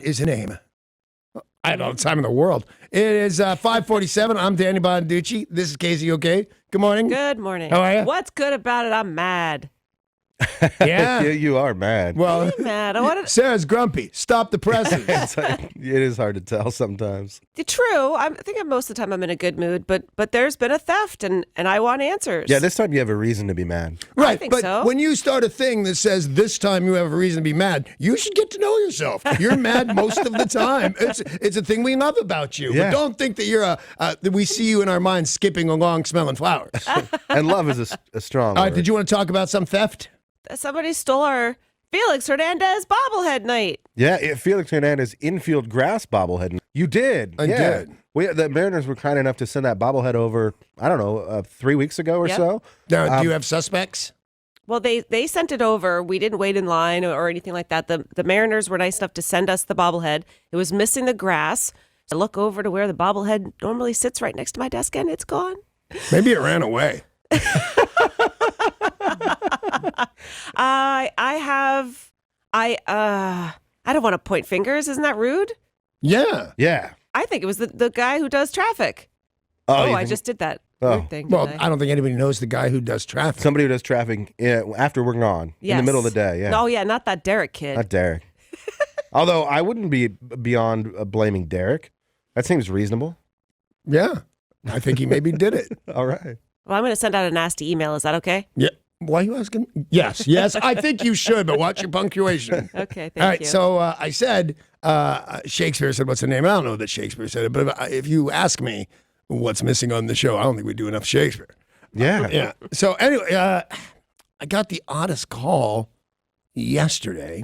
Is a name. I had all the time in the world. It is 5:47. I'm Danny Bonaducci. This is KZOK. Good morning. Good morning. How are you? What's good about it? I'm mad. Yeah. You are mad. Well, I'm mad. I wanted Sarah's grumpy. Stop the presses. It is hard to tell sometimes. True. I think most of the time I'm in a good mood, but there's been a theft and I want answers. Yeah, this time you have a reason to be mad. Right, think but so. when you start a thing that says this time you have a reason to be mad, you should get to know yourself. You're mad most of the time. It's a thing we love about you. Yeah. But don't think that you're that we see you in our minds skipping along smelling flowers. And love is a strong All word. right, did you want to talk about some theft? Somebody stole our Felix Hernandez bobblehead night. Yeah, Felix Hernandez infield grass bobblehead. You did. I yeah. did. The Mariners were kind enough to send that bobblehead over, I don't know, 3 weeks ago or Yep. so. Now, do you have suspects? Well, they sent it over. We didn't wait in line or anything like that. The Mariners were nice enough to send us the bobblehead. It was missing the grass. I look over to where the bobblehead normally sits right next to my desk, and it's gone. Maybe it ran away. I don't want to point fingers. Isn't that rude? Yeah. Yeah. I think it was the guy who does traffic. you I think- just did that Oh. weird thing. Well, didn't I don't think anybody knows the guy who does traffic. Somebody who does traffic after we're gone, in the middle of the day. Yeah. Oh, yeah, not that Derek kid. Not Derek. Although I wouldn't be beyond blaming Derek. That seems reasonable. Yeah. I think he maybe did it. All right. Well, I'm going to send out a nasty email. Is that okay? Yeah. Why are you asking? Yes. I think you should, but watch your punctuation. Okay, thank All right, you. so I said, Shakespeare said, what's the name? I don't know that Shakespeare said it, but if you ask me what's missing on the show, I don't think we do enough Shakespeare. Yeah. Yeah. So anyway, I got the oddest call yesterday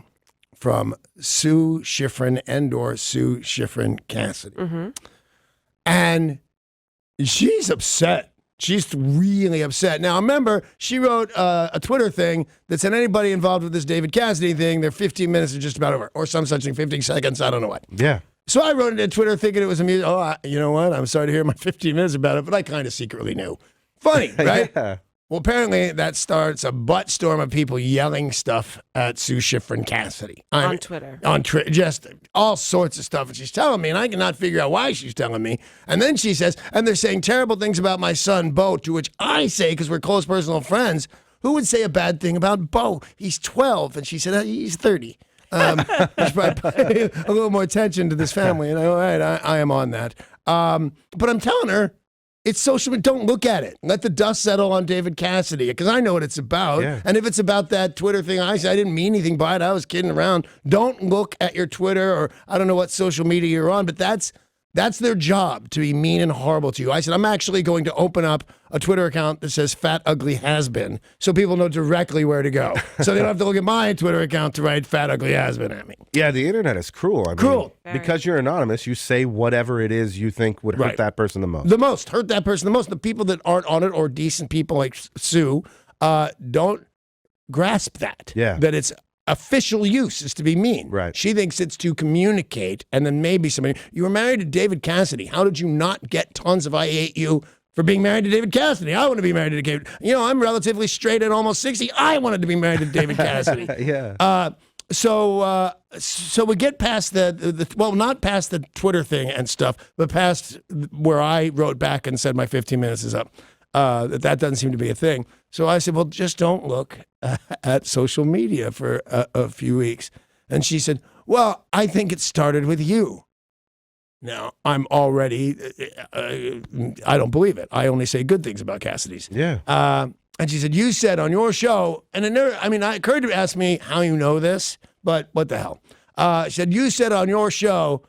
from Sue Schifrin and/or Sue Schifrin Cassidy. Mm-hmm. And she's upset. She's really upset. Now, remember, she wrote a Twitter thing that said anybody involved with this David Cassidy thing, their 15 minutes are just about over. Or some such thing, 15 seconds, I don't know what. Yeah. So I wrote it on Twitter thinking it was amusing. You know what? I'm sorry to hear my 15 minutes about it, but I kind of secretly knew. Funny, right? Yeah. Well, apparently that starts a butt storm of people yelling stuff at Sue Schifrin Cassidy. On Twitter. On Twitter, just all sorts of stuff. And she's telling me, and I cannot figure out why she's telling me. And then she says, and they're saying terrible things about my son, Bo, to which I say, because we're close personal friends, who would say a bad thing about Bo? He's 12. And she said, he's 30. Which might pay a little more attention to this family. And all right, I am on that. But I'm telling her, it's social media. Don't look at it. Let the dust settle on David Cassidy, because I know what it's about. Yeah. And if it's about that Twitter thing, I didn't mean anything by it. I was kidding around. Don't look at your Twitter, or I don't know what social media you're on, but that's their job, to be mean and horrible to you. I said, I'm actually going to open up a Twitter account that says Fat Ugly Has Been, so people know directly where to go. So they don't have to look at my Twitter account to write Fat Ugly Has Been at me. Yeah, the internet is cruel. I mean, Cruel. because you're anonymous, you say whatever it is you think would hurt Right. that person the most. Hurt that person the most. The people that aren't on it, or decent people like Sue, don't grasp that. Yeah. That it's official use is to be mean. Right. She thinks it's to communicate, and then maybe somebody. You were married to David Cassidy. How did you not get tons of I hate you for being married to David Cassidy? I want to be married to David. I'm relatively straight at almost 60. I wanted to be married to David Cassidy. Yeah. So we get past not past the Twitter thing and stuff, but past where I wrote back and said my 15 minutes is up. That doesn't seem to be a thing. So I said, well, just don't look at social media for a few weeks. And she said, well, I think it started with you. Now, I'm already, I don't believe it. I only say good things about Cassidy's. Yeah. And she said, you said on your show, and it occurred to ask me how you know this, but what the hell? She said, you said on your show,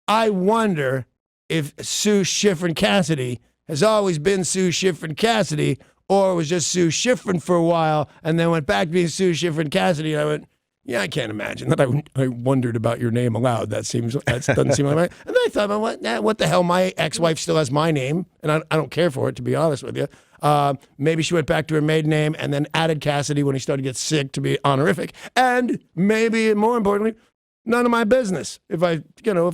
I wonder if Sue Schifrin Cassidy has always been Sue Schifrin Cassidy, or was just Sue Schifrin for a while and then went back to being Sue Schifrin Cassidy. And I went, yeah, I can't imagine that. I wondered about your name aloud. That doesn't seem like right. And then I thought, what the hell? My ex-wife still has my name, and I don't care for it, to be honest with you. Maybe she went back to her maiden name and then added Cassidy when he started to get sick to be honorific. And maybe, more importantly, none of my business if I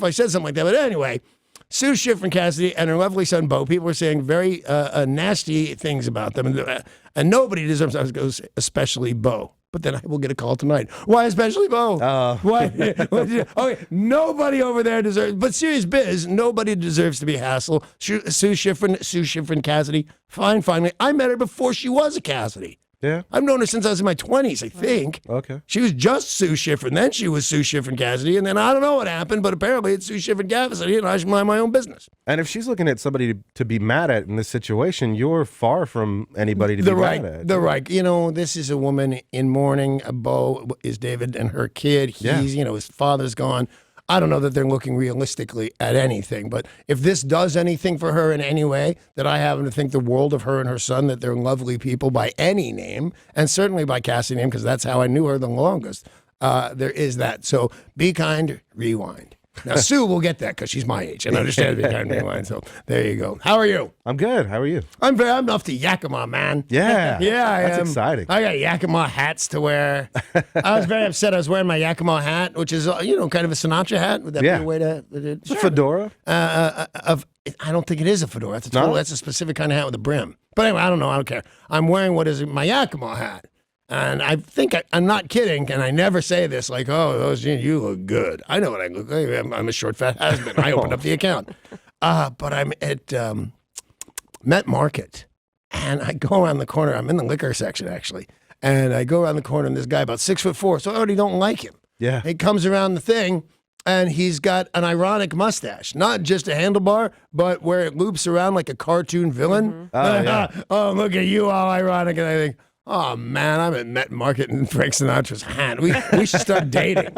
said something like that. But anyway, Sue Schifrin Cassidy and her lovely son, Bo, people were saying very nasty things about them. And nobody deserves, especially Bo. but then I will get a call tonight. Why especially Bo? Why? Okay, nobody over there deserves, but serious biz, nobody deserves to be hassled. Sue Schifrin Cassidy, fine. I met her before she was a Cassidy. Yeah. I've known her since I was in my 20s, I think. Okay. She was just Sue Schifrin. Then she was Sue Schifrin Cassidy. And then I don't know what happened, but apparently it's Sue Schifrin Cassidy, and I should mind my own business. And if she's looking at somebody to be mad at in this situation, you're far from anybody to be mad at. The right. You know, this is a woman in mourning. Bo is David and her kid. He's, his father's gone. I don't know that they're looking realistically at anything, but if this does anything for her in any way, that I happen to think the world of her and her son, that they're lovely people by any name, and certainly by Cassie's name, because that's how I knew her the longest. There is that. So be kind, rewind. Now, Sue will get that because she's my age and understands be kind, rewind. So there you go. How are you? I'm good. How are you? I'm off to Yakima, man. Yeah. Yeah, I That's am. exciting. I got Yakima hats to wear. I was very upset. I was wearing my Yakima hat, which is, kind of a Sinatra hat. Would that be a way to... It's a fedora? I don't think it is a fedora. That's a specific kind of hat with a brim. But anyway, I don't know. I don't care. I'm wearing what is my Yakima hat. And I think I'm not kidding, and I never say this like, you look good. I know what I look like. I'm a short, fat husband. I opened up the account. But I'm at Met Market, and I go around the corner. I'm in the liquor section, actually. And I go around the corner, and this guy about 6'4", so I already don't like him. Yeah. He comes around the thing, and he's got an ironic mustache. Not just a handlebar, but where it loops around like a cartoon villain. Mm-hmm. Oh, look at you, all ironic. And I think, oh, man, I'm at Met Market in Frank Sinatra's hat. We should start dating.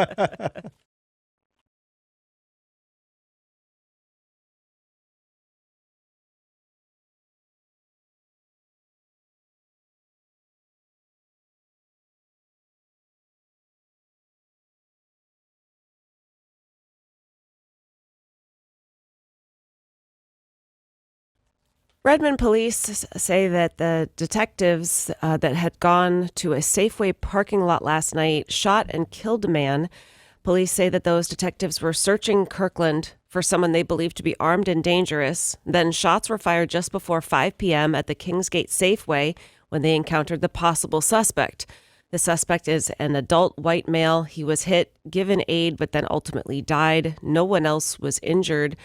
Redmond police say that the detectives that had gone to a Safeway parking lot last night shot and killed a man. Police say that those detectives were searching Kirkland for someone they believed to be armed and dangerous. Then shots were fired just before 5 p.m. at the Kingsgate Safeway when they encountered the possible suspect. The suspect is an adult white male. He was hit, given aid, but then ultimately died. No one else was injured.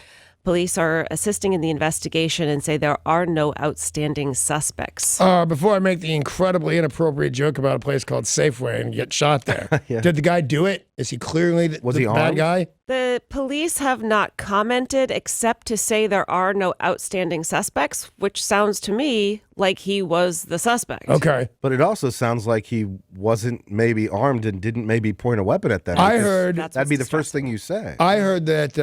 Police are assisting in the investigation and say there are no outstanding suspects. Before I make the incredibly inappropriate joke about a place called Safeway and get shot there, Did the guy do it? Is he clearly the he bad armed? guy? The police have not commented except to say there are no outstanding suspects, which sounds to me like he was the suspect. Okay. But it also sounds like he wasn't maybe armed and didn't maybe point a weapon at them. I heard that'd be the first thing you say. I heard that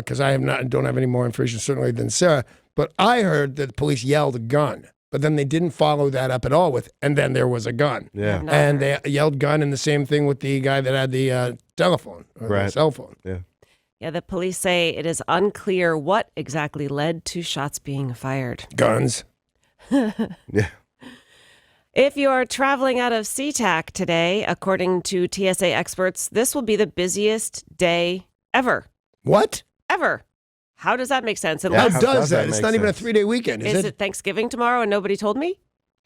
because don't have any more information certainly than Sarah, but I heard that the police yelled a gun, but then they didn't follow that up at all with, and then there was a gun. Yeah. And they yelled gun, and the same thing with the guy that had the telephone, or the cell phone. Yeah. Yeah, the police say it is unclear what exactly led to shots being fired. Guns. Yeah. If you're traveling out of SeaTac today, according to TSA experts, this will be the busiest day ever. What? Ever. How does that make sense? How Unless, does that? It's make not even a sense? 3-day weekend, is it Thanksgiving tomorrow and nobody told me?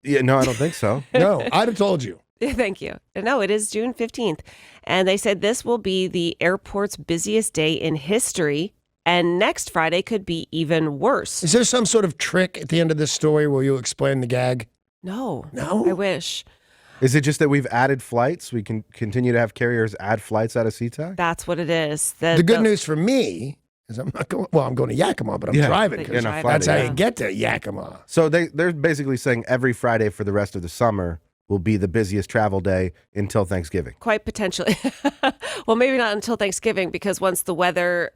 Yeah, no, I don't think so. No, I'd have told you. Thank you. No, it is June 15th. And they said this will be the airport's busiest day in history. And next Friday could be even worse. Is there some sort of trick at the end of this story where you explain the gag? No. No? I wish. Is it just that we've added flights? We can continue to have carriers add flights out of SeaTac? That's what it is. The good news for me is I'm not going, well, I'm going to Yakima, but I'm driving. You're not That's flying, how you get to Yakima. So they're basically saying every Friday for the rest of the summer will be the busiest travel day until Thanksgiving. Quite potentially. Well, maybe not until Thanksgiving, because once the weather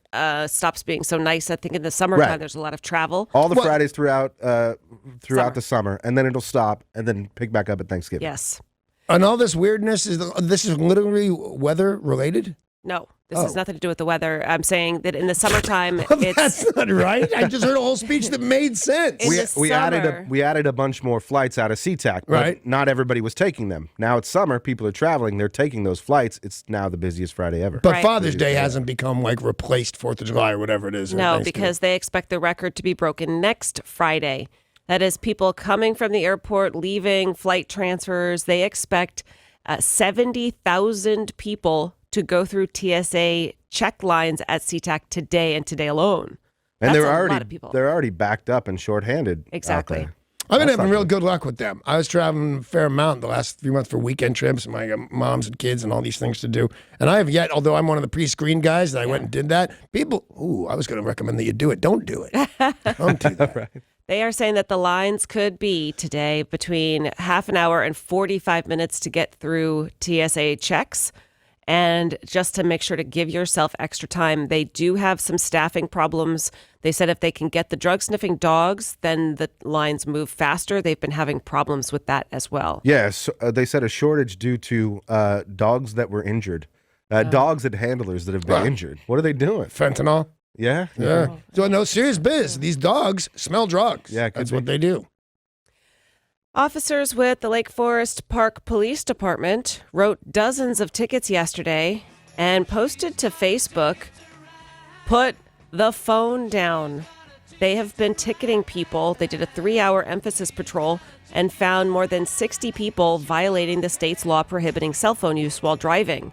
stops being so nice, I think in the summertime there's a lot of travel. All the Fridays throughout the summer, and then it'll stop and then pick back up at Thanksgiving. Yes. And all this weirdness, this is literally weather related? No, this has nothing to do with the weather. I'm saying that in the summertime, it's That's not right. I just heard a whole speech that made sense. In We, the we summer. added a bunch more flights out of SeaTac, but Right. not everybody was taking them. Now it's summer, people are traveling, they're taking those flights. It's now the busiest Friday ever. But Right. Father's Day hasn't become like replaced 4th of July or whatever it is. or no, Thanksgiving. because they expect the record to be broken next Friday. That is people coming from the airport, leaving, flight transfers. They expect 70,000 people to go through TSA check lines at SeaTac today and today alone. And That's a lot of people. they're already backed up and shorthanded. Exactly. out there. I've been That's having not real good luck with them. I was traveling a fair amount the last few months for weekend trips, and my moms and kids and all these things to do. And I have yet, although I'm one of the pre-screened guys that I went and did that, people, I was going to recommend that you do it. Don't do it. Don't do that. Right. They are saying that the lines could be today between half an hour and 45 minutes to get through TSA checks. And just to make sure to give yourself extra time, they do have some staffing problems. They said if they can get the drug sniffing dogs, then the lines move faster. They've been having problems with that as well. Yes, they said a shortage due to dogs that were injured. Dogs and handlers that have been injured. What are they doing? Fentanyl. Yeah? Yeah. So no, serious biz. These dogs smell drugs. Yeah, That's what they do. Officers with the Lake Forest Park Police Department wrote dozens of tickets yesterday and posted to Facebook, "Put the phone down." They have been ticketing people. They did a 3-hour emphasis patrol and found more than 60 people violating the state's law prohibiting cell phone use while driving.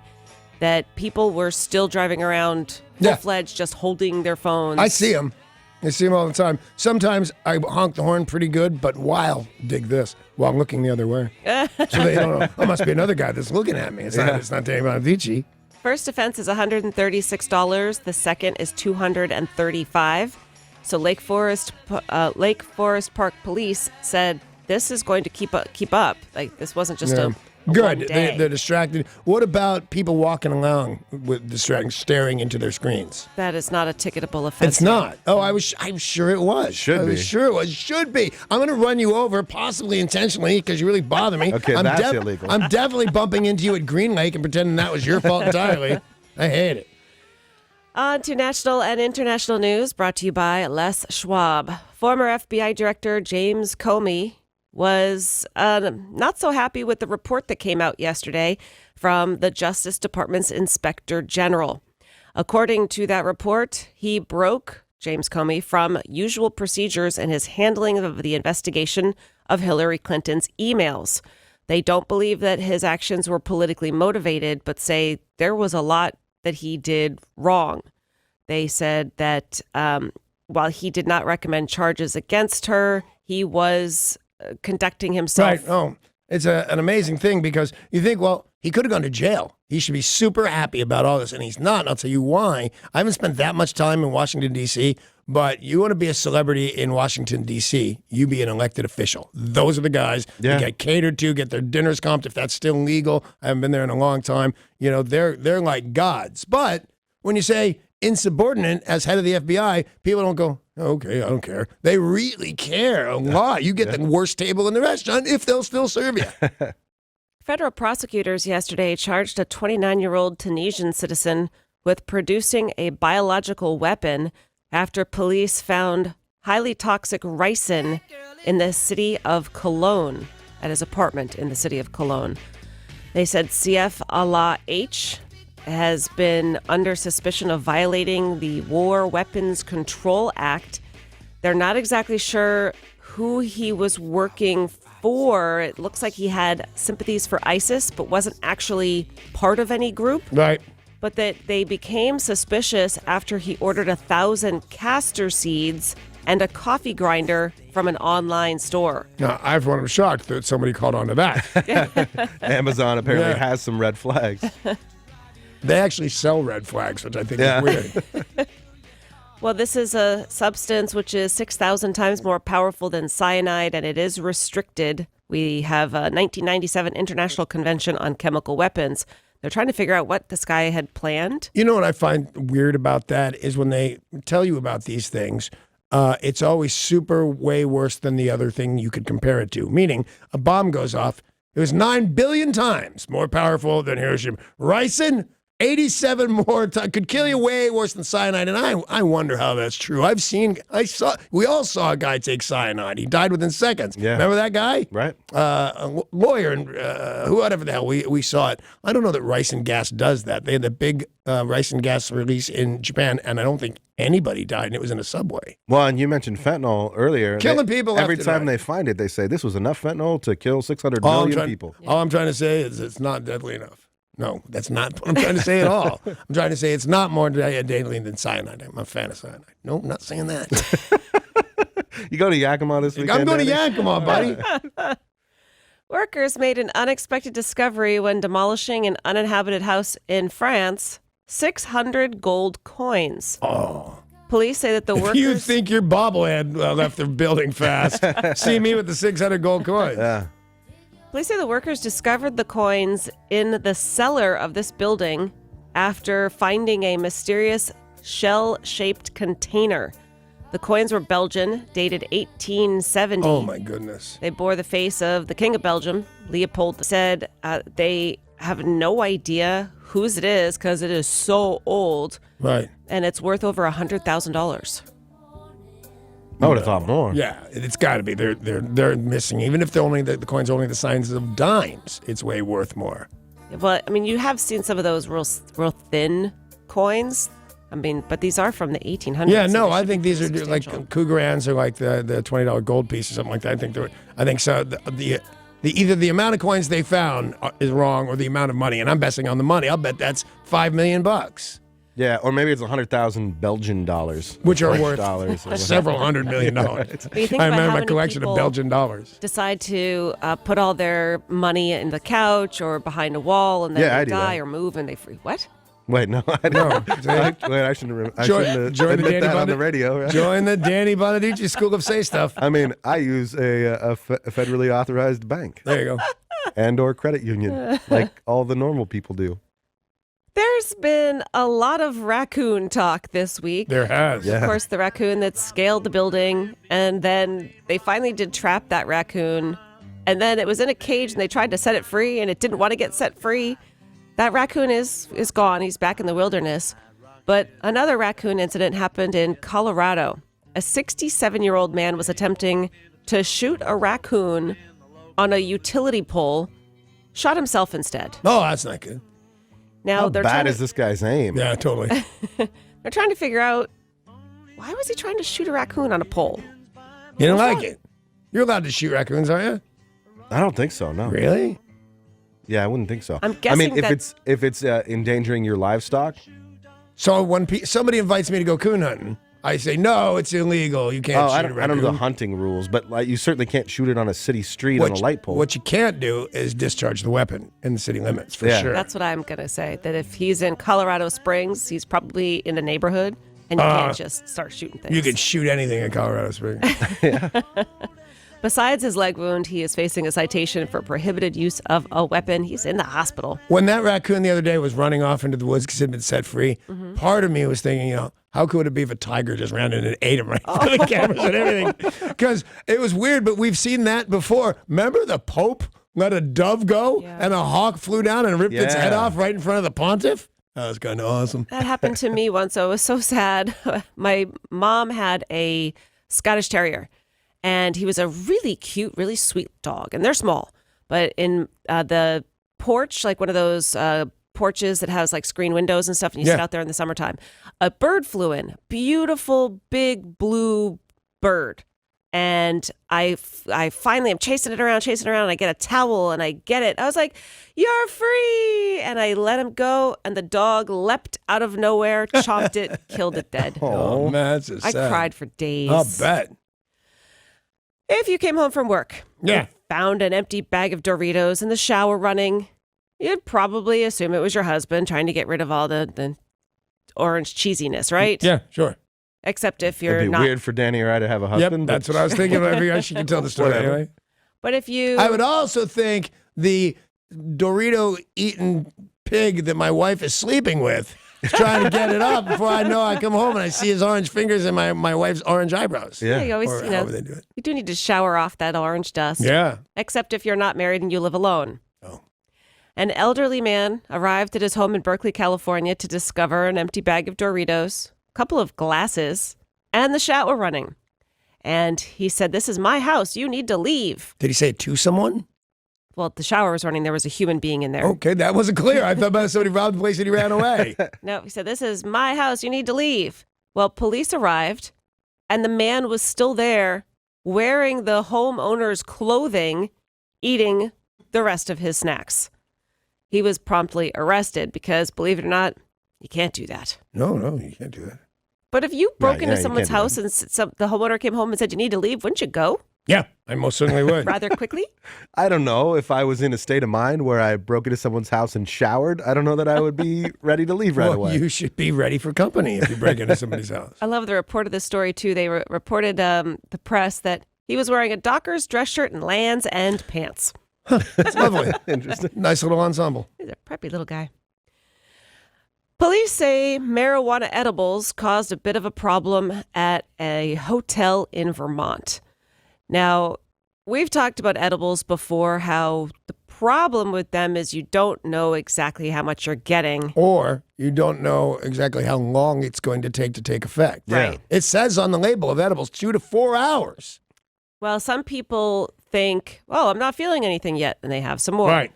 That people were still driving around full-fledged, just holding their phones. I see them. I see them all the time. Sometimes I honk the horn pretty good, but dig this, while looking the other way. So they don't know. Oh, must be another guy that's looking at me. It's not Dave Bonavici. First offense is $136. The second is $235. So Lake Forest Park Police said this is going to keep up. Like, this wasn't just a Good. one day. They're distracted. What about people walking along with distracting, staring into their screens? That is not a ticketable offense. It's not. Oh, I'm sure it was. Should I be. was sure it was. Should be. I'm going to run you over, possibly intentionally, because you really bother me. Okay, that's illegal. I'm definitely bumping into you at Green Lake and pretending that was your fault entirely. I hate it. On to national and international news, brought to you by Les Schwab. Former FBI Director James Comey was not so happy with the report that came out yesterday from the Justice Department's Inspector General. According to that report, he broke, James Comey, from usual procedures in his handling of the investigation of Hillary Clinton's emails. They don't believe that his actions were politically motivated, but say there was a lot that he did wrong. They said that while he did not recommend charges against her, he was conducting himself. Right. Oh, it's an amazing thing because you think, well, he could have gone to jail. He should be super happy about all this, and he's not. And I'll tell you why. I haven't spent that much time in Washington, D.C., but you want to be a celebrity in Washington, D.C., you be an elected official. Those are the guys that get catered to, get their dinners comped, if that's still legal. I haven't been there in a long time. You know, they're like gods. But when you say insubordinate as head of the FBI, people don't go, okay, I don't care. They really care a lot. You get the worst table in the restaurant if they'll still serve you. Federal prosecutors yesterday charged a 29-year-old Tunisian citizen with producing a biological weapon after police found highly toxic ricin in the city of Cologne, at his apartment in the city of Cologne. They said CF Allah H has been under suspicion of violating the War Weapons Control Act. They're not exactly sure who he was working for. It looks like he had sympathies for ISIS, but wasn't actually part of any group. Right. But that they became suspicious after he ordered 1,000 castor seeds and a coffee grinder from an online store. Now, I for one am shocked that somebody caught on to that. Amazon apparently has some red flags. They actually sell red flags, which I think is weird. Well, this is a substance which is 6,000 times more powerful than cyanide, and it is restricted. We have a 1997 International Convention on Chemical Weapons. They're trying to figure out what this guy had planned. You know what I find weird about that is when they tell you about these things, it's always super way worse than the other thing you could compare it to. Meaning, a bomb goes off. It was 9 billion times more powerful than Hiroshima. Ricin, 87 more times could kill you way worse than cyanide, and I wonder how that's true. We all saw a guy take cyanide. He died within seconds. Yeah. Remember that guy? Right. A lawyer and whatever the hell we saw it. I don't know that rice and gas does that. They had the big rice and gas release in Japan, and I don't think anybody died, and it was in a subway. Well, and you mentioned fentanyl earlier. Killing people left every and time right. they find it, they say this was enough fentanyl to kill 600 million people. All I'm trying to say is it's not deadly enough. No, that's not what I'm trying to say at all. I'm trying to say it's not more deadly than cyanide. I'm a fan of cyanide. No, I'm not saying that. You go to Yakima this weekend? I'm going to Danny? Yakima, buddy. Workers made an unexpected discovery when demolishing an uninhabited house in France. 600 gold coins. Oh. Police say that the If workers... you think your bobblehead left the building fast, see me with the 600 gold coins. Yeah. Police say the workers discovered the coins in the cellar of this building after finding a mysterious shell-shaped container. The coins were Belgian, dated 1870. Oh, my goodness. They bore the face of the King of Belgium, Leopold. Said they have no idea whose it is because it is so old. Right. And it's worth over $100,000. I would have thought more. Yeah, it's got to be. They're missing. Even if the coin's only the signs of dimes, it's way worth more. But I mean, you have seen some of those real thin coins. I mean, but these are from the 1800s. Yeah, so no, they I should think be these are like substantial. Cougarans or like the $20 gold piece or something like that. I think so. The either the amount of coins they found is wrong or the amount of money, and I'm betting on the money. I'll bet that's $5 million. Yeah, or maybe it's 100,000 Belgian dollars, Which are French worth dollars, or several $100 million. But you think I about how remember my many collection of people Belgian dollars. decide to put all their money in the couch or behind a wall, and then Yeah, I they do die that. or move, and they free. What? Wait, no, I didn't. No. Wait, I shouldn't. I Join- shouldn't join the admit Danny that on the Bonaduce- radio. Right? Join the Danny Bonaduce School of Say Stuff. I mean, I use a federally authorized bank There you go. and or credit union, like all the normal people do. There's been a lot of raccoon talk this week. There has. Yeah. Of course, the raccoon that scaled the building, and then they finally did trap that raccoon, and then it was in a cage, and they tried to set it free, and it didn't want to get set free. That raccoon is gone. He's back in the wilderness. But another raccoon incident happened in Colorado. A 67-year-old man was attempting to shoot a raccoon on a utility pole, shot himself instead. Oh, that's not good. Now How they're bad trying is to, this guy's aim? Yeah, totally. they're trying to figure out, why was he trying to shoot a raccoon on a pole? You don't like it? You're allowed to shoot raccoons, aren't you? I don't think so. No. Really? Yeah, I wouldn't think so. I'm I mean, guessing if that- it's endangering your livestock, So when somebody invites me to go coon hunting, I say, no, it's illegal. You can't shoot I a don't raccoon. know the hunting rules, but like you certainly can't shoot it on a city street on a light pole. What you can't do is discharge the weapon in the city limits, for Yeah. sure. That's what I'm going to say. That if he's in Colorado Springs, he's probably in a neighborhood, and you can't just start shooting things. You can shoot anything in Colorado Springs. Besides his leg wound, he is facing a citation for prohibited use of a weapon. He's in the hospital. When that raccoon the other day was running off into the woods because it had been set free, part of me was thinking, how cool would it be if a tiger just ran in and ate him right through the cameras and everything? Because it was weird, but we've seen that before. Remember the Pope let a dove go and a hawk flew down and ripped its head Yeah. off right in front of the pontiff? That was kind of awesome. That happened to me once. So it was so sad. My mom had a Scottish Terrier, and he was a really cute, really sweet dog. And they're small, but in the porch, like one of those porches that has like screen windows and stuff, and you sit out there in the summertime, a bird flew in. Beautiful, big blue bird. And I finally am chasing it around, and I get a towel and I get it. I was like, "You're free!" And I let him go, and the dog leapt out of nowhere, chomped it, killed it dead. Oh, man, that's so I sad. cried for days. I'll bet. If you came home from work, Yeah. and found an empty bag of Doritos in the shower running, you'd probably assume it was your husband trying to get rid of all the orange cheesiness, right? Yeah, sure. Except if you're it'd be not. weird for Danny or I to have a Yep, husband. but- that's what I was thinking. I figured she can tell the story Whatever. anyway. But if you. I would also think the Dorito eating pig that my wife is sleeping with is trying to get it up before I know I come home and I see his orange fingers and my wife's orange eyebrows. Yeah. You always, Or you know, however they do it. you do need to shower off that orange dust. Yeah. Except if you're not married and you live alone. Oh. An elderly man arrived at his home in Berkeley, California to discover an empty bag of Doritos, a couple of glasses, and the shower running. And he said, "This is my house. You need to leave." Did he say it to someone? Well, the shower was running. There was a human being in there. Okay, that wasn't clear. I thought about somebody robbed the place and he ran away. No, he said, "This is my house. You need to leave." Well, police arrived, and the man was still there wearing the homeowner's clothing, eating the rest of his snacks. He was promptly arrested because, believe it or not, you can't do that. No, you can't do that. But if you broke into you someone's can't do house and the homeowner came home and said you need to leave, wouldn't you go Yeah, I most certainly would. rather quickly? I don't know if I was in a state of mind where I broke into someone's house and showered. I don't know that I would be ready to leave right Well, away. you should be ready for company if you break into somebody's house. I love the report of this story, too. They reported the press that he was wearing a Dockers dress shirt and Lands End pants. That's lovely. Interesting. Nice little ensemble. He's a preppy little guy. Police say marijuana edibles caused a bit of a problem at a hotel in Vermont. Now, we've talked about edibles before, how the problem with them is you don't know exactly how much you're getting. Or you don't know exactly how long it's going to take effect. Right. It says on the label of edibles 2 to 4 hours. Well, some people think, "Oh, I'm not feeling anything yet," and they have some more. Right.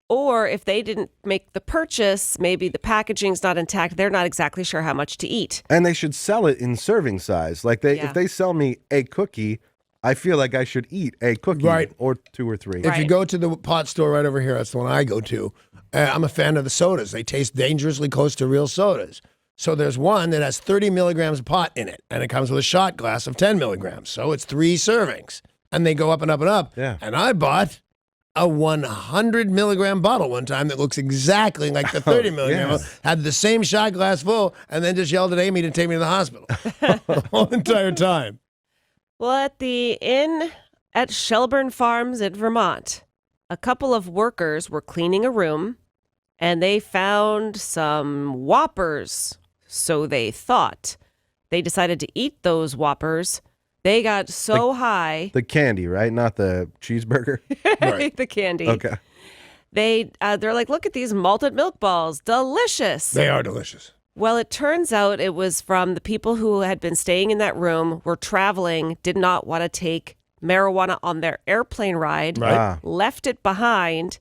Or if they didn't make the purchase, maybe the packaging's not intact, they're not exactly sure how much to eat. And they should sell it in serving size. Like Yeah. if they sell me a cookie, I feel like I should eat a cookie, Right. or 2 or 3. If you Right. go to the pot store right over here, that's the one I go to. I'm a fan of the sodas. They taste dangerously close to real sodas. So there's one that has 30 milligrams of pot in it, and it comes with a shot glass of 10 milligrams. So it's 3 servings, and they go up and up and up. Yeah. And I bought a 100 milligram bottle one time that looks exactly like the 30 milligram. yeah. Had the same shot glass full, and then just yelled at Amy to take me to the hospital the whole entire time. Well, at the inn at Shelburne Farms in Vermont, a couple of workers were cleaning a room and they found some Whoppers, so they thought. They decided to eat those Whoppers. They got so high. The candy, right? Not the cheeseburger. Right. The candy. Okay. They're like, "Look at these malted milk balls. Delicious." They are delicious. Well, it turns out it was from the people who had been staying in that room, were traveling, did not want to take marijuana on their airplane ride, Right. Ah. left it behind,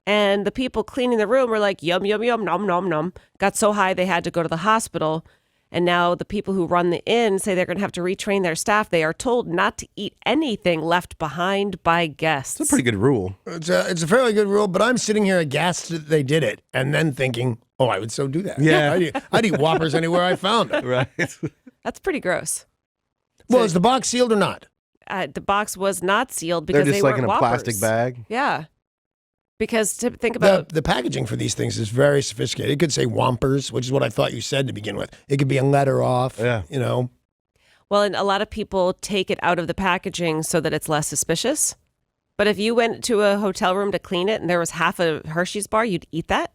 and the people cleaning the room were like, "Yum, yum, yum, nom, nom, nom." Got so high they had to go to the hospital. And now the people who run the inn say they're going to have to retrain their staff. They are told not to eat anything left behind by guests. It's a pretty good rule. It's a fairly good rule, but I'm sitting here aghast that they did it, and then thinking, "Oh, I would so do that." Yeah. I'd eat Whoppers anywhere I found them. Right. That's pretty gross. Well, is the box sealed or not? The box was not sealed They're because just they like weren't in a Whoppers. plastic bag. Yeah. Because to think about, The packaging for these things is very sophisticated. It could say Whompers, which is what I thought you said to begin with. It could be a letter off. Yeah. You know. well, and a lot of people take it out of the packaging so that it's less suspicious. But if you went to a hotel room to clean it and there was half a Hershey's bar, you'd eat that?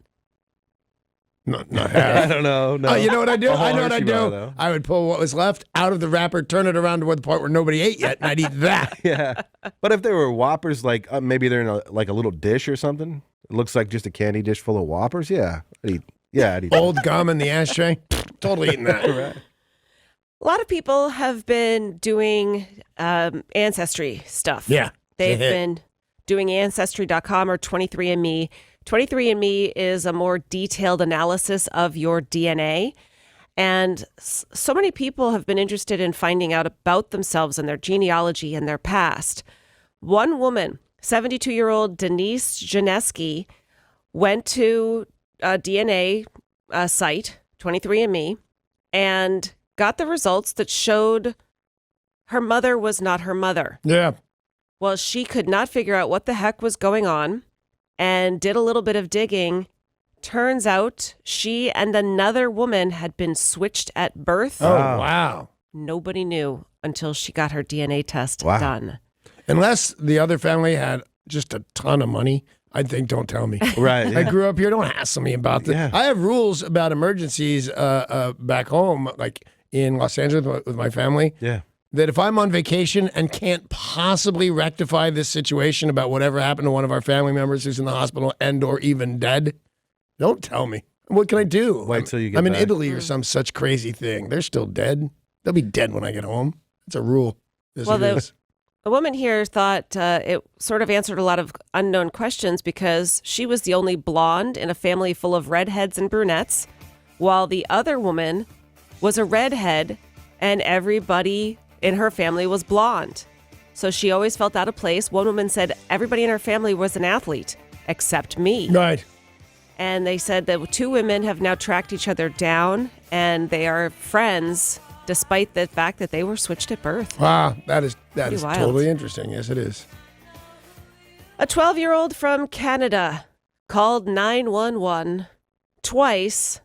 Not I half. don't know. No. Oh, you know what I do? A whole I know what I Hershey do. bar, though. I would pull what was left out of the wrapper, turn it around to the part where nobody ate yet, and I'd eat that. Yeah. But if there were Whoppers, like maybe they're in a little dish or something. It looks like just a candy dish full of Whoppers. Yeah. I'd eat that. Old gum in the ashtray. Totally eating that. Right. A lot of people have been doing ancestry stuff. Yeah. They've It's a hit. been doing Ancestry.com or 23andMe. 23andMe is a more detailed analysis of your DNA. And so many people have been interested in finding out about themselves and their genealogy and their past. One woman, 72-year-old Denise Janeski, went to a DNA site, 23andMe, and got the results that showed her mother was not her mother. Yeah. Well, she could not figure out what the heck was going on and did a little bit of digging. Turns out she and another woman had been switched at birth. Oh, Wow. wow. Nobody knew until she got her DNA test Wow. done. Unless the other family had just a ton of money, I'd think, don't tell me. Right. I Yeah. grew up here. Don't hassle me about this. Yeah. I have rules about emergencies back home, like in Los Angeles with my family. Yeah. that if I'm on vacation and can't possibly rectify this situation about whatever happened to one of our family members who's in the hospital and or even dead, don't tell me. What can I do? Wait till you get I'm in back. Italy or some such crazy thing. They're still dead. They'll be dead when I get home. It's a rule. Yes, Well, it is. The woman here thought it sort of answered a lot of unknown questions because she was the only blonde in a family full of redheads and brunettes, while the other woman was a redhead and everybody in her family was blonde. So she always felt out of place. One woman said everybody in her family was an athlete except me. Right. And they said that two women have now tracked each other down and they are friends despite the fact that they were switched at birth. Wow, that is Pretty wild. totally interesting. Yes, it is. A 12-year-old from Canada called 911 twice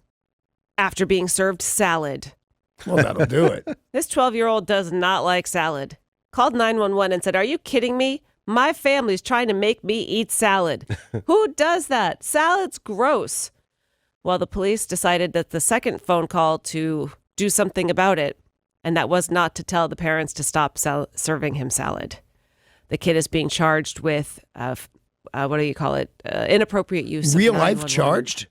after being served salad. Well, that'll do it. This 12-year-old does not like salad. Called 911 and said, "Are you kidding me? My family's trying to make me eat salad." Who does that? Salad's gross. Well, the police decided that the second phone call to do something about it, and that was not to tell the parents to stop serving him salad. The kid is being charged with, what do you call it, inappropriate use of Real life 911. charged?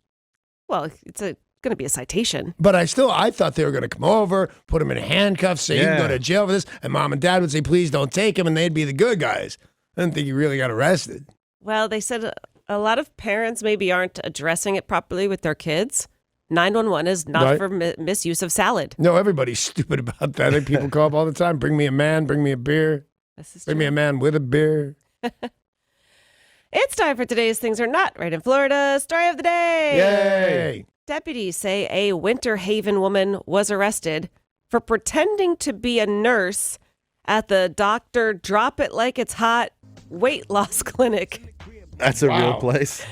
Well, it's going to be a citation. But I thought they were going to come over, put him in handcuffs, say you can go Yeah. to jail for this, and mom and dad would say, please don't take him, and they'd be the good guys. I didn't think he really got arrested. Well, they said a lot of parents maybe aren't addressing it properly with their kids. 911 is not Right. for misuse of salad. No, everybody's stupid about that. And people call up all the time, bring me a man, bring me a beer, This is bring me a man with a beer. It's time for today's Things Are Not Right in Florida story of the day. Yay! Deputies say a Winter Haven woman was arrested for pretending to be a nurse at the Dr. Drop It Like It's Hot weight loss clinic. That's a real Wow. place.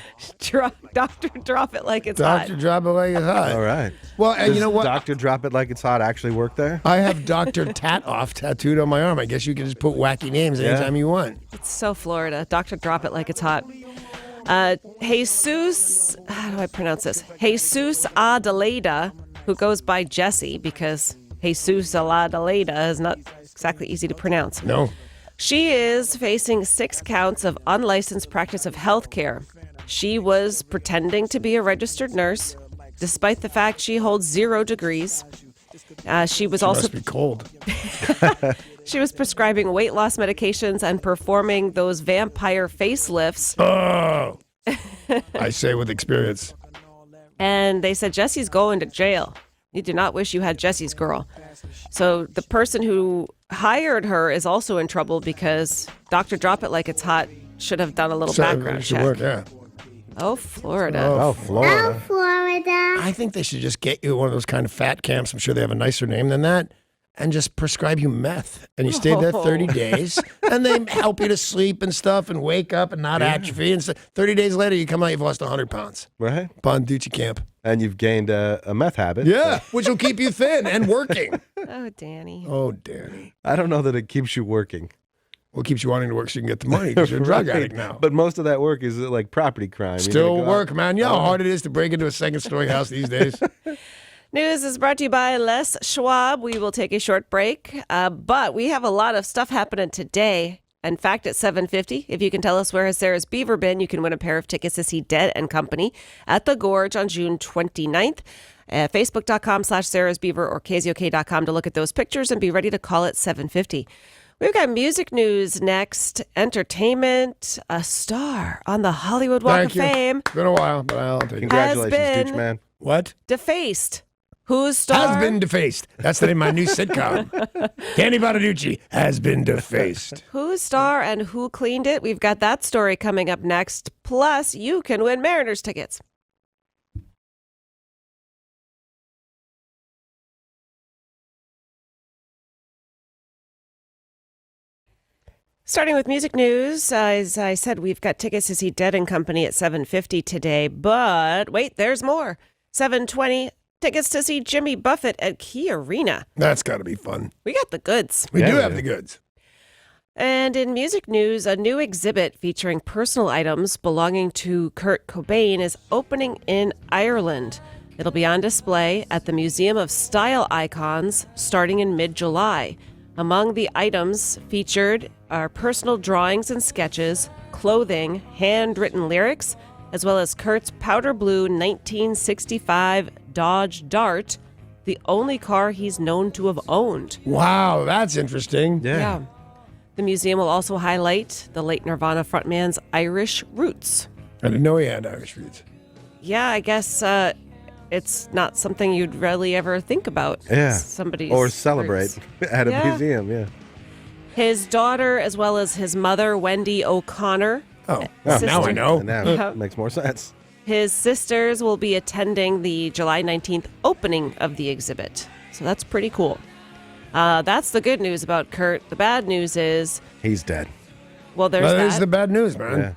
Dr. Drop It Like It's Doctor, Hot. drop it like it's hot. All right. Well, and Does you know what? Doctor Drop It Like It's Hot actually work there? I have Dr. Tat Off tattooed on my arm. I guess you can just put wacky names Yeah. anytime you want. It's so Florida. Dr. Drop It Like It's Hot. Jesus, how do I pronounce this? Jesus Adelaida, who goes by Jesse because Jesus Adelaida is not exactly easy to pronounce. No. She is facing 6 counts of unlicensed practice of healthcare. She was pretending to be a registered nurse, despite the fact she holds 0 degrees. She was also Must be cold. she was prescribing weight loss medications and performing those vampire facelifts. Oh, I say with experience. And they said, Jesse's going to jail. You do not wish you had Jesse's girl. So the person who hired her is also in trouble because Dr. Drop It Like It's Hot should have done a little background It should check. work, yeah. Oh, Florida. Oh, Florida. I think they should just get you one of those kind of fat camps. I'm sure they have a nicer name than that. And just prescribe you meth. And you stay there 30 days. And they help you to sleep and stuff and wake up and not atrophy. And 30 days later, you come out, you've lost 100 pounds. Right? Bonducci camp. And you've gained a meth habit. Yeah, which will keep you thin and working. Oh, Danny. Oh, Danny. I don't know that it keeps you working. Well, it keeps you wanting to work so you can get the money because you're a drug Right. addict now. But most of that work is like property crime. You Still gotta go work, out- man. You know how hard it is to break into a second-story house these days? News is brought to you by Les Schwab. We will take a short break, but we have a lot of stuff happening today. In fact, at 7:50, if you can tell us where has Sarah's Beaver been, you can win a pair of tickets to see Dead and Company at the Gorge on June 29th. Facebook.com/Sarah's Beaver or KZOK.com to look at those pictures and be ready to call at 7:50. We've got music news next, entertainment, a star on the Hollywood Walk Thank of you. Fame, It's been a while, but I'll take it. Congratulations, been- douche man. What? defaced. Whose star? Has been defaced. That's the name of my new sitcom. Danny Bonaducci has been defaced. Whose star and who cleaned it? We've got that story coming up next. Plus, you can win Mariners tickets. Starting with music news, as I said, we've got tickets to see Dead and Company at 7:50 today. But wait, there's more. 7:20, tickets to see Jimmy Buffett at Key Arena. That's got to be fun. We got the goods. We Yeah, do we have do. the goods. And in music news, a new exhibit featuring personal items belonging to Kurt Cobain is opening in Ireland. It'll be on display at the Museum of Style Icons starting in mid-July. Among the items featured are personal drawings and sketches, clothing, handwritten lyrics, as well as Kurt's powder blue 1965 Dodge Dart, the only car he's known to have owned. Wow, that's interesting. Yeah. The museum will also highlight the late Nirvana frontman's Irish roots. I didn't know he had Irish roots. Yeah, I guess it's not something you'd really ever think about. Yeah. Somebody's Or celebrate roots. at a Yeah. museum, yeah. His daughter, as well as his mother, Wendy O'Connor. Oh, now I know. And that Yeah. makes more sense. His sisters will be attending the July 19th opening of the exhibit. So that's pretty cool. That's the good news about Kurt. The bad news is, He's dead. well, there's That is that. the bad news, man. Yeah.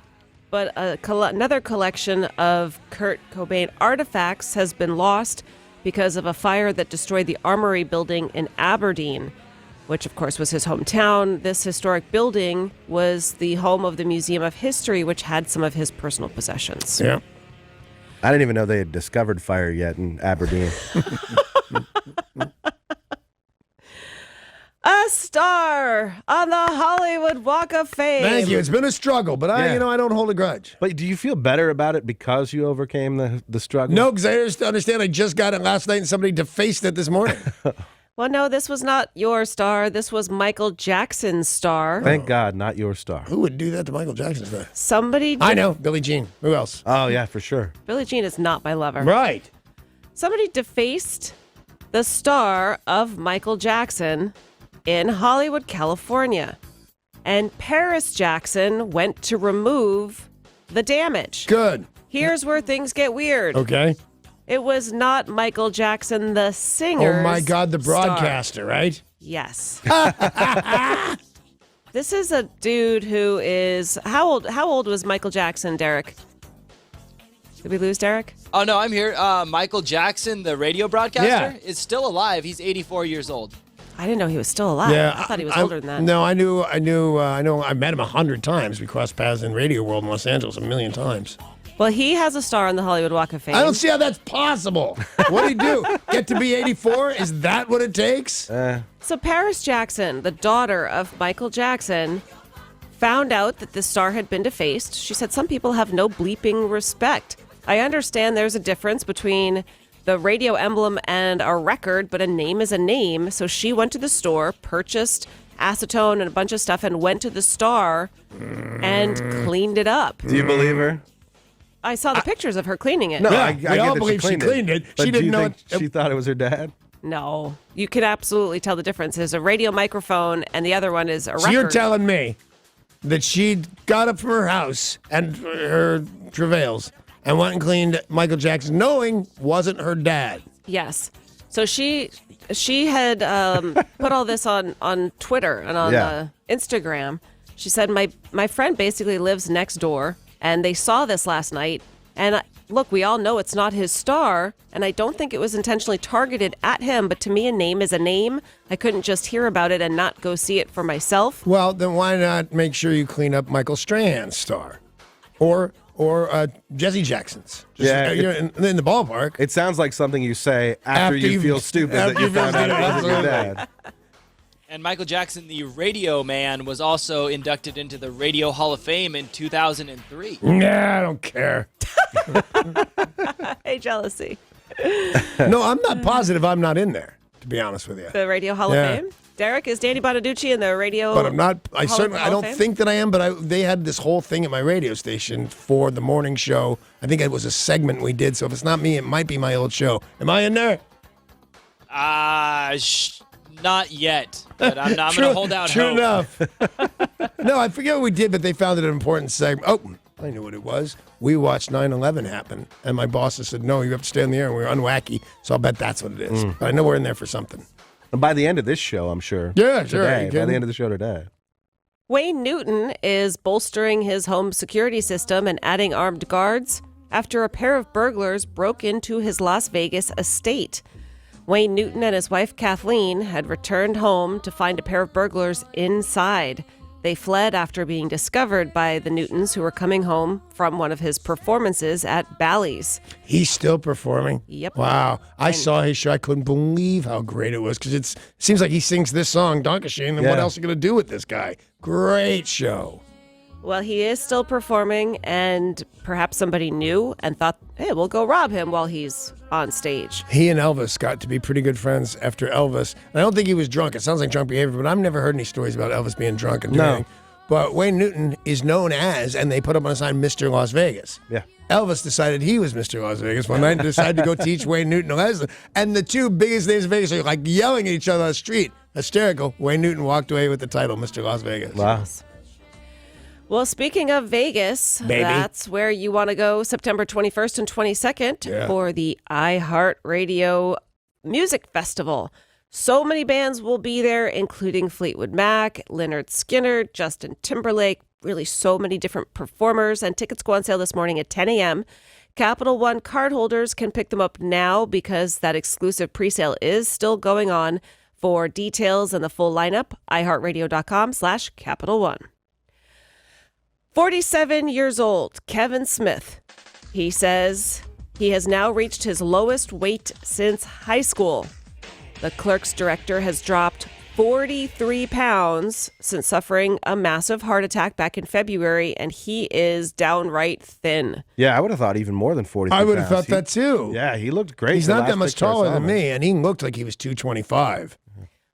But another collection of Kurt Cobain artifacts has been lost because of a fire that destroyed the Armory building in Aberdeen, which, of course, was his hometown. This historic building was the home of the Museum of History, which had some of his personal possessions. Yeah. I didn't even know they had discovered fire yet in Aberdeen. A star on the Hollywood Walk of Fame. Thank you. It's been a struggle, but Yeah. I don't hold a grudge. But do you feel better about it because you overcame the struggle? No, because I just understand I just got it last night and somebody defaced it this morning. Well, no, this was not your star. This was Michael Jackson's star. Thank God, not your star. Who would do that to Michael Jackson's star? Somebody. I know, Billie Jean. Who else? Oh, yeah, for sure. Billie Jean is not my lover. Right. Somebody defaced the star of Michael Jackson in Hollywood, California. And Paris Jackson went to remove the damage. Good. Here's where things get weird. Okay. It was not Michael Jackson, the singer. Oh my God, the broadcaster, right? Yes. This is a dude who is how old was Michael Jackson, Derek? Did we lose Derek? Oh, no, I'm here. Michael Jackson, the radio broadcaster, Yeah. is still alive. He's 84 years old. I didn't know he was still alive. I thought he was older than that. No, I know. I met him 100 times. We crossed paths in radio world in Los Angeles a million times. Well, he has a star on the Hollywood Walk of Fame. I don't see how that's possible. What do you do? Get to be 84? Is that what it takes? So Paris Jackson, the daughter of Michael Jackson, found out that the star had been defaced. She said, some people have no bleeping respect. I understand there's a difference between the radio emblem and a record, but a name is a name. So she went to the store, purchased acetone and a bunch of stuff, and went to the star and cleaned it up. Do you believe her? I saw the pictures of her cleaning it. No, Yeah, I we get all that believe she cleaned it. But She do didn't you know think it- she thought it was her dad? No, you can absolutely tell the difference. There's a radio microphone, and the other one is a record. So you're telling me that she got up from her house and her travails and went and cleaned Michael Jackson, knowing wasn't her dad. Yes. So she had put all this on Twitter and on Instagram. She said, my friend basically lives next door, and they saw this last night. And look, we all know it's not his star, and I don't think it was intentionally targeted at him. But to me, a name is a name. I couldn't just hear about it and not go see it for myself. Well, then why not make sure you clean up Michael Strahan's star, or Jesse Jackson's? Just, Yeah, you're in the ballpark. It sounds like something you say after you feel stupid that after you you feel found out it stupid, wasn't your absolutely. dad. And Michael Jackson, the radio man, was also inducted into the Radio Hall of Fame in 2003. Nah, I don't care. Hey, jealousy. No, I'm not positive I'm not in there, to be honest with you. The Radio Hall Yeah. of Fame. Derek, is Danny Bonaducci in the Radio? But I'm not. I Hall certainly. of I don't Fame? think that I am. But they had this whole thing at my radio station for the morning show. I think it was a segment we did. So if it's not me, it might be my old show. Am I in there? Not yet, but I'm going to hold out True hope. enough. No, I forget what we did, but they found it an important segment. Oh, I knew what it was. We watched 9/11 happen, and my bosses said, "No, you have to stay on the air." And we were unwacky, so I'll bet that's what it is. But I know we're in there for something. And by the end of this show, I'm sure. Yeah, sure. Today, You by the kidding? end of the show today. Wayne Newton is bolstering his home security system and adding armed guards after a pair of burglars broke into his Las Vegas estate. Wayne Newton and his wife Kathleen had returned home to find a pair of burglars inside. They fled after being discovered by the Newtons, who were coming home from one of his performances at Bally's. He's still performing? Yep. Wow. I saw his show. I couldn't believe how great it was because it seems like he sings this song, Donkasheen, and what else are you going to do with this guy? Great show. Well, he is still performing, and perhaps somebody knew and thought, hey, we'll go rob him while he's on stage. He and Elvis got to be pretty good friends after Elvis. And I don't think he was drunk. It sounds like drunk behavior, but I've never heard any stories about Elvis being drunk and doing anything. But Wayne Newton is known as, and they put up on a sign, Mr. Las Vegas. Yeah. Elvis decided he was Mr. Las Vegas one night and decided to go teach Wayne Newton a lesson. And the two biggest names in Vegas are like yelling at each other on the street. Hysterical. Wayne Newton walked away with the title, Mr. Las Vegas. Wow. Well, speaking of Vegas, that's where you want to go September 21st and 22nd for the iHeartRadio Music Festival. So many bands will be there, including Fleetwood Mac, Lynyrd Skynyrd, Justin Timberlake, really so many different performers, and tickets go on sale this morning at 10 a.m. Capital One cardholders can pick them up now because that exclusive presale is still going on. For details and the full lineup, iHeartRadio.com/Capital One. 47 years old, Kevin Smith. He says he has now reached his lowest weight since high school. The Clerks director has dropped 43 pounds since suffering a massive heart attack back in February, and he is downright thin. Yeah, I would have thought even more than 40. I would have thought that too. Yeah, he looked great. He's not that much taller than me, and he looked like he was 225.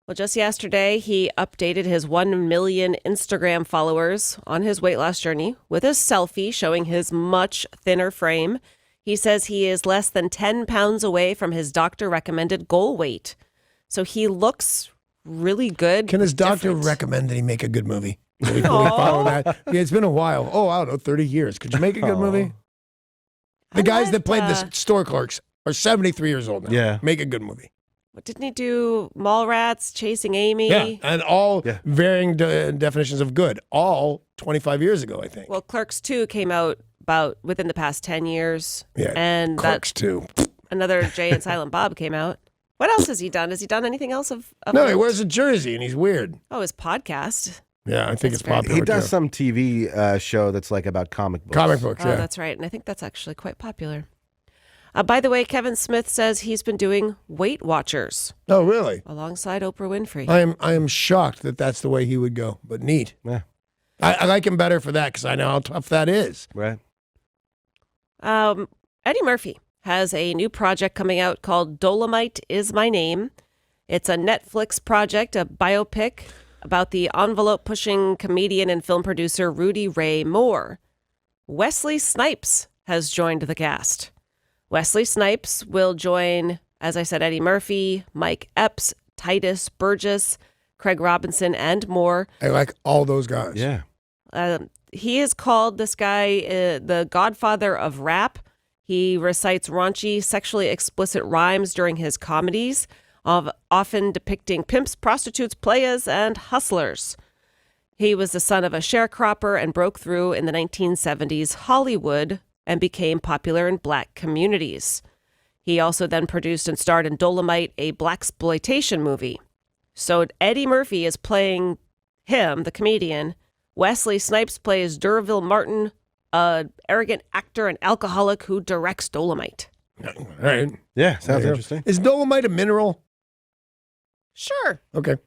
Well, just yesterday, he updated his 1 million Instagram followers on his weight loss journey with a selfie showing his much thinner frame. He says he is less than 10 pounds away from his doctor-recommended goal weight. So he looks really good. Can his doctor different. recommend that he make a good movie? Will we follow that? Yeah, it's been a while. Oh, I don't know, 30 years. Could you make a good movie? The guys that played the store clerks are 73 years old now. Yeah. Make a good movie. What didn't he do? Mallrats, Chasing Amy? Yeah, and all varying definitions of good. All 25 years ago, I think. Well, Clerks 2 came out about within the past 10 years. Yeah, and Clerks 2. Another Jay and Silent Bob came out. What else has he done? Has he done anything else of No, note? he wears a jersey and he's weird. Oh, his podcast. Yeah, I think it's popular. He does too. some TV show that's like about comic books. Comic books, Oh, yeah. that's right. And I think that's actually quite popular. By the way, Kevin Smith says he's been doing Weight Watchers Oh, really? alongside Oprah Winfrey. I am shocked that that's the way he would go, but neat. Yeah. I like him better for that because I know how tough that is. Right. Eddie Murphy has a new project coming out called Dolomite Is My Name. It's a Netflix project, a biopic about the envelope-pushing comedian and film producer Rudy Ray Moore. Wesley Snipes has joined the cast. Wesley Snipes will join, as I said, Eddie Murphy, Mike Epps, Titus Burgess, Craig Robinson, and more. I like all those guys. Yeah. He is called, this guy, the godfather of rap. He recites raunchy, sexually explicit rhymes during his comedies, often depicting pimps, prostitutes, playas, and hustlers. He was the son of a sharecropper and broke through in the 1970s Hollywood and became popular in black communities. He also then produced and starred in Dolomite, a blaxploitation movie. So Eddie Murphy is playing him, the comedian. Wesley Snipes plays D'Urville Martin, an arrogant actor and alcoholic who directs Dolomite. All right. Yeah, sounds interesting. Is Dolomite a mineral? Sure. Okay.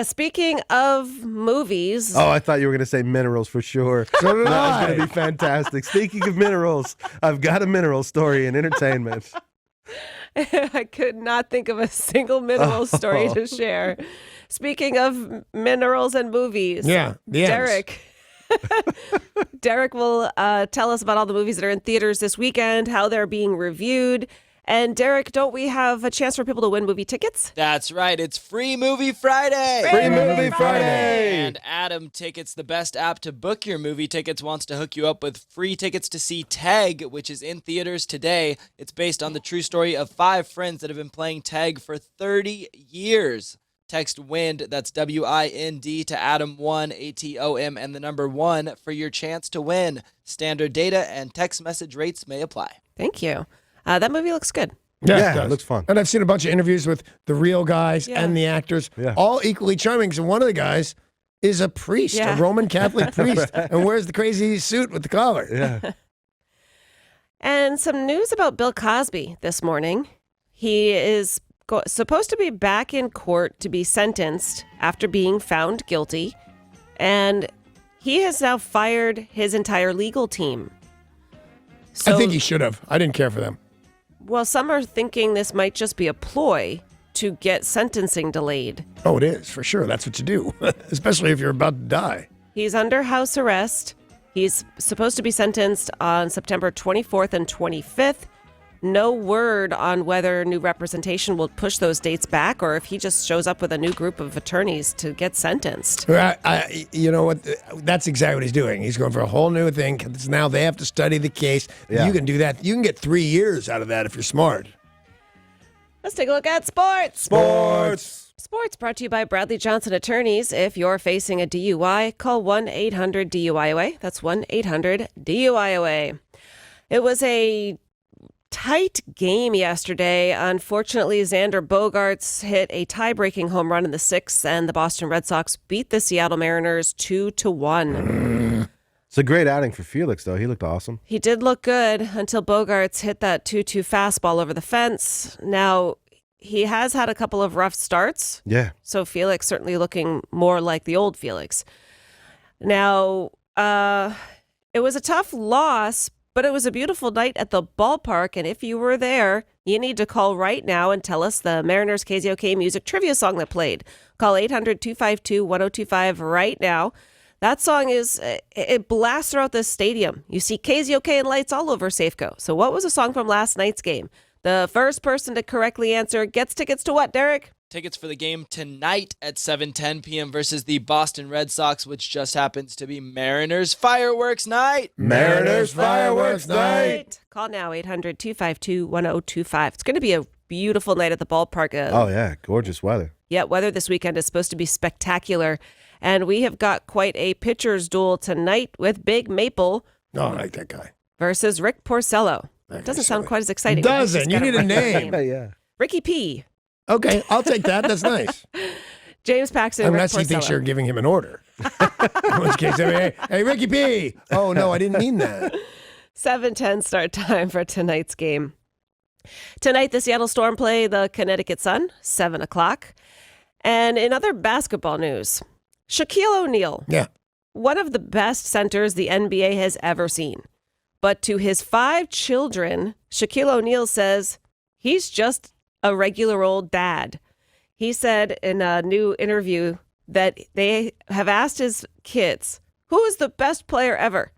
Speaking of movies, Oh, I thought you were going to say minerals for sure. So did That was I. going to be fantastic. Speaking of minerals, I've got a mineral story in entertainment. I could not think of a single mineral story to share. Speaking of minerals and movies, Yeah. The ends. Derek. Derek will tell us about all the movies that are in theaters this weekend, how they're being reviewed. And Derek, don't we have a chance for people to win movie tickets? That's right. It's Free Movie Friday. Free Movie Friday. And Adam Tickets, the best app to book your movie tickets, wants to hook you up with free tickets to see Tag, which is in theaters today. It's based on the true story of 5 friends that have been playing tag for 30 years. Text WIND, that's WIND, to Adam1, ATOM, and the number 1 for your chance to win. Standard data and text message rates may apply. Thank you. That movie looks good. Yeah, it does. it looks fun. And I've seen a bunch of interviews with the real guys Yeah. and the actors, Yeah. all equally charming. So one of the guys is a priest, Yeah. a Roman Catholic priest, and wears the crazy suit with the collar. Yeah. And some news about Bill Cosby this morning. He is supposed to be back in court to be sentenced after being found guilty. And he has now fired his entire legal team. So, I think he should have. I didn't care for them. well, some are thinking this might just be a ploy to get sentencing delayed. Oh, it is, for sure. That's what you do, especially if you're about to die. He's under house arrest. He's supposed to be sentenced on September 24th and 25th. No word on whether new representation will push those dates back or if he just shows up with a new group of attorneys to get sentenced. You know what? That's exactly what he's doing. He's going for a whole new thing. 'Cause now they have to study the case. Yeah. You can do that. You can get 3 years out of that if you're smart. Let's take a look at sports. Sports. Sports brought to you by Bradley Johnson Attorneys. If you're facing a DUI, call 1-800-DUIOA. That's 1-800-DUIOA. It was a tight game yesterday. Unfortunately, Xander Bogaerts hit a tie-breaking home run in the sixth, and the Boston Red Sox beat the Seattle Mariners 2-1. It's a great outing for Felix, though. He looked awesome. He did look good until Bogaerts hit that 2-2 fastball over the fence. Now, he has had a couple of rough starts. Yeah. So Felix certainly looking more like the old Felix. Now, it was a tough loss, but it was a beautiful night at the ballpark. And if you were there, you need to call right now and tell us the Mariners KZOK music trivia song that played. Call 800-252-1025 right now. That song it blasts throughout the stadium. You see KZOK and lights all over Safeco. So what was the song from last night's game? The first person to correctly answer gets tickets to what, Derek? Tickets for the game tonight at 7:10 p.m. versus the Boston Red Sox, which just happens to be Mariners Fireworks Night. Mariners Fireworks Night. Call now, 800-252-1025. It's going to be a beautiful night at the ballpark. Oh, yeah. Gorgeous weather. Yeah, weather this weekend is supposed to be spectacular. And we have got quite a pitcher's duel tonight with Big Maple Oh, I like that guy. versus Rick Porcello. That Doesn't guy's sound silly. quite as exciting. Doesn't. You need a name. Yeah. Ricky P. Okay, I'll take that. That's nice. James Paxton, Rick Unless he thinks Porcello. you're giving him an order. In which case, hey, Ricky P. Oh, no, I didn't mean that. 7:10 start time for tonight's game. Tonight, the Seattle Storm play the Connecticut Sun, 7 o'clock. And in other basketball news, Shaquille O'Neal, Yeah. one of the best centers the NBA has ever seen. But to his 5 children, Shaquille O'Neal says he's just a regular old dad. He said in a new interview that they have asked his kids, who is the best player ever?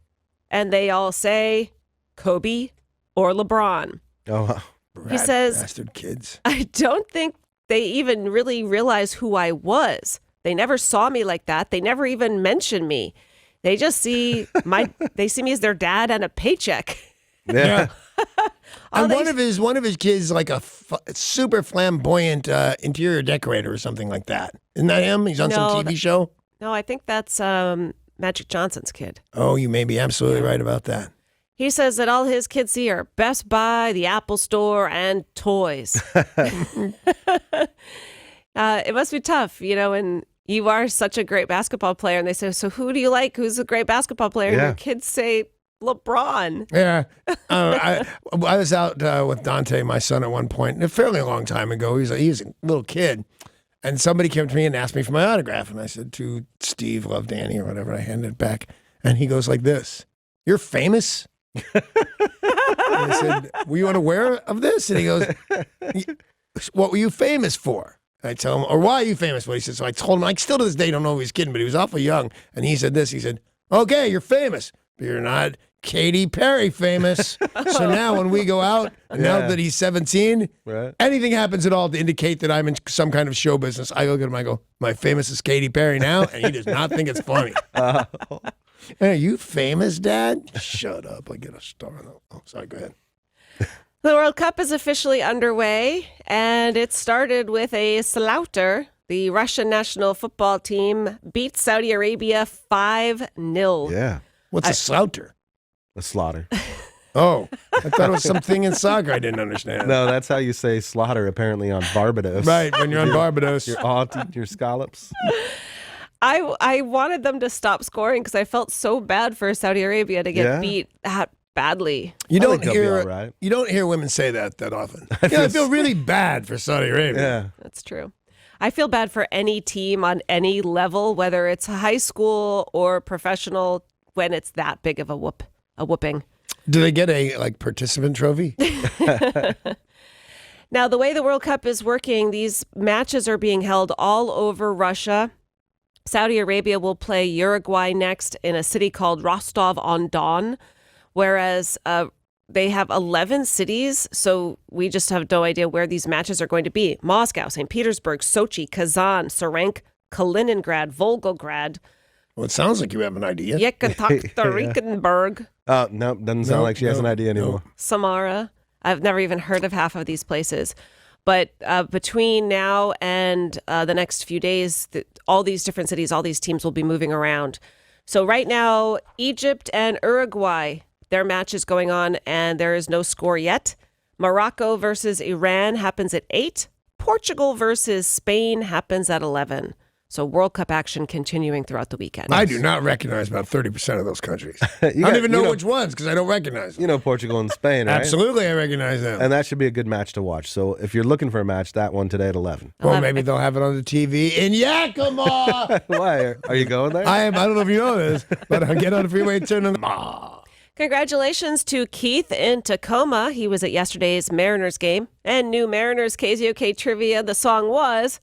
And they all say Kobe or LeBron. Oh, wow. He says, Bastard kids. I don't think they even really realize who I was. They never saw me like that. They never even mentioned me. They just see they see me as their dad and a paycheck. Yeah. And one of his kids, like a super flamboyant interior decorator or something like that. Isn't that him? He's on some TV show. No, I think that's Magic Johnson's kid. Oh, you may be absolutely right about that. He says that all his kids see are Best Buy, the Apple Store, and toys. It must be tough, and you are such a great basketball player. And they say, so who do you like? Who's a great basketball player? And Yeah. your kids say LeBron. Yeah. I was out with Dante, my son, at one point, a fairly long time ago. He was a little kid. And somebody came to me and asked me for my autograph. And I said to Steve, love Danny, or whatever. I handed it back. And he goes like this, "You're famous?" And I said, "Were you unaware of this?" And he goes, "What were you famous for?" And I tell him, "Or why are you famous for?" He said, so I told him, I still to this day don't know if he's kidding, but he was awful young. And he said this, he said, "Okay, you're famous, but you're not Katy Perry famous." So now when we go out, and now Yeah. that he's 17, Right. anything happens at all to indicate that I'm in some kind of show business, I look at him, I go, "My famous is Katy Perry now," and he does not think it's funny. "Hey, are you famous, Dad?" "Shut up, I get a star." Oh, sorry, go ahead. The World Cup is officially underway, and it started with a slaughter. The Russian national football team beat Saudi Arabia 5-0. Yeah. What's a slouter? A slaughter. Oh, I thought it was something in soccer I didn't understand. No, that's how you say slaughter apparently on Barbados. Right, when you're on Barbados. Your auntie, your scallops. I wanted them to stop scoring because I felt so bad for Saudi Arabia to get Yeah? beat that badly. You I don't think they'll be hear all right. you don't hear women say that often. I feel really bad for Saudi Arabia. Yeah. That's true. I feel bad for any team on any level, whether it's high school or professional, when it's that big of a whooping. Do they get a participant trophy? Now, the way the World Cup is working, these matches are being held all over Russia. Saudi Arabia will play Uruguay next in a city called Rostov-on-Don, whereas they have 11 cities, so we just have no idea where these matches are going to be. Moscow, St. Petersburg, Sochi, Kazan, Saransk, Kaliningrad, Volgograd, Well, it sounds like you have an idea. Yekaterinburg, Oh, no, doesn't sound like she has an idea anymore. Samara. I've never even heard of half of these places. But between now and the next few days, all these different cities, all these teams will be moving around. So right now, Egypt and Uruguay, their match is going on, and there is no score yet. Morocco versus Iran happens at 8. Portugal versus Spain happens at 11. So World Cup action continuing throughout the weekend. I do not recognize about 30% of those countries. I You don't got- even know you which ones because I don't recognize them. You know Portugal and Spain, right? Absolutely, I recognize them. And that should be a good match to watch. So if you're looking for a match, that one today at 11. Well, maybe they'll have it on the TV in Yakima. Why? Are you going there? I don't know if you know this, but I'll get on the freeway and turn on the... Congratulations to Keith in Tacoma. He was at yesterday's Mariners game. And new Mariners KZOK trivia, the song was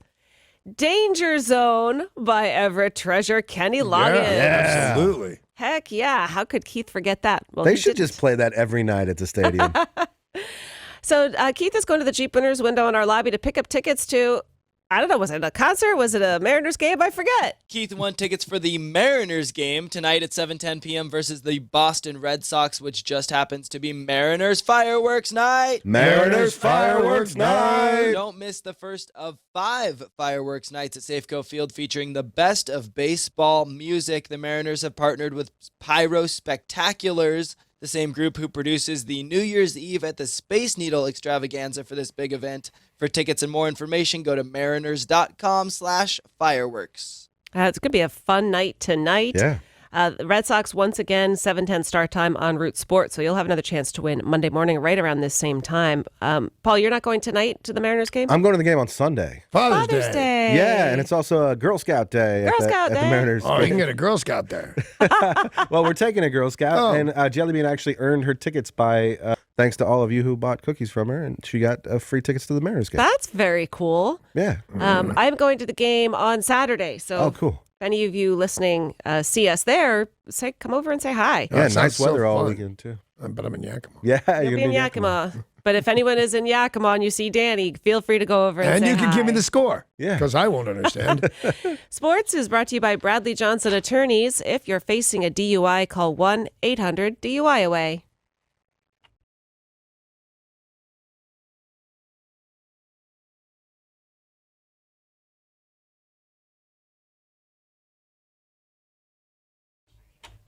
Danger Zone by Everett Treasure Kenny Loggins. Yeah, absolutely. Heck yeah. How could Keith forget that? Well, They he should didn't. just play that every night at the stadium. So Keith is going to the Jeep Winners window in our lobby to pick up tickets to, I don't know, was it a concert? Was it a Mariners game? I forget. Keith won tickets for the Mariners game tonight at 7:10 p.m. versus the Boston Red Sox, which just happens to be Mariners Fireworks Night. Mariners Fireworks Night. Don't miss the first of 5 fireworks nights at Safeco Field featuring the best of baseball music. The Mariners have partnered with Pyro Spectaculars, the same group who produces the New Year's Eve at the Space Needle extravaganza for this big event. For tickets and more information, go to mariners.com/fireworks. It's going to be a fun night tonight. Yeah. The Red Sox, once again, 7:10 start time on Root Sports, so you'll have another chance to win Monday morning right around this same time. Paul, you're not going tonight to the Mariners game? I'm going to the game on Sunday. Father's Day. Yeah, and it's also a Girl Scout Day Girl at Scout the Day. Mariners. Oh, you can get a Girl Scout there. Well, we're taking a Girl Scout, Oh. and Jelly Bean actually earned her tickets by thanks to all of you who bought cookies from her, and she got free tickets to the Mariners game. That's very cool. Yeah. I'm going to the game on Saturday, so Oh, cool. if any of you listening see us there, come over and say hi. Oh, Yeah, it nice sounds so weather all fun. weekend too. But I'm in Yakima. Yeah, You'll you're be gonna in Yakima. But if anyone is in Yakima and you see Danny, feel free to go over and And say you can give me hi. the score. Yeah. Because I won't understand. Sports is brought to you by Bradley Johnson Attorneys. If you're facing a DUI, call 1-800-DUI-AWAY.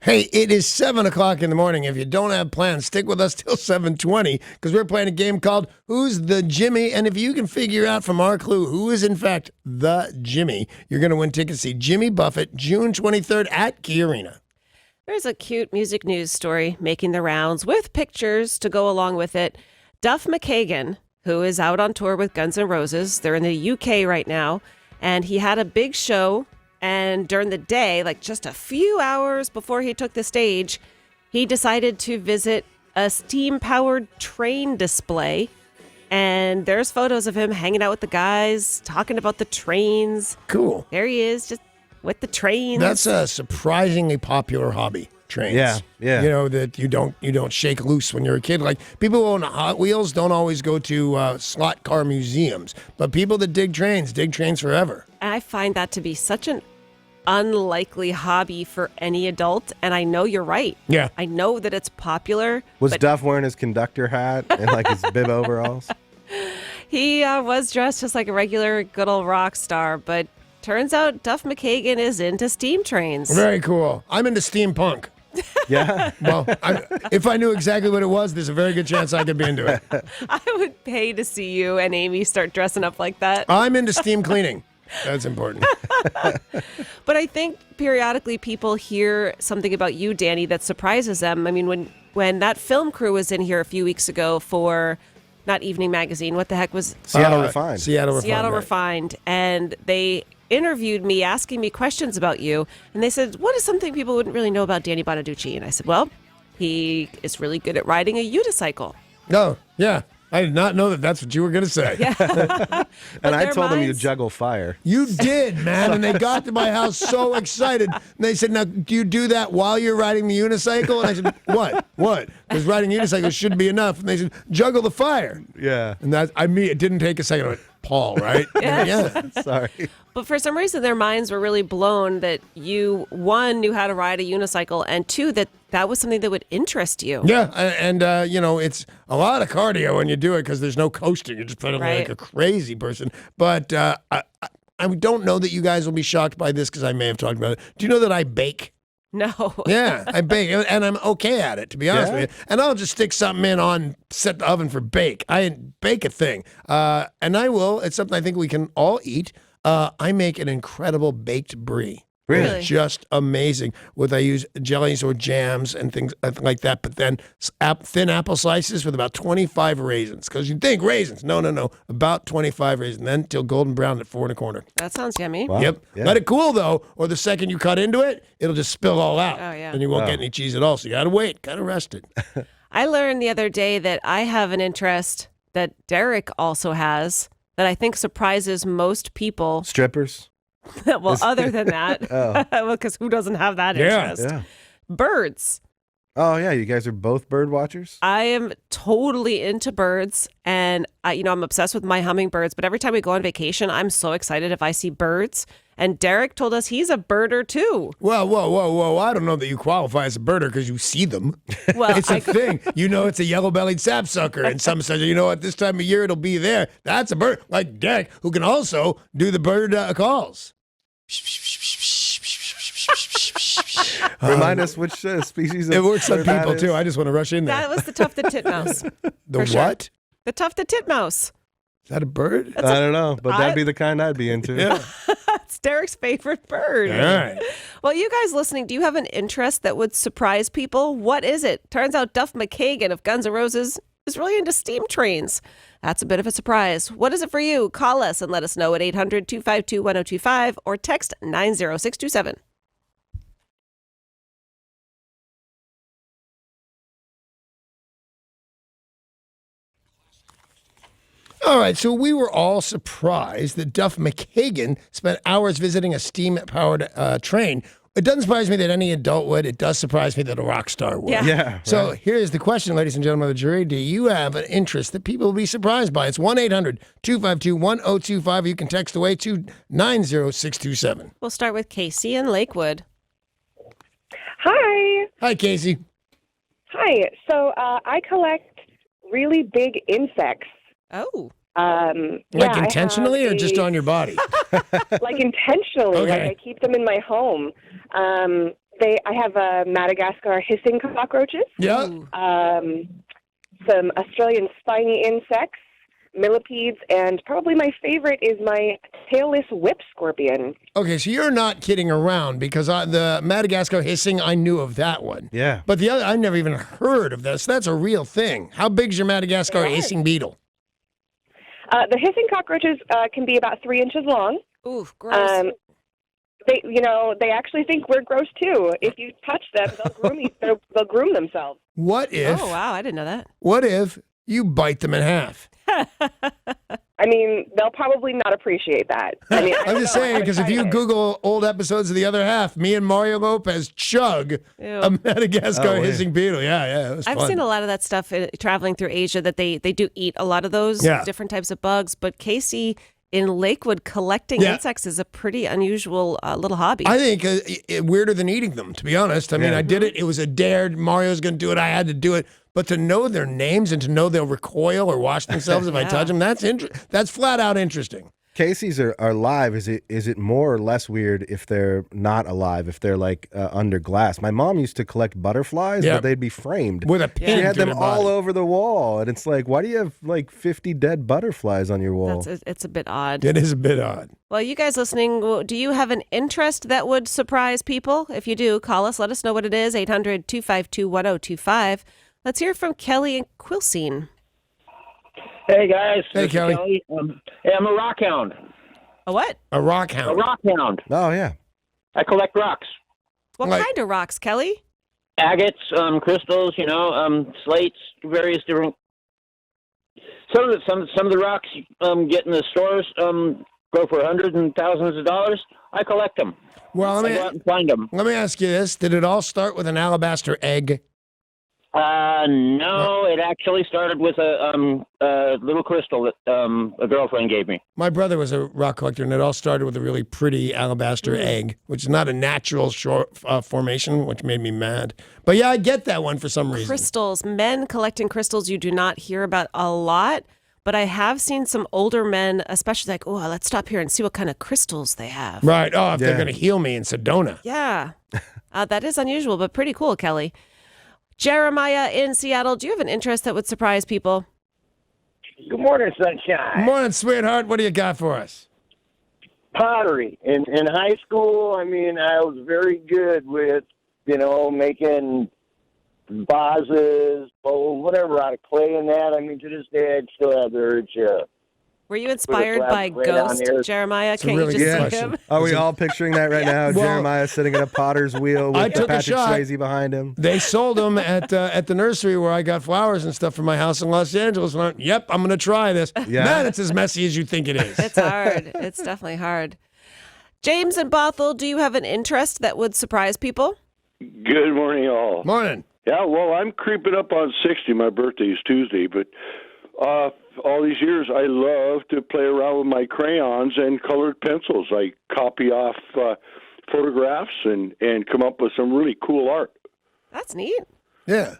Hey, it is 7 o'clock in the morning. If you don't have plans, stick with us till 7:20 because we're playing a game called Who's the Jimmy? And if you can figure out from our clue who is in fact the Jimmy, you're going to win tickets to see Jimmy Buffett June 23rd at Key Arena. There's a cute music news story making the rounds with pictures to go along with it. Duff McKagan, who is out on tour with Guns N' Roses, they're in the UK right now, and he had a big show. And during the day, like just a few hours before he took the stage, he decided to visit a steam-powered train display. And there's photos of him hanging out with the guys, talking about the trains. Cool. There he is, just with the trains. That's a surprisingly popular hobby. Trains. Yeah, yeah. You know that you don't shake loose when you're a kid. Like people who own Hot Wheels don't always go to slot car museums, but people that dig trains forever. I find that to be such an unlikely hobby for any adult, and I know you're right. Yeah. I know that it's popular. Was but Duff wearing his conductor hat and like his bib overalls? he was dressed just like a regular good old rock star, but turns out Duff McKagan is into steam trains. Very cool. I'm into steampunk. Yeah. Well, if I knew exactly what it was, there's a very good chance I could be into it. I would pay to see you and Amy start dressing up like that. I'm into steam cleaning. That's important. But I think periodically people hear something about you, Danny, that surprises them. I mean, when that film crew was in here a few weeks ago for not Evening Magazine, what the heck was Seattle Refined. Seattle Refined. Right. Refined, and they interviewed me, asking me questions about you, and they said, "What is something people wouldn't really know about Danny Bonaducci?" And I said, "Well, he is really good at riding a unicycle." No, yeah. I did not know that that's what you were going to say. Yeah. And I their told them you minds- juggle fire. You did, man. And they got to my house so excited. And they said, now, do you do that while you're riding the unicycle? And I said, what? What? Because riding unicycle shouldn't be enough. And they said, juggle the fire. Yeah. And that, it didn't take a second. I went, Paul, right? Yes. Yeah. Sorry. But for some reason, their minds were really blown that you, one, knew how to ride a unicycle, and two, that was something that would interest you. Yeah. And it's a lot of cardio when you do it because there's no coasting. You're just pedaling like a crazy person. But I don't know that you guys will be shocked by this because I may have talked about it. Do you know that I bake? No. Yeah, I bake, and I'm okay at it, to be honest with you. And I'll just stick something in set the oven for bake. I bake a thing. And I will. It's something I think we can all eat. I make an incredible baked brie. Really? It's just amazing. I use jellies or jams and things like that, but then thin apple slices with about 25 raisins. Because you think raisins. No. About 25 raisins. Then till golden brown at 4 1/4. That sounds yummy. Wow. Yep. Yeah. Let it cool, though, or the second you cut into it, it'll just spill all out. Oh, yeah. And you won't get any cheese at all. So you got to wait. Got to rest it. I learned the other day that I have an interest that Derek also has that I think surprises most people. Strippers. Well, other than that, well, because who doesn't have that interest? Yeah. Birds. Oh, yeah. You guys are both bird watchers? I am totally into birds, and I'm obsessed with my hummingbirds. But every time we go on vacation, I'm so excited if I see birds. And Derek told us he's a birder too. Well, whoa. I don't know that you qualify as a birder because you see them. Well, It's a thing. It's a yellow-bellied sapsucker. And some says, this time of year it'll be there. That's a bird. Like Derek, who can also do the bird calls. Remind us which species of It works on bird that people, is. too. I just want to rush in there. That was the tufted titmouse. The for sure. what? The tufted titmouse. Is that a bird? I don't know, but that'd be the kind I'd be into. Yeah. It's Derek's favorite bird. All right. Well, you guys listening, do you have an interest that would surprise people? What is it? Turns out Duff McKagan of Guns N' Roses is really into steam trains. That's a bit of a surprise. What is it for you? Call us and let us know at 800-252-1025 or text 90627. All right, so we were all surprised that Duff McKagan spent hours visiting a steam-powered train. It doesn't surprise me that any adult would. It does surprise me that a rock star would. Yeah. Yeah. So right. here's the question, ladies and gentlemen of the jury. Do you have an interest that people will be surprised by? It's 1-800-252-1025. You can text away to 90627. We'll start with Casey in Lakewood. Hi. Hi, Casey. Hi. So I collect really big insects. Oh. Like intentionally or just on your body? Like intentionally. Okay. Like I keep them in my home. I have Madagascar hissing cockroaches. Yeah. Some Australian spiny insects, millipedes, and probably my favorite is my tailless whip scorpion. Okay, so you're not kidding around because the Madagascar hissing, I knew of that one. Yeah. But the other, I never even heard of this. That's a real thing. How big's your Madagascar hissing beetle? The hissing cockroaches can be about 3 inches long. Ooh, gross. They actually think we're gross too. If you touch them, they'll groom themselves. What if? Oh, wow. I didn't know that. What if you bite them in half? I mean, they'll probably not appreciate that. I mean, I'm just saying, because if you Google old episodes of The Other Half, me and Mario Lopez chug a Madagascar hissing beetle. Yeah, it was I've fun. seen a lot of that stuff traveling through Asia that they do eat a lot of those different types of bugs. But Casey in Lakewood collecting insects is a pretty unusual little hobby. I think weirder than eating them, to be honest. I mean, I did it. It was a dare. Mario's going to do it. I had to do it. But to know their names and to know they'll recoil or wash themselves if I touch them, that's flat out interesting. Casey's are live, is it more or less weird if they're not alive, if they're like under glass? My mom used to collect butterflies, Yep. but they'd be framed. With a pin She had through them the all body. over the wall, and it's like, why do you have like 50 dead butterflies on your wall? It's a bit odd. It is a bit odd. Well, you guys listening, do you have an interest that would surprise people? If you do, call us. Let us know what it is. 800-252-1025. Let's hear from Kelly and Quilcene. Hey guys. Hey, This is Kelly. Hey, I'm a rock hound. A what? A rock A hound. rock hound. Oh yeah. I collect rocks, What Like- kind of rocks, Kelly? agates, crystals. Slates, various different. Some of the rocks get in the stores go for hundreds and thousands of dollars. I collect them. Well, I go out and find them. let me ask you this. Did it all start with an alabaster egg? No, it actually started with a little crystal that a girlfriend gave me. My brother was a rock collector, and it all started with a really pretty alabaster egg, which is not a natural formation, which made me mad. But yeah, I get that one for some reason. Crystals. Men collecting crystals you do not hear about a lot, but I have seen some older men, especially like, oh, let's stop here and see what kind of crystals they have. Right. Oh, if they're Yeah. going to heal me in Sedona. Yeah. That is unusual, but pretty cool, Kelly. Jeremiah in Seattle, do you have an interest that would surprise people? Good morning, sunshine. Morning, sweetheart. What do you got for us? Pottery. In high school, I was very good with, making vases, bowls, whatever out of clay and that. To this day, I'd still have the urge. Were you inspired by right on Ghost, there. Jeremiah? a Can't really you good just see question. him? Are we all picturing that right now? Well- Jeremiah sitting at a potter's wheel I with took a Patrick shot. Swayze behind him. They sold them at the nursery where I got flowers and stuff for my house in Los Angeles. And I went, yep, I'm going to try this. Yeah. Man, it's as messy as you think it is. It's hard. It's definitely hard. James and Bothell, do you have an interest that would surprise people? Good morning, all. Morning. Yeah, well, I'm creeping up on 60. My birthday is Tuesday, but all these years I love to play around with my crayons and colored pencils. I copy off photographs and come up with some really cool art. That's neat. Yeah.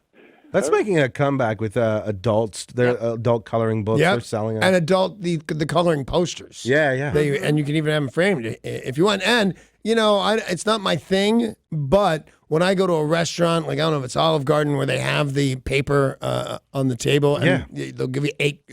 That's making a comeback with adults. Their adult coloring books Yep. they're selling. And adult, the coloring posters. Yeah, yeah. And you can even have them framed if you want. And, it's not my thing, but when I go to a restaurant, like I don't know if it's Olive Garden where they have the paper on the table and they'll give you 8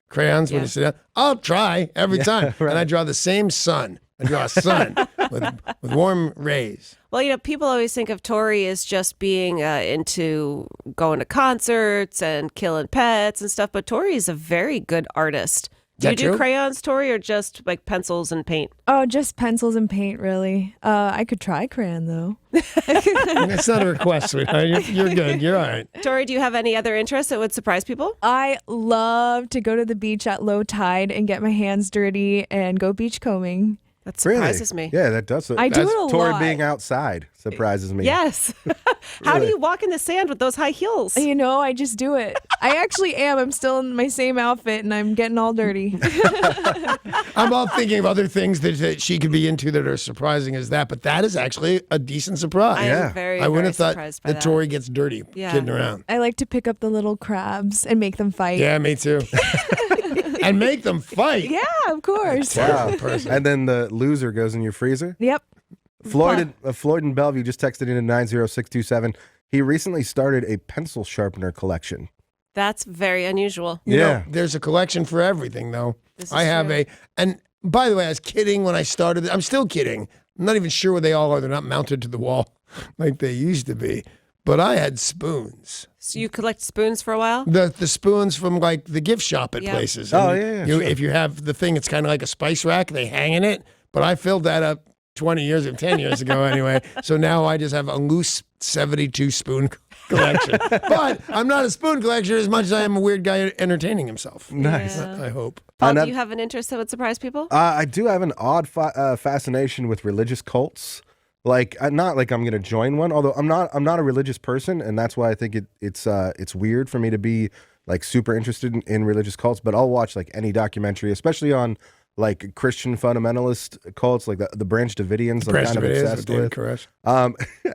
crayons when Yeah. you sit down, I'll try every time. right. And I draw the same sun. I draw a sun with warm rays. Well, people always think of Tori as just being into going to concerts and killing pets and stuff, but Tori is a very good artist. Do you That do true? crayons, Tori, or just like pencils and paint? Oh, just pencils and paint, really. I could try crayon, though. It's not a request, sweetheart. You're good. You're all right. Tori, do you have any other interests that would surprise people? I love to go to the beach at low tide and get my hands dirty and go beach combing. That Really? surprises me. Yeah, that does. I do it a Tori lot. being outside surprises me. Yes. How do Really? you walk in the sand with those high heels? I just do it. I actually am. I'm still in my same outfit and I'm getting all dirty. I'm all thinking of other things that she could be into that are surprising as that, but that is actually a decent surprise. I Yeah. am very, I wouldn't very have thought surprised by that Tori gets dirty Yeah. kidding around. I like to pick up the little crabs and make them fight. Yeah, me too. And make them fight. Yeah, of course. Wow. person. And then the loser goes in your freezer. Yep. Floyd in Bellevue just texted in at 90627. He recently started a pencil sharpener collection. That's very unusual. You know, Yeah. there's a collection for everything, though. This is I have true. and by the way, I was kidding when I started. I'm still kidding. I'm not even sure where they all are. They're not mounted to the wall like they used to be. But I had spoons. So you collect spoons for a while? The spoons from like the gift shop at Yeah. places. Oh, And yeah, you, sure. If you have the thing, it's kind of like a spice rack. They hang in it. But I filled that up 10 years ago anyway. So now I just have a loose 72 spoon collection. But I'm not a spoon collector as much as I am a weird guy entertaining himself. Nice. Yeah. I hope. Paul, not- do you have an interest that would surprise people? I do have an odd fascination with religious cults. Like, not like I'm gonna join one, although I'm not a religious person, and that's why I think it's weird for me to be like super interested in religious cults. But I'll watch like any documentary, especially on like Christian fundamentalist cults, like the Branch Davidians. I'm kind of obsessed with. Koresh.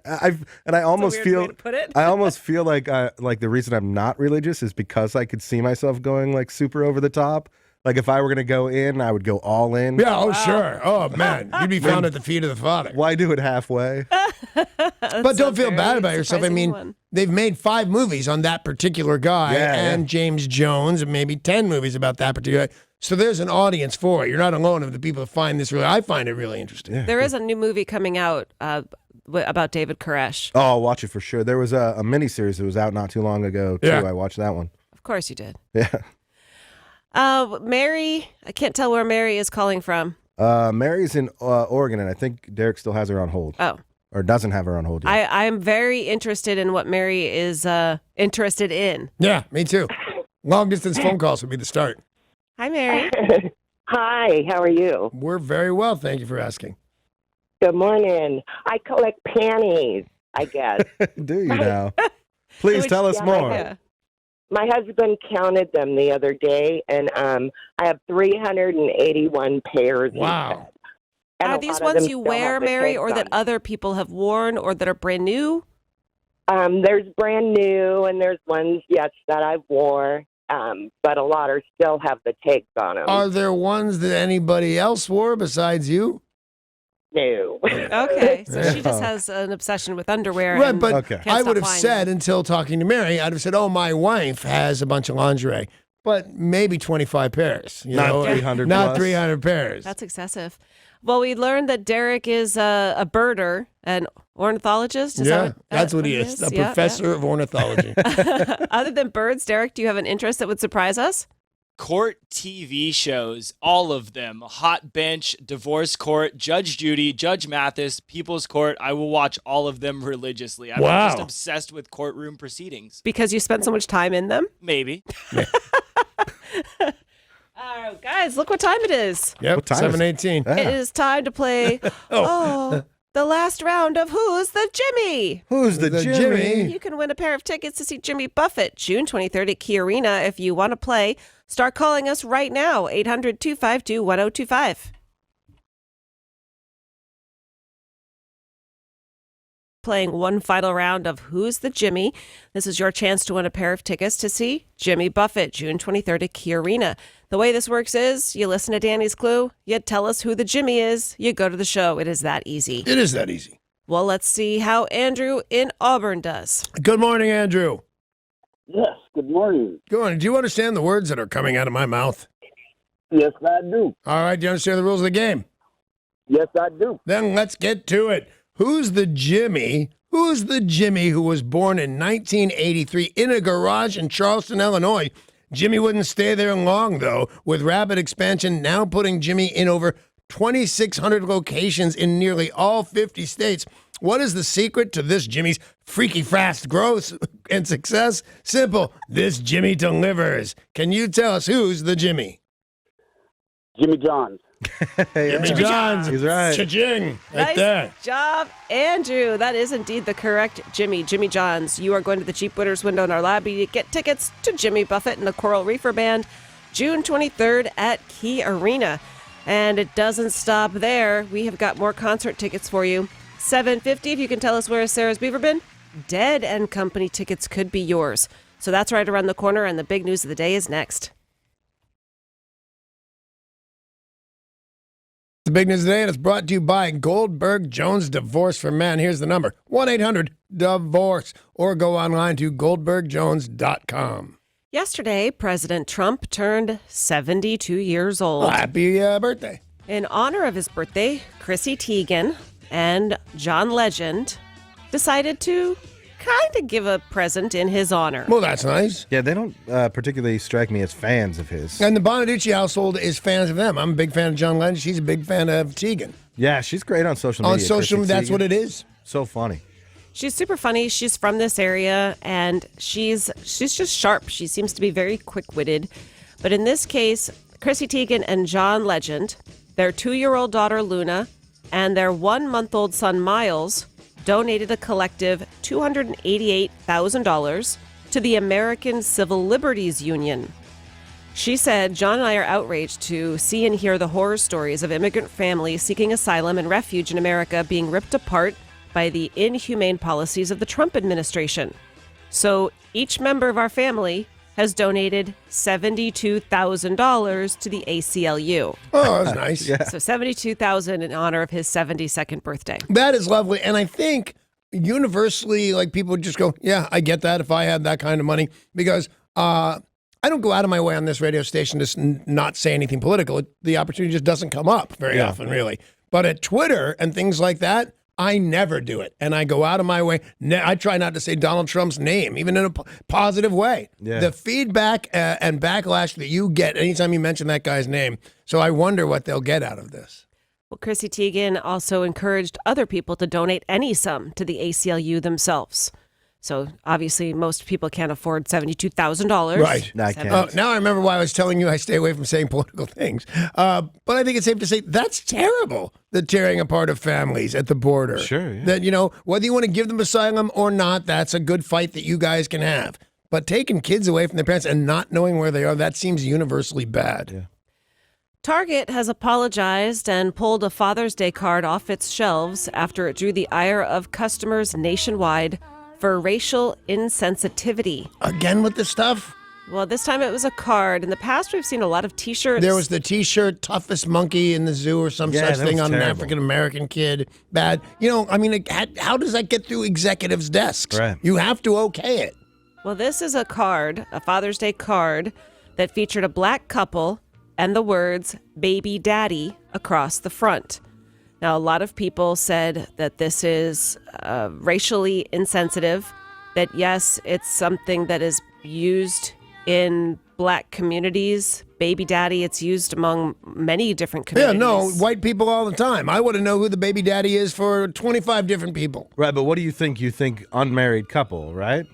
I almost feel put it. I almost feel like the reason I'm not religious is because I could see myself going like super over the top. Like if I were gonna go in, I would go all in. Yeah, oh, sure. Oh, man. You'd be found at the feet of the Father. Why do it halfway? But don't feel bad about yourself. I mean, one. they've made 5 movies on that particular guy and James Jones, and maybe 10 movies about that particular guy. So there's an audience for it. You're not alone of the people that find this I find it really interesting. Yeah. There is a new movie coming out about David Koresh. Oh, I'll watch it for sure. There was a miniseries that was out not too long ago, too. Yeah. I watched that one. Of course you did. Yeah. Mary, I can't tell where Mary is calling from. Mary's in Oregon, and I think Derek still has her on hold. Oh. Or doesn't have her on hold yet. I'm very interested in what Mary is interested in. Yeah, me too. Long distance phone calls would be the start. Hi, Mary. Hi, how are you? We're very well. Thank you for asking. Good morning. I collect panties, I guess. Do you now? Please tell us Yeah, more. Yeah. My husband counted them the other day, and I have 381 pairs. Wow. And Are a these lot of ones them you still wear, have the Mary, tags or that on. other people have worn, or that are brand new? There's brand new, and there's ones, yes, that I've wore, but a lot are still have the tags on them. Are there ones that anybody else wore besides you? No. Okay, so she just has an obsession with underwear. Right, and but Okay. can't I stop would have buying said them. until talking to Mary, I'd have said, oh, my wife has a bunch of lingerie, but maybe 25 pairs. You Not know? 300 Not plus. 300 pairs. That's excessive. Well, we learned that Derek is a birder, an ornithologist. Is Yeah, that's what he is, a Yeah, professor of ornithology. yeah. Other than birds, Derek, do you have an interest that would surprise us? Court TV shows, all of them. Hot Bench, Divorce Court, Judge Judy, Judge Mathis, People's Court. I will watch all of them religiously. I'm Wow. just obsessed with courtroom proceedings. Because you spent so much time in them? Maybe. Guys, look what time it is. Yep, What time is it? 7:18. Yeah. It is time to play, the last round of Who's the Jimmy? Who's the Jimmy? You can win a pair of tickets to see Jimmy Buffett June 23rd at Key Arena. If you want to play, start calling us right now, 800-252-1025. Playing one final round of Who's the Jimmy. This is your chance to win a pair of tickets to see Jimmy Buffett June 23rd at Key Arena. The way this works is you listen to Danny's Clue, you tell us who the Jimmy is, you go to the show. It is that easy. It is that easy. Well, let's see how Andrew in Auburn does. Good morning, Andrew. Yes, good morning. Go on. Do you understand the words that are coming out of my mouth? Yes, I do. All right. Do you understand the rules of the game? Yes, I do. Then let's get to it. Who's the Jimmy? Who's the Jimmy who was born in 1983 in a garage in Charleston, Illinois? Jimmy wouldn't stay there long, though, with rapid expansion now putting Jimmy in over 2,600 locations in nearly all 50 states. What is the secret to this Jimmy's freaky fast growth and success? Simple. This Jimmy delivers. Can you tell us who's the Jimmy? Jimmy Johns. Jimmy Johns. He's right. Cha-ching. Right Nice there. job, Andrew. That is indeed the correct Jimmy Johns. You are going to the Cheap Winners window in our lobby to get tickets to Jimmy Buffett and the Coral Reefer Band June 23rd at Key Arena. And it doesn't stop there. We have got more concert tickets for you. $7.50 if you can tell us where Sarah's Beaver been. Dead and Company tickets could be yours. So that's right around the corner, and the big news of the day is next. The big news today, and it's brought to you by Goldberg Jones Divorce for Men. Here's the number, 1-800-DIVORCE, or go online to goldbergjones.com. Yesterday, President Trump turned 72 years old. Well, happy birthday. In honor of his birthday, Chrissy Teigen and John Legend decided to kind of give a present in his honor. Well, that's nice. Yeah, they don't particularly strike me as fans of his. And the Bonaducci household is fans of them. I'm a big fan of John Legend. She's a big fan of Teigen. Yeah, she's great on social media. On social Chrissy that's Teigen. what it is. So funny. She's super funny. She's from this area, and she's just sharp. She seems to be very quick-witted. But in this case, Chrissy Teigen and John Legend, their 2-year-old daughter Luna, and their 1-month-old son Miles donated a collective $288,000 to the American Civil Liberties Union. She said, John and I are outraged to see and hear the horror stories of immigrant families seeking asylum and refuge in America being ripped apart by the inhumane policies of the Trump administration. So each member of our family has donated $72,000 to the ACLU. Oh, that's nice. So $72,000 in honor of his 72nd birthday. That is lovely. And I think universally, like, people just go, yeah, I get that if I had that kind of money. Because I don't go out of my way on this radio station to not say anything political. The opportunity just doesn't come up very often, really. But at Twitter and things like that, I never do it. And I go out of my way. I try not to say Donald Trump's name, even in a positive way. Yeah. The feedback and backlash that you get anytime you mention that guy's name. So I wonder what they'll get out of this. Well, Chrissy Teigen also encouraged other people to donate any sum to the ACLU themselves. So obviously, most people can't afford $72,000. Right. No, I can't. Now I remember why I was telling you I stay away from saying political things. But I think it's safe to say that's terrible, the tearing apart of families at the border. Sure, yeah. That, whether you want to give them asylum or not, that's a good fight that you guys can have. But taking kids away from their parents and not knowing where they are, that seems universally bad. Yeah. Target has apologized and pulled a Father's Day card off its shelves after it drew the ire of customers nationwide for racial insensitivity. Again with this stuff? Well, this time it was a card. In the past, we've seen a lot of T-shirts. There was the T-shirt, toughest monkey in the zoo or some Yeah, such that thing was on an terrible. African-American kid. Bad. How does that get through executives' desks? Right. You have to okay it. Well, this is a card, a Father's Day card, that featured a black couple and the words "Baby Daddy" across the front. Now, a lot of people said that this is racially insensitive, that yes, it's something that is used in black communities. Baby daddy, it's used among many different Yeah, communities. no, white people all the time. I want to know who the baby daddy is for 25 different people. Right, but what do you think? You think unmarried couple, right?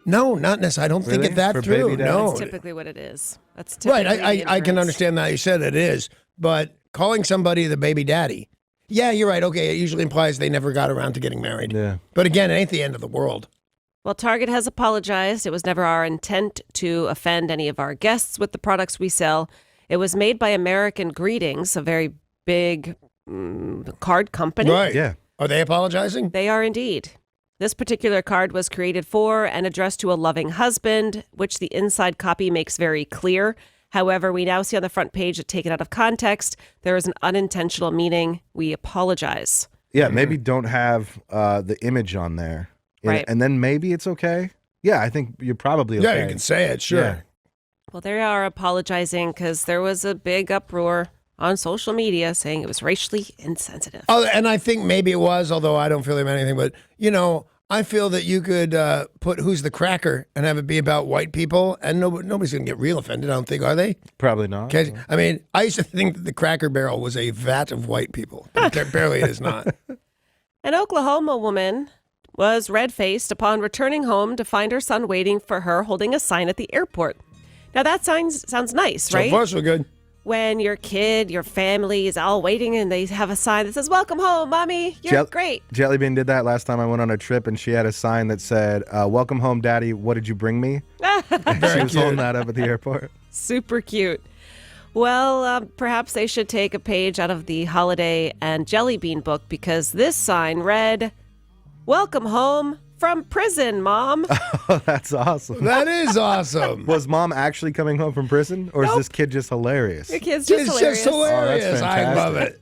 No, not necessarily. I don't think Really? it that For through. baby daddy? No. That's typically what it is. That's typically Right, I the can inference. understand that you said it is, but calling somebody the baby daddy, yeah, you're right. Okay, it usually implies they never got around to getting married. Yeah. But again, it ain't the end of the world. Well, Target has apologized. It was never our intent to offend any of our guests with the products we sell. It was made by American Greetings, a very big card company. Right. Yeah. Are they apologizing? They are indeed. This particular card was created for and addressed to a loving husband, which the inside copy makes very clear. However, we now see on the front page that taken out of context, there is an unintentional meaning. We apologize. Yeah, maybe don't have the image on there. Right. And then maybe it's okay. Yeah, I think you're probably okay. Yeah, you can say it, sure. Yeah. Well, they are apologizing because there was a big uproar on social media saying it was racially insensitive. Oh, and I think maybe it was, although I don't feel about anything, but, I feel that you could put Who's the Cracker and have it be about white people, and nobody's going to get real offended, I don't think, are they? Probably not. Okay. I mean, I used to think that the Cracker Barrel was a vat of white people, but apparently it is not. An Oklahoma woman was red-faced upon returning home to find her son waiting for her holding a sign at the airport. Now, that sounds nice, right? So far, so good. When your kid, your family is all waiting and they have a sign that says, "Welcome home, Mommy. You're great." Jelly Bean did that last time I went on a trip, and she had a sign that said, "Welcome home, Daddy. What did you bring me?" She was holding that up at the airport. Super cute. Well, perhaps they should take a page out of the Holiday and Jelly Bean book, because this sign read, "Welcome home from prison, Mom." Oh, that's awesome. That is awesome. Was Mom actually coming home from prison, or is this kid just hilarious? The kid's just It's hilarious. just hilarious. Oh, that's I love it.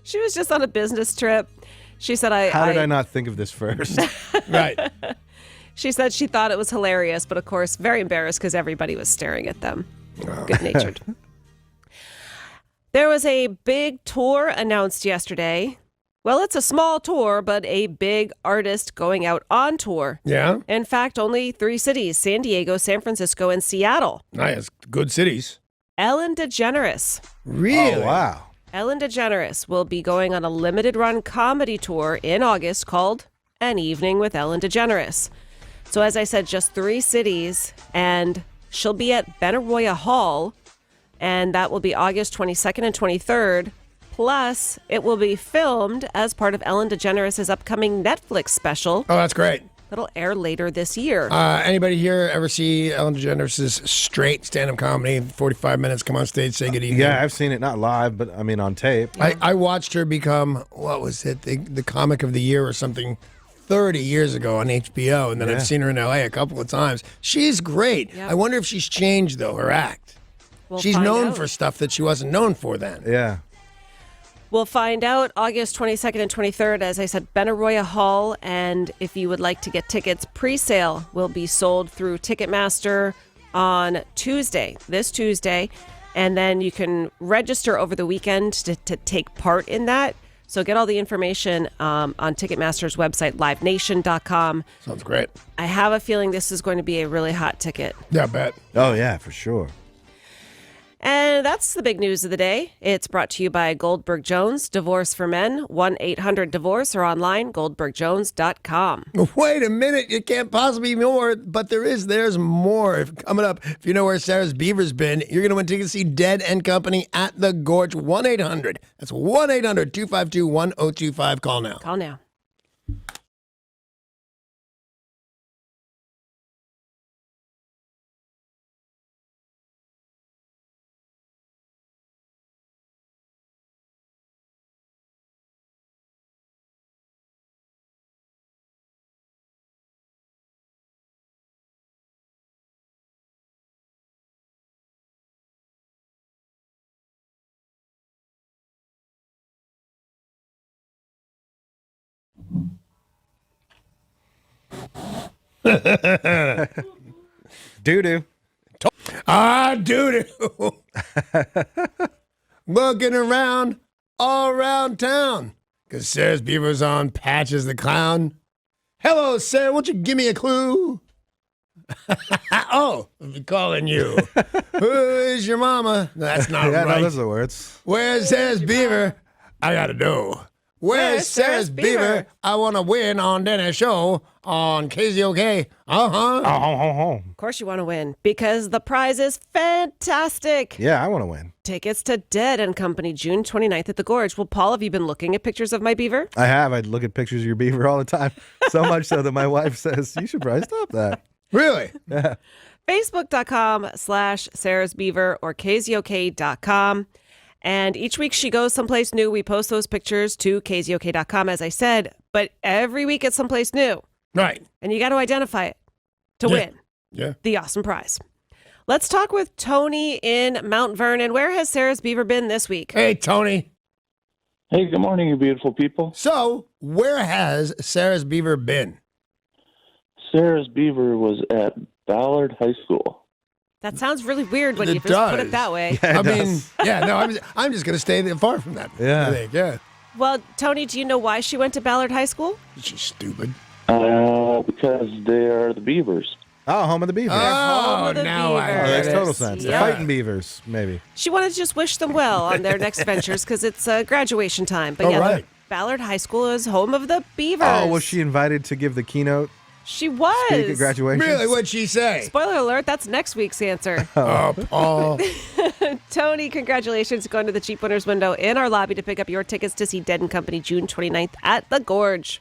She was just on a business trip. She said, How did I not think of this first? Right. She said she thought it was hilarious, but of course, very embarrassed because everybody was staring at them. Good-natured. There was a big tour announced yesterday. Well, it's a small tour, but a big artist going out on tour. Yeah. In fact, only 3 cities, San Diego, San Francisco, and Seattle. Nice. Good cities. Ellen DeGeneres. Really? Oh, wow. Ellen DeGeneres will be going on a limited-run comedy tour in August called An Evening with Ellen DeGeneres. So as I said, just 3 cities, and she'll be at Benaroya Hall, and that will be August 22nd and 23rd. Plus, it will be filmed as part of Ellen DeGeneres' upcoming Netflix special Oh, that's great. that'll air later this year. Anybody here ever see Ellen DeGeneres' straight stand-up comedy? 45 minutes, come on stage, say good evening. Yeah, I've seen it, not live, but I mean on tape. I watched her become, what was it, the comic of the year or something 30 years ago on HBO, and then I've seen her in LA a couple of times. She's great. Yep. I wonder if she's changed, though, her act. She's find known out. for stuff that she wasn't known for then. Yeah. We'll find out August 22nd and 23rd, as I said, Benaroya Hall. And if you would like to get tickets, pre-sale will be sold through Ticketmaster on this Tuesday. And then you can register over the weekend to take part in that. So get all the information on Ticketmaster's website, livenation.com. Sounds great. I have a feeling this is going to be a really hot ticket. Yeah, I bet. Oh, yeah, for sure. And that's the big news of the day. It's brought to you by Goldberg Jones, Divorce for Men, 1-800-DIVORCE, or online, goldbergjones.com. Wait a minute. You can't possibly be more, but there's more. Coming up, if you know where Sarah's Beaver's been, you're going to win tickets to see Dead and Company at the Gorge. 1-800. That's 1-800-252-1025. Call now. Call now. Doo-doo. Doo-doo. Looking around all around town, because Sarah's Beaver's on Patches the Clown. Hello, Sarah, won't you give me a clue? Oh, I'm calling you. Who is your mama? That's not Yeah, right. no, those are the words. Where's Sarah's Beaver? I gotta know. Where's Sarah's Beaver? I want to win on Dennis Show on KZOK. Of course you want to win, because the prize is fantastic. Yeah, I want to win. Tickets to Dead and Company, June 29th at the Gorge. Well, Paul, have you been looking at pictures of my beaver? I have. I look at pictures of your beaver all the time. So much so that my wife says, you should probably stop that. Really? Yeah. Facebook.com/Sarah's Beaver or KZOK.com. And each week she goes someplace new. We post those pictures to KZOK.com, as I said. But every week it's someplace new. Right. And you got to identify it to win the awesome prize. Let's talk with Tony in Mount Vernon. Where has Sarah's Beaver been this week? Hey, Tony. Hey, good morning, you beautiful people. So, where has Sarah's Beaver been? Sarah's Beaver was at Ballard High School. That sounds really weird when It you just put does. it that way. I mean, I'm just going to stay far from that. Yeah. I think, yeah. Well, Tony, do you know why she went to Ballard High School? She's stupid. Because they are the Beavers. Oh, home of the beavers. home Oh, of the now I Beavers. Oh, get makes it. total sense. Yeah. They're fighting beavers, maybe. She wanted to just wish them well on their next ventures because it's graduation time. But Oh, yeah, right. Ballard High School is home of the Beavers. Oh, was she invited to give the keynote She was. speak at graduation? Really? What'd she say? Spoiler alert, that's next week's answer. Oh, Paul. Tony, congratulations. Going to the Cheap Winners window in our lobby to pick up your tickets to see Dead and Company June 29th at the Gorge.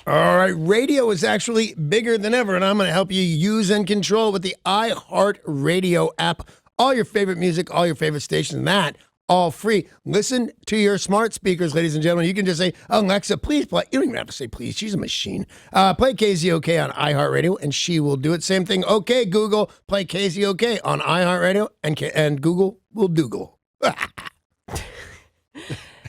All right, radio is actually bigger than ever, and I'm going to help you use and control with the iHeart Radio app. All your favorite music, all your favorite stations, that all free. Listen to your smart speakers, ladies and gentlemen. You can just say, Alexa, please play. You don't even have to say please. She's a machine. Play KZOK on iHeartRadio, and she will do it. Same thing. Okay, Google, play KZOK on iHeartRadio, and Google will Google.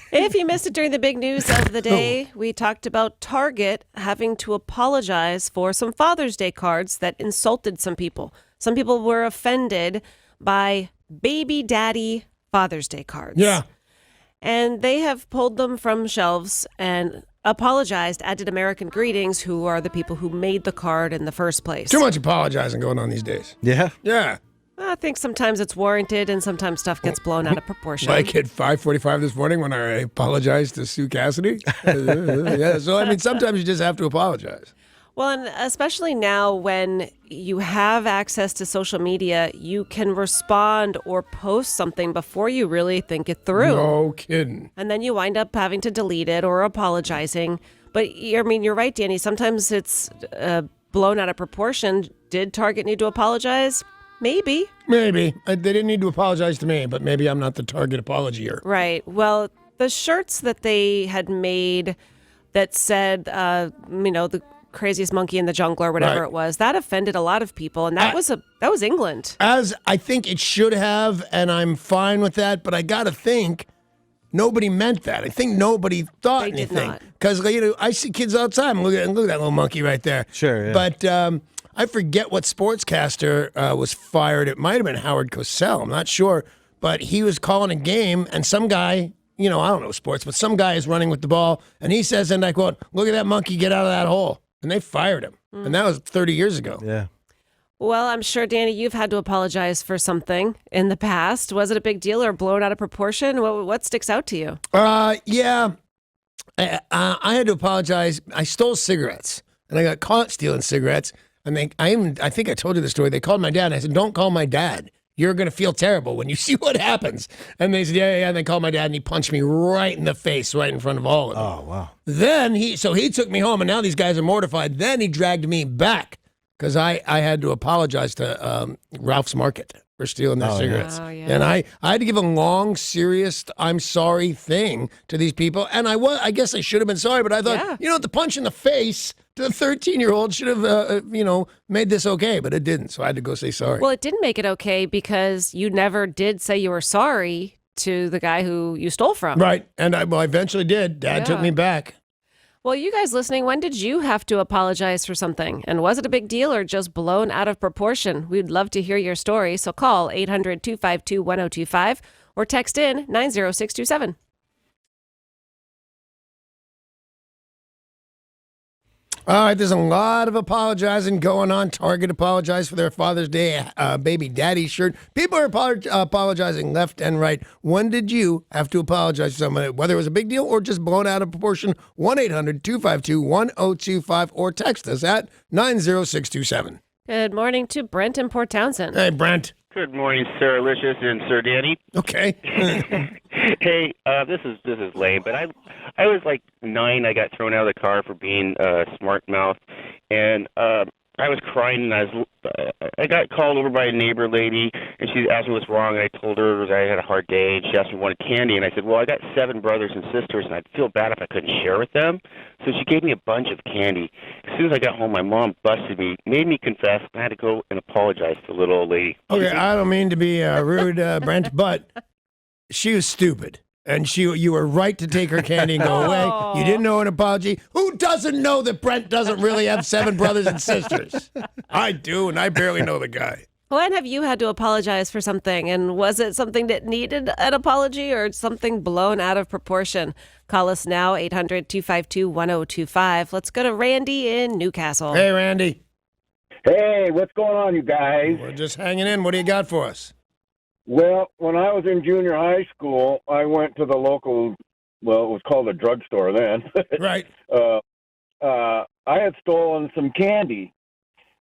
If you missed it during the big news of the day, we talked about Target having to apologize for some Father's Day cards that insulted some people. Some people were offended by baby daddy Father's Day cards. Yeah. And they have pulled them from shelves and apologized, as did American Greetings, who are the people who made the card in the first place. Too much apologizing going on these days. Yeah. Yeah. I think sometimes it's warranted and sometimes stuff gets blown out of proportion. Like at 5:45 this morning when I apologized to Sue Cassidy. Yeah, so I mean, sometimes you just have to apologize. Well, and especially now when you have access to social media, you can respond or post something before you really think it through. No kidding. And then you wind up having to delete it or apologizing. But I mean, you're right, Danny. Sometimes it's blown out of proportion. Did Target need to apologize? Maybe. Maybe. They didn't need to apologize to me, but maybe I'm not the Target apologier. Right. Well, the shirts that they had made that said, the craziest monkey in the jungle or whatever Right. it was, that offended a lot of people. And that was England. As I think it should have, and I'm fine with that, but I got to think nobody meant that. I think nobody thought They did anything. not. Because, I see kids all the time. Look at that little monkey right there. Sure, yeah. But I forget what sportscaster was fired. It might have been Howard Cosell. I'm not sure. But he was calling a game, and some guy, I don't know sports, but some guy is running with the ball, and he says, and I quote, "Look at that monkey, get out of that hole." And they fired him. And that was 30 years ago. Yeah. Well, I'm sure, Danny, you've had to apologize for something in the past. Was it a big deal or blown out of proportion? What sticks out to you? Yeah. I had to apologize. I stole cigarettes, and I got caught stealing cigarettes. And I think I told you the story. They called my dad, and I said, "Don't call my dad. You're going to feel terrible when you see what happens." And they said, yeah. And they called my dad, and he punched me right in the face, right in front of all of them. Oh, wow. Then he took me home, and now these guys are mortified. Then he dragged me back because I had to apologize to Ralph's Market for stealing their cigarettes. Oh, yeah. And I had to give a long, serious, I'm sorry thing to these people. And I guess I should have been sorry, but I thought, the punch in the face to the 13-year-old should have, made this okay, but it didn't. So I had to go say sorry. Well, it didn't make it okay because you never did say you were sorry to the guy who you stole from. Right. And I eventually did. Dad took me back. Well, you guys listening, when did you have to apologize for something? And was it a big deal or just blown out of proportion? We'd love to hear your story. So call 800-252-1025 or text in 90627. All right, there's a lot of apologizing going on. Target apologized for their Father's Day baby daddy shirt. People are apologizing left and right. When did you have to apologize to someone, whether it was a big deal or just blown out of proportion? 1-800-252-1025 or text us at 90627. Good morning to Brent in Port Townsend. Hey, Brent. Good morning, Sir Licious and Sir Danny. Okay. Hey, this is lame, but I was like 9. I got thrown out of the car for being a smart mouth, and I was crying, and I got called over by a neighbor lady, and she asked me what's wrong, and I told her that I had a hard day, and she asked me wanted candy, and I said, well, I got 7 brothers and sisters, and I'd feel bad if I couldn't share with them, so she gave me a bunch of candy. As soon as I got home, my mom busted me, made me confess, and I had to go and apologize to the little old lady. Okay, I don't mean to be rude, Brent, but she was stupid. And you were right to take her candy and go away. You didn't know an apology. Who doesn't know that Brent doesn't really have 7 brothers and sisters? I do, and I barely know the guy. When have you had to apologize for something? And was it something that needed an apology or something blown out of proportion? Call us now, 800-252-1025. Let's go to Randy in Newcastle. Hey, Randy. Hey, what's going on, you guys? We're just hanging in. What do you got for us? Well, when I was in junior high school, I went to the local, well, it was called a drugstore then. Right. I had stolen some candy.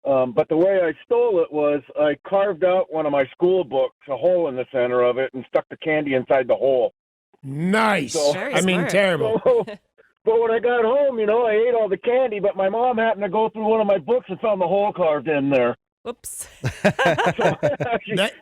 But the way I stole it was I carved out one of my school books, a hole in the center of it, and stuck the candy inside the hole. Nice. So, I mean, smart. terrible. But when I got home, I ate all the candy, but my mom happened to go through one of my books and found the hole carved in there. Whoops.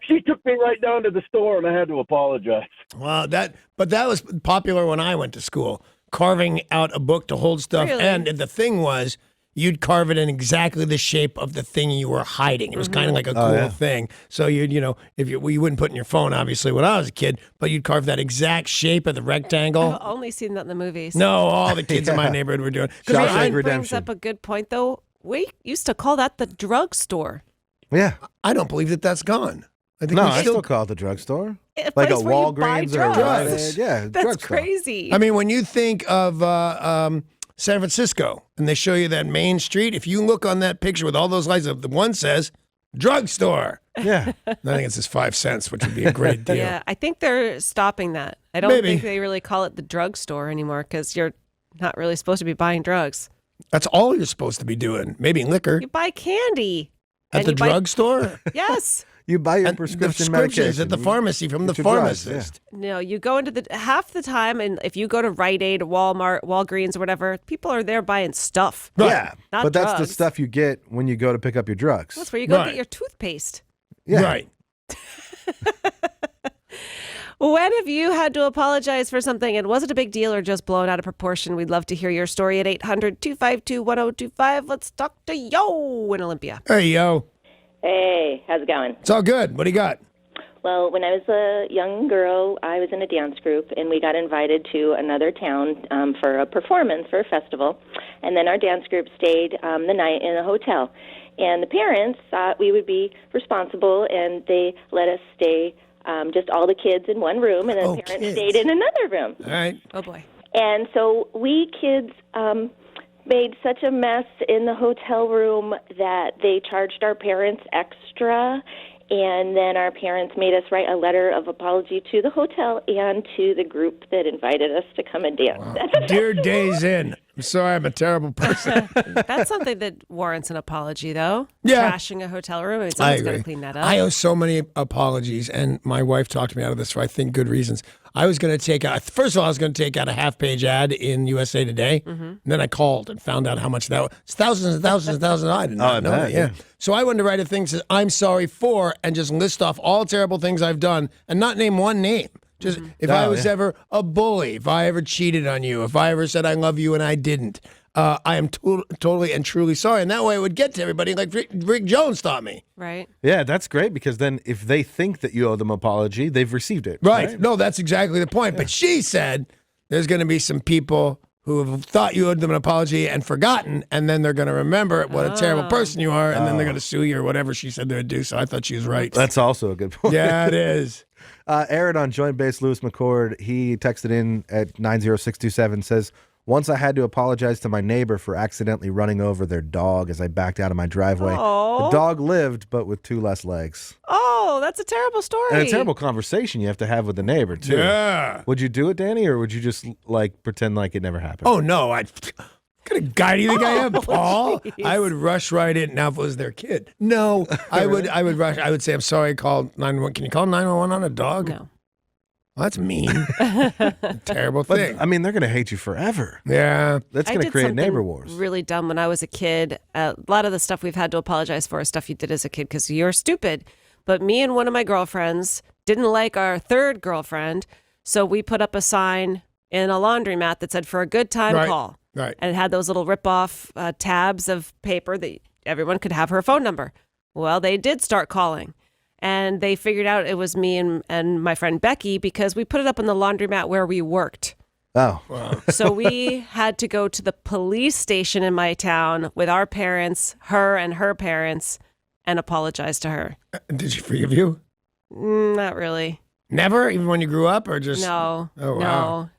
She took me right down to the store, and I had to apologize. Wow, that was popular when I went to school, carving out a book to hold stuff. Really? And the thing was, you'd carve it in exactly the shape of the thing you were hiding. It was kind of like a cool thing. So if you wouldn't put in your phone, obviously, when I was a kid, but you'd carve that exact shape of the rectangle. I've only seen that in the movies. No, all the kids in my neighborhood were doing. Ryan brings up a good point, though. We used to call that the drugstore. Yeah. I don't believe that that's gone. I think No, we I still call it the drugstore. Like a place where you buy Walgreens or a Rite drugs. Aid. Yeah, That's drugstore. crazy. I mean, when you think of San Francisco and they show you that main street, if you look on that picture with all those lights, the one says drugstore. Yeah. I think it says 5 cents, which would be a great deal. Yeah, I think they're stopping that. I don't Maybe. think they really call it the drugstore anymore because you're not really supposed to be buying drugs. That's all you're supposed to be doing. Maybe liquor You buy candy. at and the you buy- drugstore. Yes. You buy your And prescription the medication prescriptions at the pharmacy from the Get your drugs, pharmacist. No, you go into the half the time, and if you go to Rite Aid, Walmart, Walgreens, or whatever, people are there buying stuff. Yeah, Not but that's the drugs. stuff you get when you go to pick up your drugs. That's where you go Right. get your toothpaste. Yeah. Right. When have you had to apologize for something, and was it a big deal or just blown out of proportion? We'd love to hear your story at 800-252-1025. Let's talk to Yo in Olympia. Hey, yo. Hey, how's it going? It's all good. What do you got? Well, when I was a young girl, I was in a dance group, and we got invited to another town for a performance, for a festival. And then our dance group stayed the night in a hotel. And the parents thought we would be responsible, and they let us stay just all the kids in one room, and the parents stayed in another room. All right. Oh, boy. And so we kids made such a mess in the hotel room that they charged our parents extra, and then our parents made us write a letter of apology to the hotel and to the group that invited us to come and dance. Dear Days In. I'm sorry, I'm a terrible person. That's something that warrants an apology, though. Yeah. Trashing a hotel room. I mean, I someone's got agree. to clean that up. I owe so many apologies, and my wife talked me out of this for, I think, good reasons. I was going to take out, first of all, I was going to take out a half-page ad in USA Today, and then I called and found out how much that was. It's thousands and thousands and thousands. I did not know that. Yeah. So I wanted to write a thing that says, I'm sorry for, and just list off all terrible things I've done and not name one name. Just if I was ever a bully, if I ever cheated on you, if I ever said I love you and I didn't, I am totally and truly sorry. And that way it would get to everybody like Rick Jones taught me. Right. Yeah, that's great because then if they think that you owe them apology, they've received it. Right. No, that's exactly the point. But she said there's going to be some people who have thought you owed them an apology and forgotten, and then they're going to remember what a terrible person you are, and then they're going to sue you or whatever she said they would do. So I thought she was right. That's also a good point. Yeah, it is. Aaron on Joint Base Lewis McCord, he texted in at 90627, says, once I had to apologize to my neighbor for accidentally running over their dog as I backed out of my driveway. Oh. The dog lived, but with 2 less legs. Oh, that's a terrible story. And a terrible conversation you have to have with the neighbor, too. Yeah. Would you do it, Danny, or would you just, like, pretend like it never happened? Oh, no. What kind of guy do you think I am, Paul? geez. I would rush right in. Now, if it was their kid. No, I would rush. I would say, I'm sorry, I called 911. Can you call 911 on a dog? No. Well, that's mean. Terrible But, thing. I mean, they're going to hate you forever. Yeah. That's I going to did create something neighbor wars. really dumb when I was a kid. A lot of the stuff we've had to apologize for is stuff you did as a kid because you're stupid. But me and one of my girlfriends didn't like our third girlfriend, so we put up a sign in a laundromat that said, for a good time, Right. call. Right. And it had those little rip-off tabs of paper that everyone could have her phone number. Well, they did start calling. And they figured out it was me and my friend Becky because we put it up in the laundromat where we worked. Oh. So we had to go to the police station in my town with our parents, her and her parents, and apologize to her. Did she forgive you? Not really. Never? Even when you grew up or just? No. Oh, wow. No.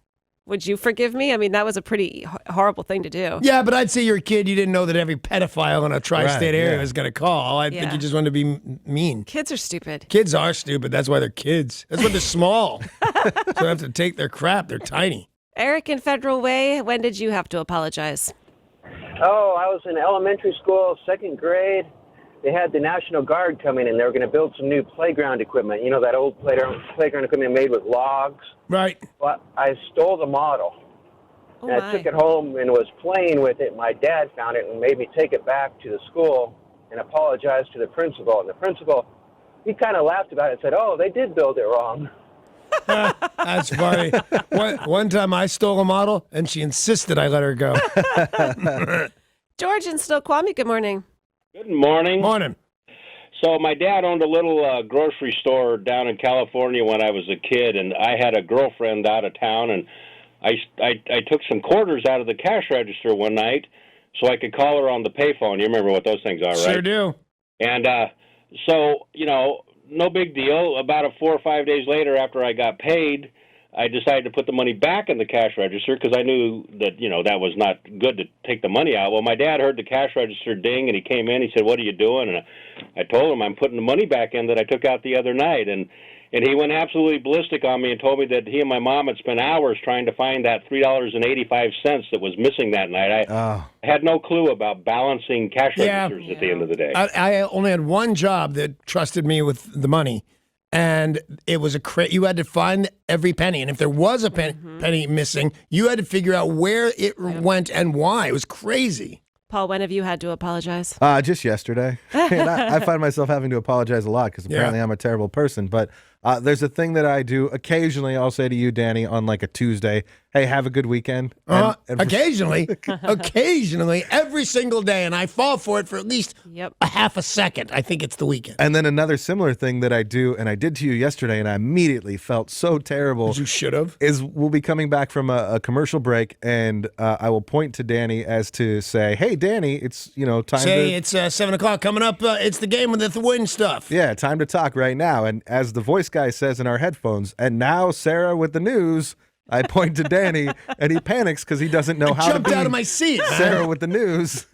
Would you forgive me? I mean, that was a pretty horrible thing to do. Yeah, but I'd say you're a kid. You didn't know that every pedophile in a tri-state Right, area yeah. was going to call. I think Yeah. you just wanted to be mean. Kids are stupid. Kids are stupid. That's why they're kids. That's why they're small. So they have to take their crap. They're tiny. Eric in Federal Way, when did you have to apologize? Oh, I was in elementary school, 2nd grade. They had the National Guard come in, and they were going to build some new playground equipment. You know, that old playground equipment made with logs? Right. Well, I stole the model. Oh, And I took it home and was playing with it. My dad found it and made me take it back to the school and apologize to the principal. And the principal, he kind of laughed about it and said, oh, they did build it wrong. That's funny. One time I stole a model, and she insisted I let her go. George in Snoqualmie, good morning. Good morning. Morning. So my dad owned a little grocery store down in California when I was a kid, and I had a girlfriend out of town, and I took some quarters out of the cash register one night so I could call her on the payphone. You remember what those things are, right? Sure do. And so, you know, no big deal. About 4 or 5 days later after I got paid, I decided to put the money back in the cash register because I knew that, you know, that was not good to take the money out. Well, my dad heard the cash register ding, and he came in. He said, what are you doing? And I told him I'm putting the money back in that I took out the other night. And And he went absolutely ballistic on me and told me that he and my mom had spent hours trying to find that $3.85 that was missing that night. I had no clue about balancing cash registers at the end of the day. I only had one job that trusted me with the money, and it was you had to find every penny. And if there was a penny missing, you had to figure out where it went and why. It was crazy. Paul, when have you had to apologize? Just yesterday. And I find myself having to apologize a lot because apparently I'm a terrible person. But there's a thing that I do occasionally. I'll say to you, Danny, on like a Tuesday, hey, have a good weekend. And occasionally, every single day. And I fall for it for at least a half a second. I think it's the weekend. And then another similar thing that I do, and I did to you yesterday, and I immediately felt so terrible. You should have. Is we'll be coming back from a commercial break, and I will point to Danny as to say, hey, Danny, it's, time Say to... it's 7 o'clock coming up. It's the game with the win stuff. Yeah, time to talk right now. And as the voice guy says in our headphones, and now Sarah with the news... I point to Danny, and he panics because he doesn't know how to jumped out of my seat. Sarah with the news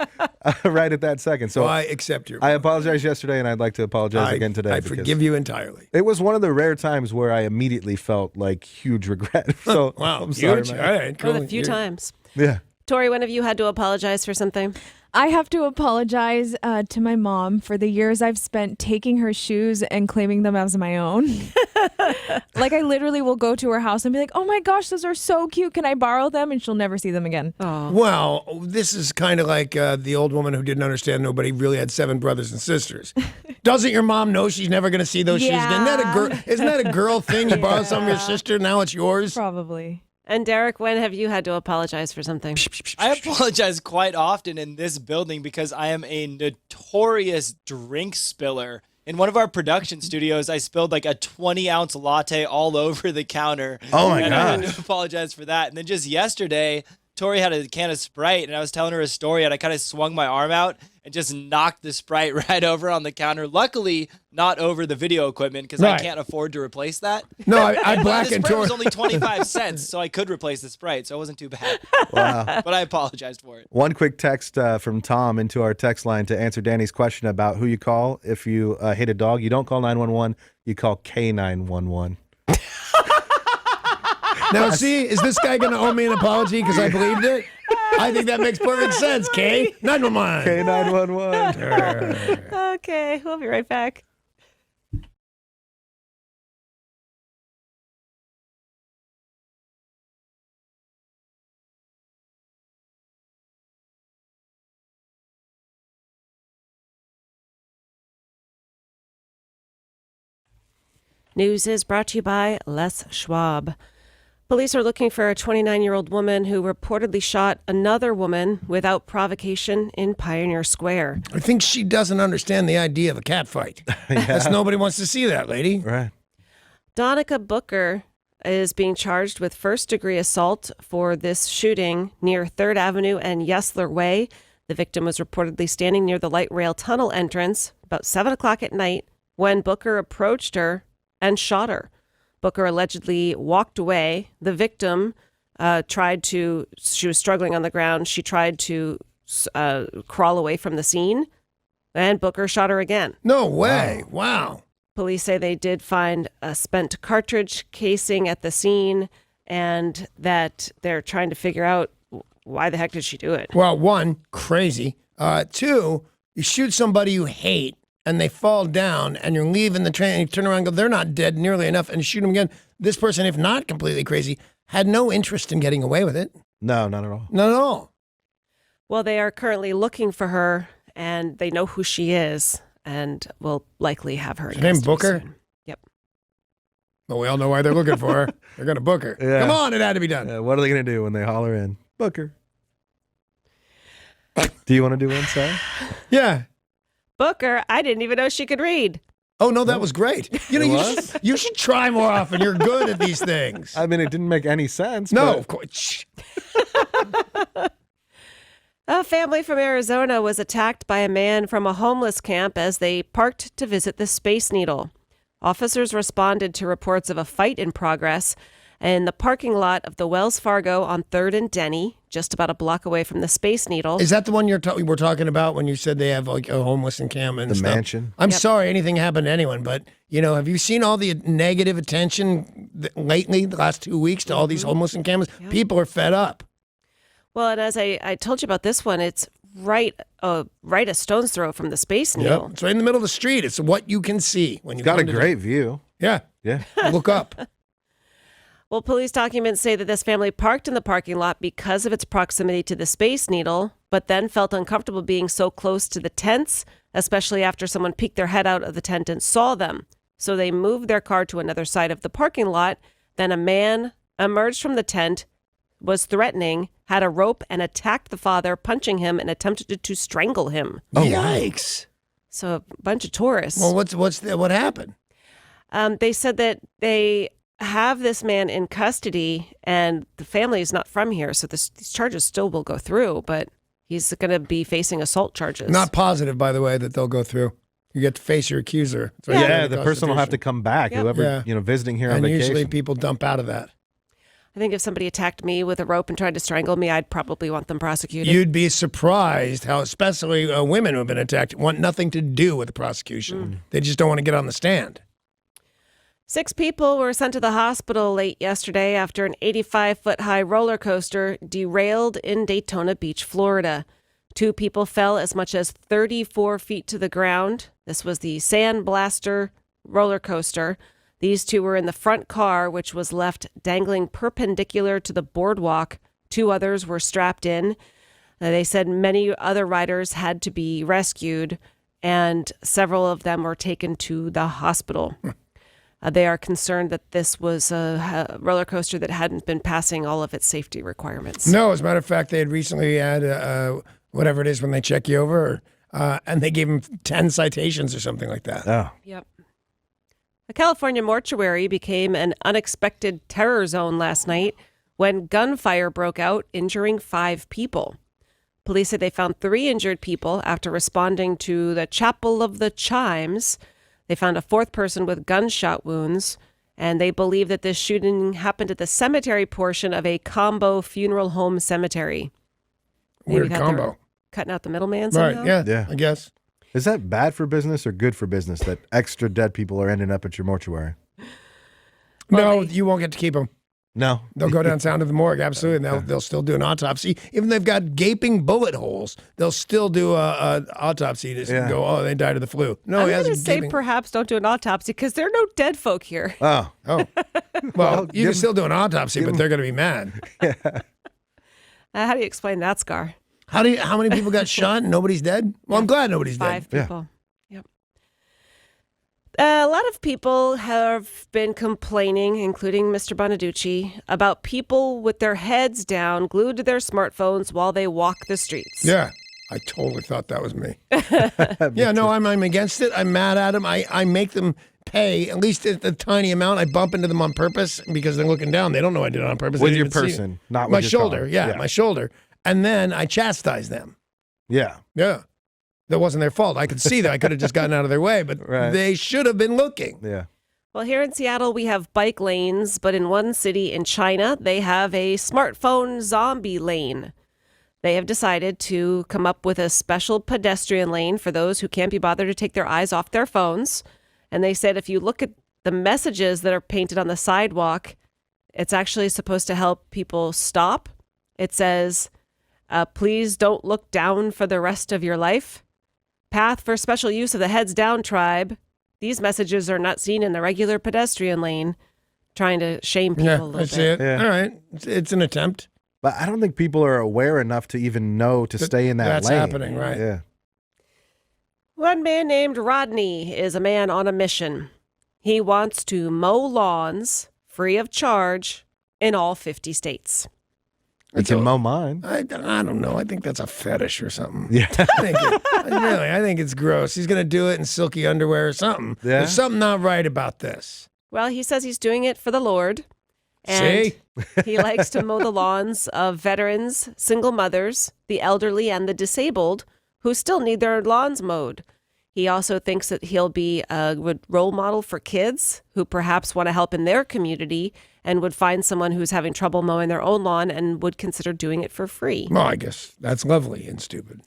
right at that second. So I accept your. I apologized yesterday, and I'd like to apologize again today. I forgive you entirely. It was one of the rare times where I immediately felt like huge regret. So wow, I'm sorry, huge. man. All right, cool. One of the few times. Yeah. Tori, when have you had to apologize for something? I have to apologize to my mom for the years I've spent taking her shoes and claiming them as my own. Like, I literally will go to her house and be like, oh my gosh, those are so cute. Can I borrow them? And she'll never see them again. Oh. Well, this is kind of like the old woman who didn't understand nobody really had 7 brothers and sisters. Doesn't your mom know she's never going to see those shoes again? Isn't that a girl thing? You borrow some of your sister, now it's yours? Probably. And Derek, when have you had to apologize for something? I apologize quite often in this building because I am a notorious drink spiller. In one of our production studios, I spilled like a 20-ounce latte all over the counter. Oh my and I had gosh. to apologize for that. And then just yesterday, Tori had a can of Sprite, and I was telling her a story, and I kind of swung my arm out and just knocked the Sprite right over on the counter. Luckily, not over the video equipment because I can't afford to replace that. No, I black and the Sprite was Tori. only 25 cents, so I could replace the Sprite, so it wasn't too bad. Wow. But I apologized for it. One quick text from Tom into our text line to answer Danny's question about who you call if you hit a dog. You don't call 911, you call K911. Now, see, is this guy going to owe me an apology because I believed it? I think that makes perfect sense, K. 911. K911. Okay, we'll be right back. News is brought to you by Les Schwab. Police are looking for a 29-year-old woman who reportedly shot another woman without provocation in Pioneer Square. I think she doesn't understand the idea of a cat fight. Because nobody wants to see that, lady. Right. Donica Booker is being charged with first-degree assault for this shooting near 3rd Avenue and Yesler Way. The victim was reportedly standing near the light rail tunnel entrance about 7 o'clock at night when Booker approached her and shot her. Booker allegedly walked away. The victim she was struggling on the ground. She tried to crawl away from the scene, and Booker shot her again. No way. Wow. Police say they did find a spent cartridge casing at the scene and that they're trying to figure out why the heck did she do it. Well, 1, crazy. 2, you shoot somebody you hate, and they fall down, and you're leaving the train, and you turn around and go, they're not dead nearly enough, and you shoot them again. This person, if not completely crazy, had no interest in getting away with it. No, not at all. Not at all. Well, they are currently looking for her, and they know who she is, and will likely have her. Is her name Booker? Soon. Yep. Well, we all know why they're looking for her. They're going to book her. Yeah. Come on, it had to be done. Yeah, what are they going to do when they holler in? Booker. Do you want to do one, Sarah? Yeah. Booker, I didn't even know she could read. Oh, no, that was great. You should try more often. You're good at these things. I mean, it didn't make any sense. No, but... of course. A family from Arizona was attacked by a man from a homeless camp as they parked to visit the Space Needle. Officers responded to reports of a fight in progress in the parking lot of the Wells Fargo on 3rd and Denny. just about a block away from the Space Needle. Is that the one we're talking about when you said they have like a homeless encampment and The stuff? mansion? I'm sorry anything happened to anyone, but, have you seen all the negative attention lately, the last 2 weeks, to all these homeless encampments? Yep. People are fed up. Well, and as I told you about this one, it's right a stone's throw from the Space Needle. Yep. It's right in the middle of the street. It's what you can see when you Got a come to great view. Yeah. Yeah. Look up. Well, police documents say that this family parked in the parking lot because of its proximity to the Space Needle, but then felt uncomfortable being so close to the tents, especially after someone peeked their head out of the tent and saw them. So they moved their car to another side of the parking lot. Then a man emerged from the tent, was threatening, had a rope, and attacked the father, punching him and attempted to strangle him. Oh, yikes. So a bunch of tourists. Well, what happened? They said that they have this man in custody, and the family is not from here, so these charges still will go through, but he's going to be facing assault charges. Not positive, by the way, that they'll go through. You get to face your accuser. It's right Yeah, there in the person will have to come back. Yep. Whoever visiting here on and vacation. usually people dump out of that. I think if somebody attacked me with a rope and tried to strangle me, I'd probably want them prosecuted. You'd be surprised how, especially women who have been attacked, want nothing to do with the prosecution. They just don't want to get on the stand. 6 people were sent to the hospital late yesterday after an 85-foot-high roller coaster derailed in Daytona Beach, Florida. 2 people fell as much as 34 feet to the ground. This was the Sand Blaster roller coaster. These 2 were in the front car, which was left dangling perpendicular to the boardwalk. 2 others were strapped in. They said many other riders had to be rescued, and several of them were taken to the hospital. They are concerned that this was a roller coaster that hadn't been passing all of its safety requirements. No, as a matter of fact, they had recently had whatever it is when they check you over, and they gave them 10 citations or something like that. Oh. Yep. A California mortuary became an unexpected terror zone last night when gunfire broke out, injuring 5 people. Police said they found 3 injured people after responding to the Chapel of the Chimes. They found a 4th person with gunshot wounds, and they believe that this shooting happened at the cemetery portion of a combo funeral home cemetery. Weird Maybe combo. Cutting out the middleman somehow? Right, yeah, I guess. Is that bad for business or good for business that extra dead people are ending up at your mortuary? No, you won't get to keep them. No. They'll go downtown to the morgue, absolutely, and they'll still do an autopsy. Even they've got gaping bullet holes, they'll still do a autopsy to go, oh, they died of the flu. No, I'm he going has to say perhaps don't do an autopsy because there are no dead folk here. Oh. Well, you can still do an autopsy, but they're going to be mad. How do you explain that, Scar? How many people got shot and nobody's dead? Well, I'm glad nobody's 5 dead. people. Yep. A lot of people have been complaining, including Mr. Bonaducci, about people with their heads down, glued to their smartphones while they walk the streets. Yeah. I totally thought that was me. Yeah, no, I'm against it. I'm mad at them. I make them pay at least a tiny amount. I bump into them on purpose because they're looking down. They don't know I did it on purpose. With They your didn't even see person, it. not with my your shoulder. car. Yeah, Yeah. my shoulder. And then I chastise them. Yeah. Yeah. That wasn't their fault. I could see that. I could have just gotten out of their way, but they should have been looking. Yeah. Well, here in Seattle, we have bike lanes, but in one city in China, they have a smartphone zombie lane. They have decided to come up with a special pedestrian lane for those who can't be bothered to take their eyes off their phones. And they said if you look at the messages that are painted on the sidewalk, it's actually supposed to help people stop. It says, please don't look down for the rest of your life. Path for special use of the heads down tribe. These messages are not seen in the regular pedestrian lane, trying to shame people a little I see bit. it. All right. It's an attempt. But I don't think people are aware enough to even know to stay in that That's lane. happening, right. Yeah. One man named Rodney is a man on a mission. He wants to mow lawns free of charge in all 50 states. You can mow mine. I don't know. I think that's a fetish or something. Yeah. I think it's gross. He's going to do it in silky underwear or something. Yeah. There's something not right about this. Well, he says he's doing it for the Lord. And See? he likes to mow the lawns of veterans, single mothers, the elderly, and the disabled who still need their lawns mowed. He also thinks that he'll be a good role model for kids who perhaps want to help in their community and would find someone who's having trouble mowing their own lawn and would consider doing it for free. Well, I guess that's lovely and stupid.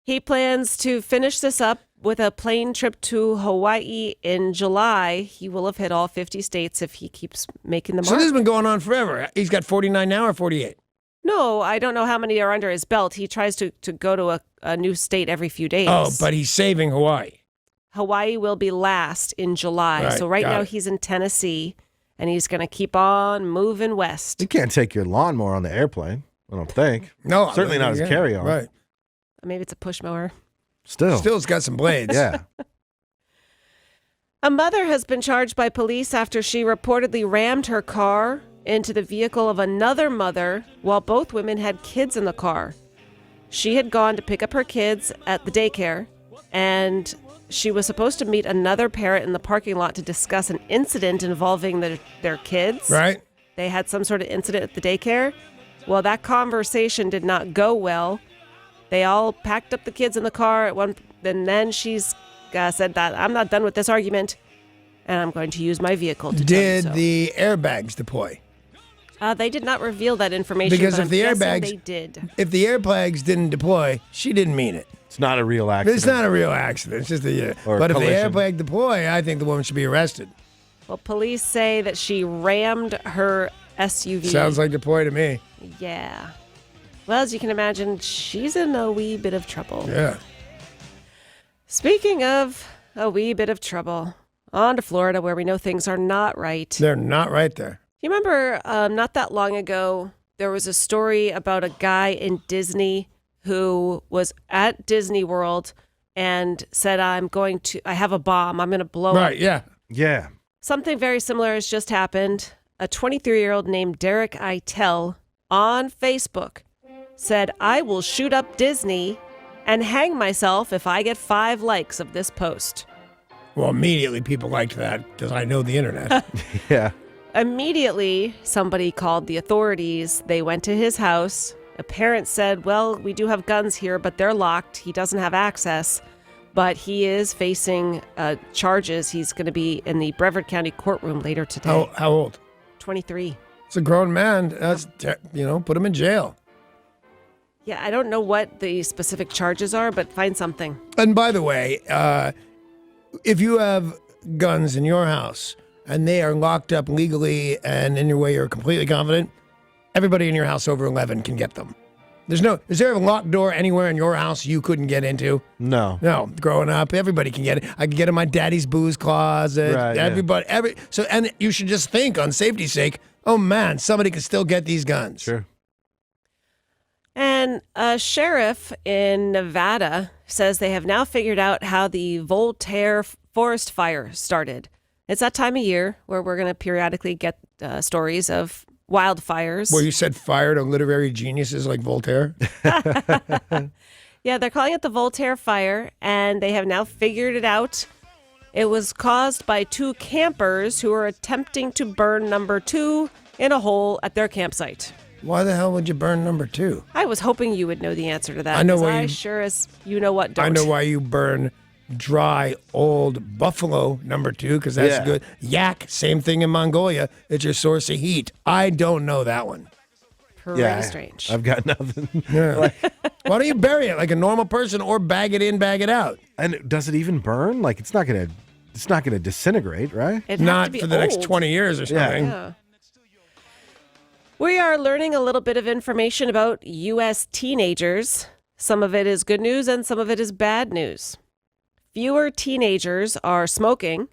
He plans to finish this up with a plane trip to Hawaii in July. He will have hit all 50 states if he keeps making the mark. So this has been going on forever. He's got 49 now or 48? No, I don't know how many are under his belt. He tries to go to a new state every few days. Oh, but he's saving Hawaii. Hawaii will be last in July. Right, so right got now it. he's in Tennessee, and he's going to keep on moving west. You can't take your lawnmower on the airplane, I don't think. No. Certainly not as yeah, carry-on. Right. Maybe it's a push mower. Still, it's got some blades. Yeah. A mother has been charged by police after she reportedly rammed her car into the vehicle of another mother while both women had kids in the car. She had gone to pick up her kids at the daycare, and she was supposed to meet another parent in the parking lot to discuss an incident involving their kids. Right. They had some sort of incident at the daycare. Well, that conversation did not go well. They all packed up the kids in the car at one, and then she's said that I'm not done with this argument, and I'm going to use my vehicle to Did do so. the airbags deploy? They did not reveal that information. Because but if I'm the guessing airbags, they did. If the airbags didn't deploy, she didn't mean it. It's not a real accident. It's not a real accident. It's just a. Or But if the collision. airbag deploy, I think the woman should be arrested. Well, police say that she rammed her SUV. Sounds like deploy to me. Yeah. Well, as you can imagine, she's in a wee bit of trouble. Yeah. Speaking of a wee bit of trouble, on to Florida, where we know things are not right. They're not right there. You remember not that long ago, there was a story about a guy in Disney who was at Disney World and said, I have a bomb. I'm going to blow Right, up. yeah. Yeah. Something very similar has just happened. A 23-year-old named Derek Eitel on Facebook said, I will shoot up Disney and hang myself if I get 5 likes of this post. Well, immediately people liked that because I know the internet. Yeah. Immediately, somebody called the authorities. They went to his house. A parent said, well, we do have guns here, but they're locked. He doesn't have access, but he is facing charges. He's going to be in the Brevard County courtroom later today. How old? 23. It's a grown man. That's, put him in jail. Yeah, I don't know what the specific charges are, but find something. And by the way, if you have guns in your house and they are locked up legally and in your way you're completely confident, everybody in your house over 11 can get them. Is there a locked door anywhere in your house you couldn't get into? No. No. Growing up, everybody can get it. I can get in my daddy's booze closet. Right, yeah. Everybody, and you should just think on safety's sake, oh man, somebody can still get these guns. Sure. And a sheriff in Nevada says they have now figured out how the Voltaire forest fire started. It's that time of year where we're going to periodically get stories of wildfires. Well, you said fire to literary geniuses like Voltaire. Yeah, they're calling it the Voltaire fire, and they have now figured it out. It was caused by 2 campers who were attempting to burn number 2 in a hole at their campsite. Why the hell would you burn number 2? I was hoping you would know the answer to that. I know 'cause why I you- sure as you know what don't. I know why you burn dry old buffalo number 2 because that's Yeah. good. Yak, same thing in Mongolia. It's your source of heat. I don't know that one. Pretty strange. I've got nothing. Yeah. Why don't you bury it like a normal person or bag it in, bag it out? And does it even burn? Like it's not gonna disintegrate, right? It'd have to Not be for the next old. 20 years or something. Yeah. We are learning a little bit of information about U.S. teenagers. Some of it is good news and some of it is bad news. Fewer teenagers are smoking,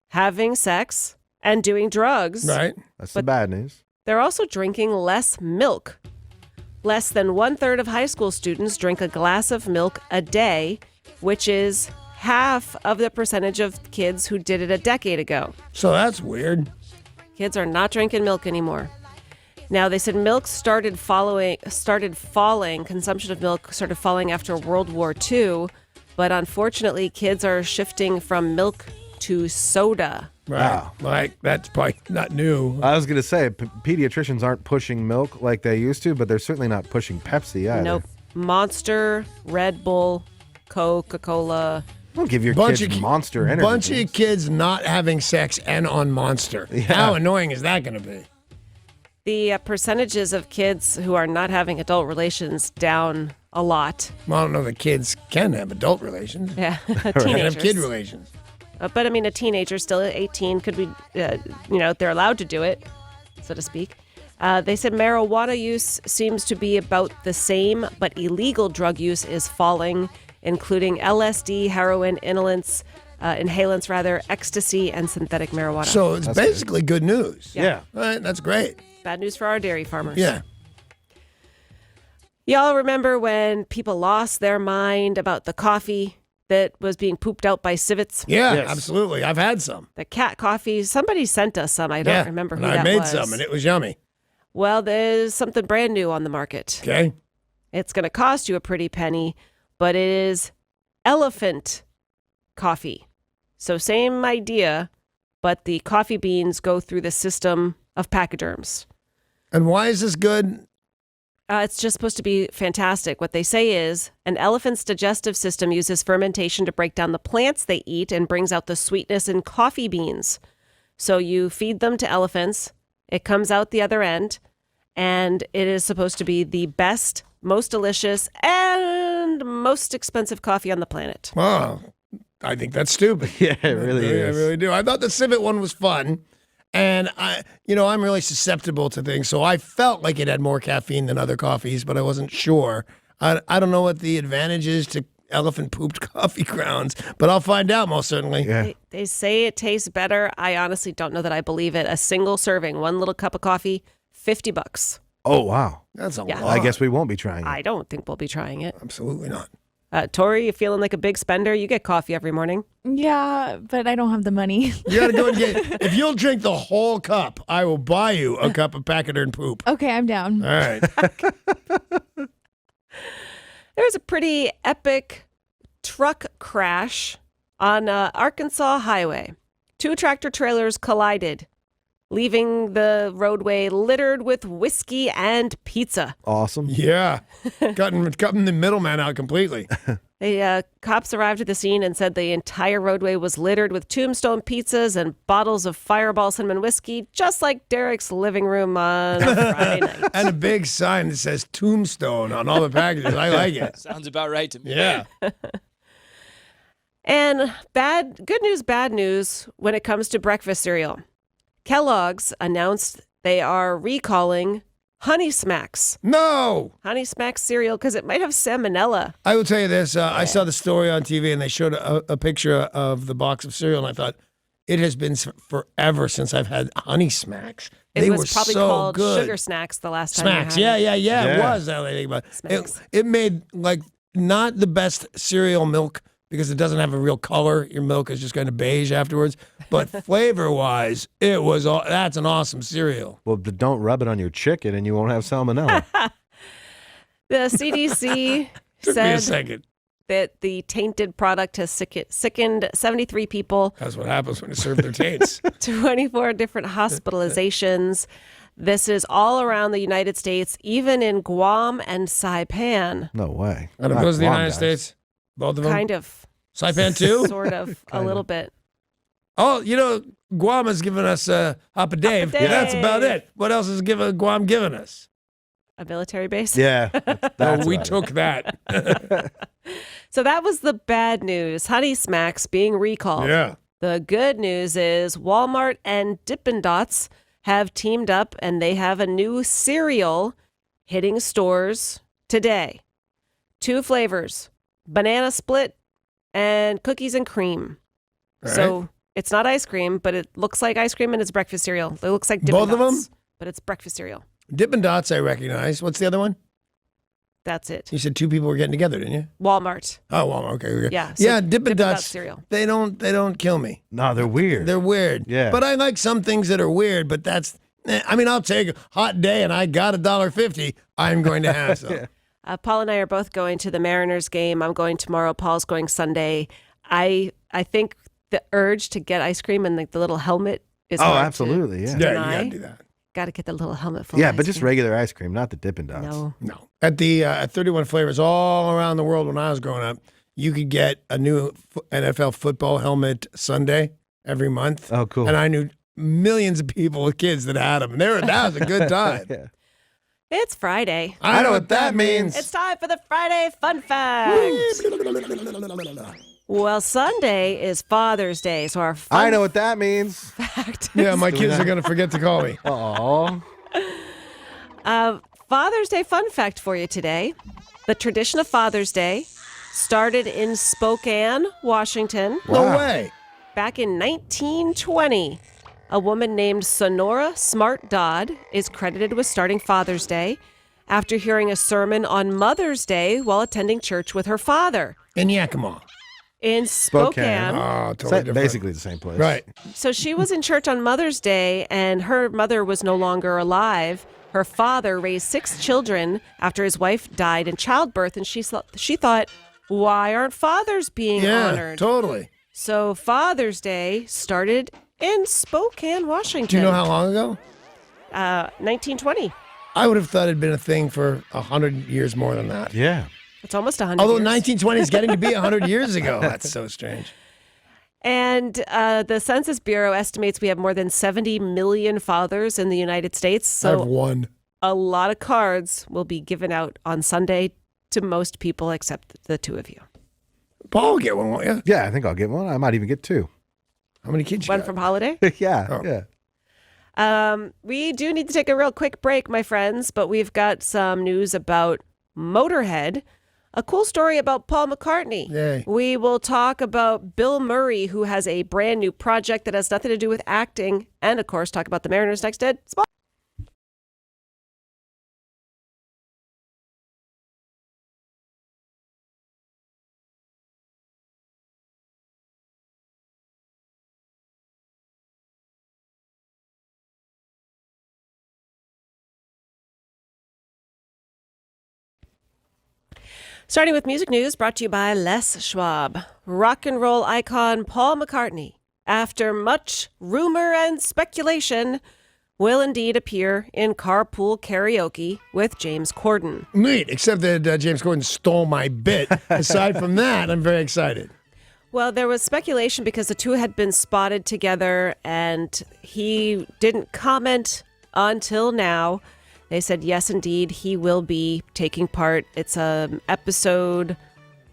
having sex, and doing drugs. Right. That's the bad news. They're also drinking less milk. Less than 1/3 of high school students drink a glass of milk a day, which is half of the percentage of kids who did it a decade ago. So that's weird. Kids are not drinking milk anymore. Now, they said milk started falling, consumption of milk started falling after World War II, but unfortunately, kids are shifting from milk to soda. Right. Wow. Like, that's probably not new. I was gonna say pediatricians aren't pushing milk like they used to, but they're certainly not pushing Pepsi either. Nope. Monster, Red Bull, Coca-Cola. Don't give your Bunch kids of ki- Monster Energy. Bunch drinks. of kids not having sex and on Monster. Yeah. How annoying is that going to be? The percentages of kids who are not having adult relations down a lot. Well, I don't know that kids can have adult relations. Yeah, They can teenagers. have kid relations. But I mean, a teenager still at 18 could be, they're allowed to do it, so to speak. They said marijuana use seems to be about the same, but illegal drug use is falling, including LSD, heroin, inhalants, ecstasy, and synthetic marijuana. So it's basically good news. Yeah. Right, that's great. Bad news for our dairy farmers. Yeah. Y'all remember when people lost their mind about the coffee that was being pooped out by civets? Yeah, absolutely. I've had some. The cat coffee. Somebody sent us some. I don't remember who and that I made was. some, and it was yummy. Well, there's something brand new on the market. Okay. It's going to cost you a pretty penny, but it is elephant coffee. So same idea, but the coffee beans go through the system of pachyderms. And why is this good? It's just supposed to be fantastic. What they say is an elephant's digestive system uses fermentation to break down the plants they eat and brings out the sweetness in coffee beans. So you feed them to elephants, it comes out the other end, and it is supposed to be the best, most delicious, and most expensive coffee on the planet. Wow. I think that's stupid. Yeah, it really is. I really do. I thought the civet one was fun. And I'm really susceptible to things, so I felt like it had more caffeine than other coffees, but I wasn't sure. I don't know what the advantage is to elephant pooped coffee grounds, but I'll find out most certainly. Yeah. They say it tastes better. I honestly don't know that I believe it. A single serving, one little cup of coffee, $50. Oh, wow. That's a Yeah. lot. I guess we won't be trying it. I don't think we'll be trying it. Absolutely not. Tori, you feeling like a big spender? You get coffee every morning. Yeah, but I don't have the money. You gotta go and get. If you'll drink the whole cup, I will buy you a cup of pachyderm poop. Okay, I'm down. All right. There's a pretty epic truck crash on Arkansas Highway. 2 tractor trailers collided, leaving the roadway littered with whiskey and pizza. Awesome. Yeah. Cutting the middleman out completely. The cops arrived at the scene and said the entire roadway was littered with Tombstone pizzas and bottles of Fireball cinnamon whiskey, just like Derek's living room on a Friday night. And a big sign that says Tombstone on all the packages. I like it. Sounds about right to me. Yeah. And good news, bad news when it comes to breakfast cereal. Kellogg's announced they are recalling Honey Smacks. No. Honey Smacks cereal because it might have salmonella. I will tell you this. I saw the story on TV and they showed a picture of the box of cereal, and I thought, it has been forever since I've had Honey Smacks. They It were was probably so called good. Sugar Snacks the last time. Smacks. You had Yeah, it. It was. Now that I think about it. Smacks. It made like not the best cereal milk because it doesn't have a real color. Your milk is just kind of beige afterwards. But flavor-wise, it was. That's an awesome cereal. Well, don't rub it on your chicken and you won't have salmonella. The CDC Took me a said second. that the tainted product has sickened 73 people, That's what happens when you serve their taints. 24 different hospitalizations. This is all around the United States, even in Guam and Saipan. No way. And it Not goes to the Guam, United guys. States. Both of them. Kind of. Saipan too. Sort of. A little bit. Oh, Guam has given us Hoppa Dave. Dave. That's about it. What else has Guam given us? A military base. Yeah. We about it. took that. So that was the bad news. Honey Smacks being recalled. Yeah. The good news is Walmart and Dippin' Dots have teamed up and they have a new cereal hitting stores today. 2 flavors, banana split and cookies and cream. All So it's not ice cream, but it looks like ice cream and it's breakfast cereal. It looks like Dippin' Both of Dots, them? but it's breakfast cereal. Dippin' Dots, I recognize. What's the other one? That's it. You said 2 people were getting together, didn't you? Walmart. Oh, well, okay. Yeah, so yeah, Dippin' Dippin' Dots Dots cereal. They don't kill me. No, they're weird. They're weird. Yeah. But I like some things that are weird, but that's I'll take a hot day and I got $1.50. I'm going to have some. Paul and I are both going to the Mariners game. I'm going tomorrow. Paul's going Sunday. I think the urge to get ice cream and the little helmet is hard absolutely. to Yeah. Yeah, you deny. gotta do that. Got to get the little helmet full. Yeah, of but ice just cream. regular ice cream, not the Dippin' Dots. No. No. At 31 Flavors all around the world when I was growing up, you could get a new NFL football helmet Sunday every month. Oh, cool. And I knew millions of people with kids that had them. That was a good time. Yeah. It's Friday. I know what that means. It's time for the Friday Fun Fact. Well, Sunday is Father's Day, so our fun I know what that means. fact Yeah, my kids are going to forget to call me. Aw. Father's Day fun fact for you today. The tradition of Father's Day started in Spokane, Washington. No way. Back in 1920. A woman named Sonora Smart Dodd is credited with starting Father's Day after hearing a sermon on Mother's Day while attending church with her father. In Yakima. In Spokane. Oh, totally different. Basically the same place. Right. So she was in church on Mother's Day, and her mother was no longer alive. Her father raised 6 children after his wife died in childbirth, and she thought, why aren't fathers being honored? Totally. So Father's Day started in Spokane, Washington. Do you know how long ago? 1920. I would have thought it'd been a thing for 100 years more than that. Yeah. It's almost 100 Although years. 1920 is getting to be 100 years ago. That's so strange. And the Census Bureau estimates we have more than 70 million fathers in the United States. So I've won. a lot of cards will be given out on Sunday to most people except the 2 of you. Paul will get one, won't you? Yeah, I think I'll get one. I might even get 2. How many kids you One got? from Holiday? Yeah. Oh. Yeah. We do need to take a real quick break, my friends, but we've got some news about Motorhead. A cool story about Paul McCartney. Yay. We will talk about Bill Murray, who has a brand new project that has nothing to do with acting. And, of course, talk about the Mariners' next dead spot. Starting with music news brought to you by Les Schwab. Rock and roll icon Paul McCartney, after much rumor and speculation, will indeed appear in Carpool Karaoke with James Corden. Neat, except that James Corden stole my bit. Aside from that, I'm very excited. Well, there was speculation because the two had been spotted together and he didn't comment until now. They said, yes, indeed, he will be taking part. It's an episode,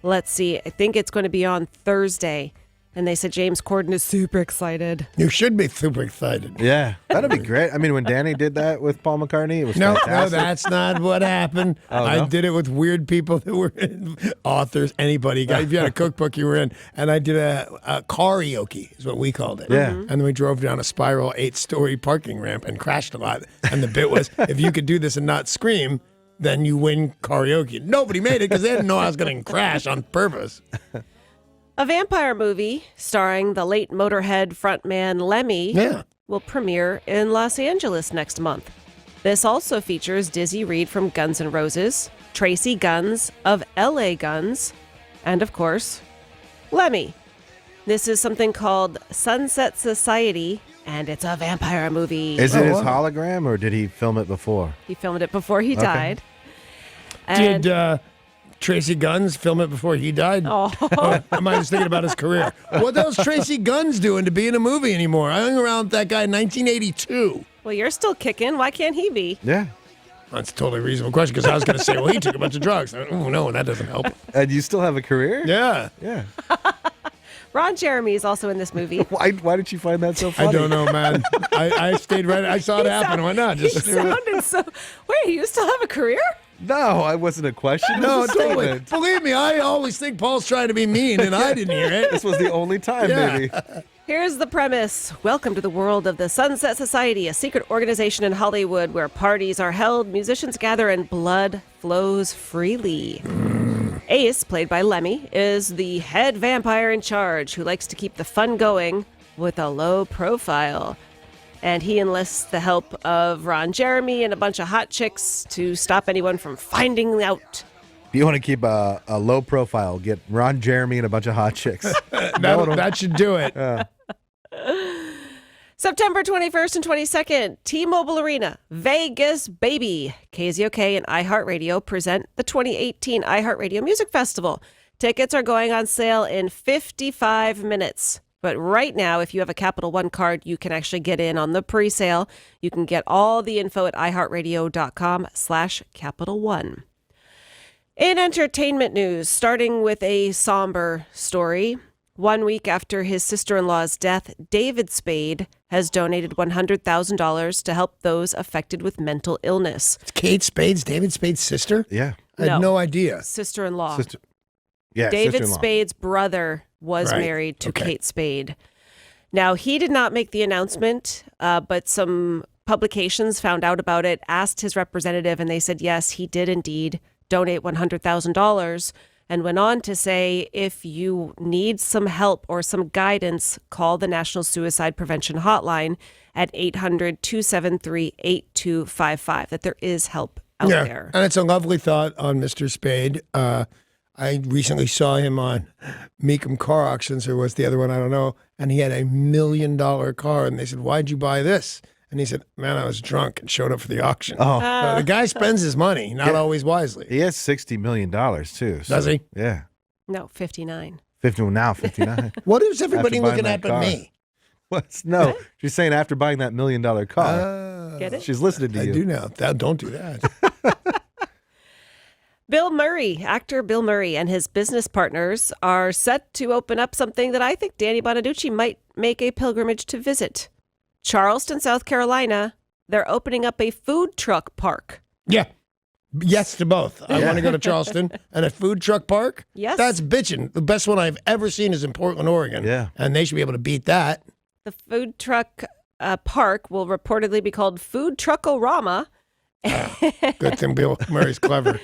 let's see, I think it's going to be on Thursday. And they said James Corden is super excited. You should be super excited. Yeah, that'd be great. I mean, when Danny did that with Paul McCartney, it was No, fantastic. that's not what happened. Oh, I no? did it with weird people that were authors, anybody. If you had a cookbook, you were in. And I did a karaoke, is what we called it. Yeah. And then we drove down a spiral 8-story parking ramp and crashed a lot. And the bit was, if you could do this and not scream, then you win karaoke. Nobody made it because they didn't know I was going to crash on purpose. A vampire movie starring the late Motorhead frontman Lemmy will premiere in Los Angeles next month. This also features Dizzy Reed from Guns N' Roses, Tracy Guns of LA Guns, and of course, Lemmy. This is something called Sunset Society, and it's a vampire movie. Is it his hologram, or did he film it before? He filmed it before he Okay. died. And Did Tracy Guns film it before he died? Oh. Am I just thinking about his career? What else Tracy Guns doing to be in a movie anymore? I hung around with that guy in 1982. Well, you're still kicking. Why can't he be? Yeah. That's a totally reasonable question because I was going to say, well, he took a bunch of drugs. Oh, no, that doesn't help. And you still have a career? Yeah. Yeah. Ron Jeremy is also in this movie. Why did you find that so funny? I don't know, man. I stayed right. I saw it happen. Why not? He Just sounded so... Wait, you still have a career? No, I wasn't a question. It No, was a totally. statement. Believe me, I always think Paul's trying to be mean, and I didn't hear it. This was the only time, Yeah. baby. Here's the premise. Welcome to the world of the Sunset Society, a secret organization in Hollywood where parties are held, musicians gather, and blood flows freely. Ace, played by Lemmy, is the head vampire in charge who likes to keep the fun going with a low profile. And he enlists the help of Ron Jeremy and a bunch of hot chicks to stop anyone from finding out. If you want to keep a low profile, get Ron Jeremy and a bunch of hot chicks. That should do it. September 21st and 22nd, T-Mobile Arena, Vegas, baby. KZOK and iHeartRadio present the 2018 iHeartRadio Music Festival. Tickets are going on sale in 55 minutes. But right now, if you have a Capital One card, you can actually get in on the pre-sale. You can get all the info at iHeartRadio.com/Capital One. In entertainment news, starting with a somber story. 1 week after his sister-in-law's death, David Spade has donated $100,000 to help those affected with mental illness. It's Kate Spade's, David Spade's sister? Yeah. I had no idea. Sister-in-law. Yeah, David sister-in-law. Spade's brother was Right. married to Okay. Kate Spade. Now, he did not make the announcement, but some publications found out about it, asked his representative, and they said, yes, he did indeed donate $100,000, and went on to say, if you need some help or some guidance, call the National Suicide Prevention Hotline at 800-273-8255, that there is help out there. And it's a lovely thought on Mr. Spade. I recently saw him on Meekum Car Auctions, or was the other one, I don't know, and he had a $1 million car, and they said, why'd you buy this? And he said, man, I was drunk and showed up for the auction. Oh. So the guy spends his money, not always wisely. He has $60 million too. So, Does he? Yeah. No, 59. 59. What is everybody After buying looking that at but car. me? What's no? She's saying after buying that $1 million car. Get it? She's listening to I you. do now. Don't do that. Bill Murray, actor Bill Murray, and his business partners are set to open up something that I think Danny Bonaducci might make a pilgrimage to visit. Charleston, South Carolina, they're opening up a food truck park. Yeah. Yes to both. I want to go to Charleston and a food truck park. Yes. That's bitching. The best one I've ever seen is in Portland, Oregon. Yeah. And they should be able to beat that. The food truck park will reportedly be called Food Truckorama. Good thing Bill Murray's clever.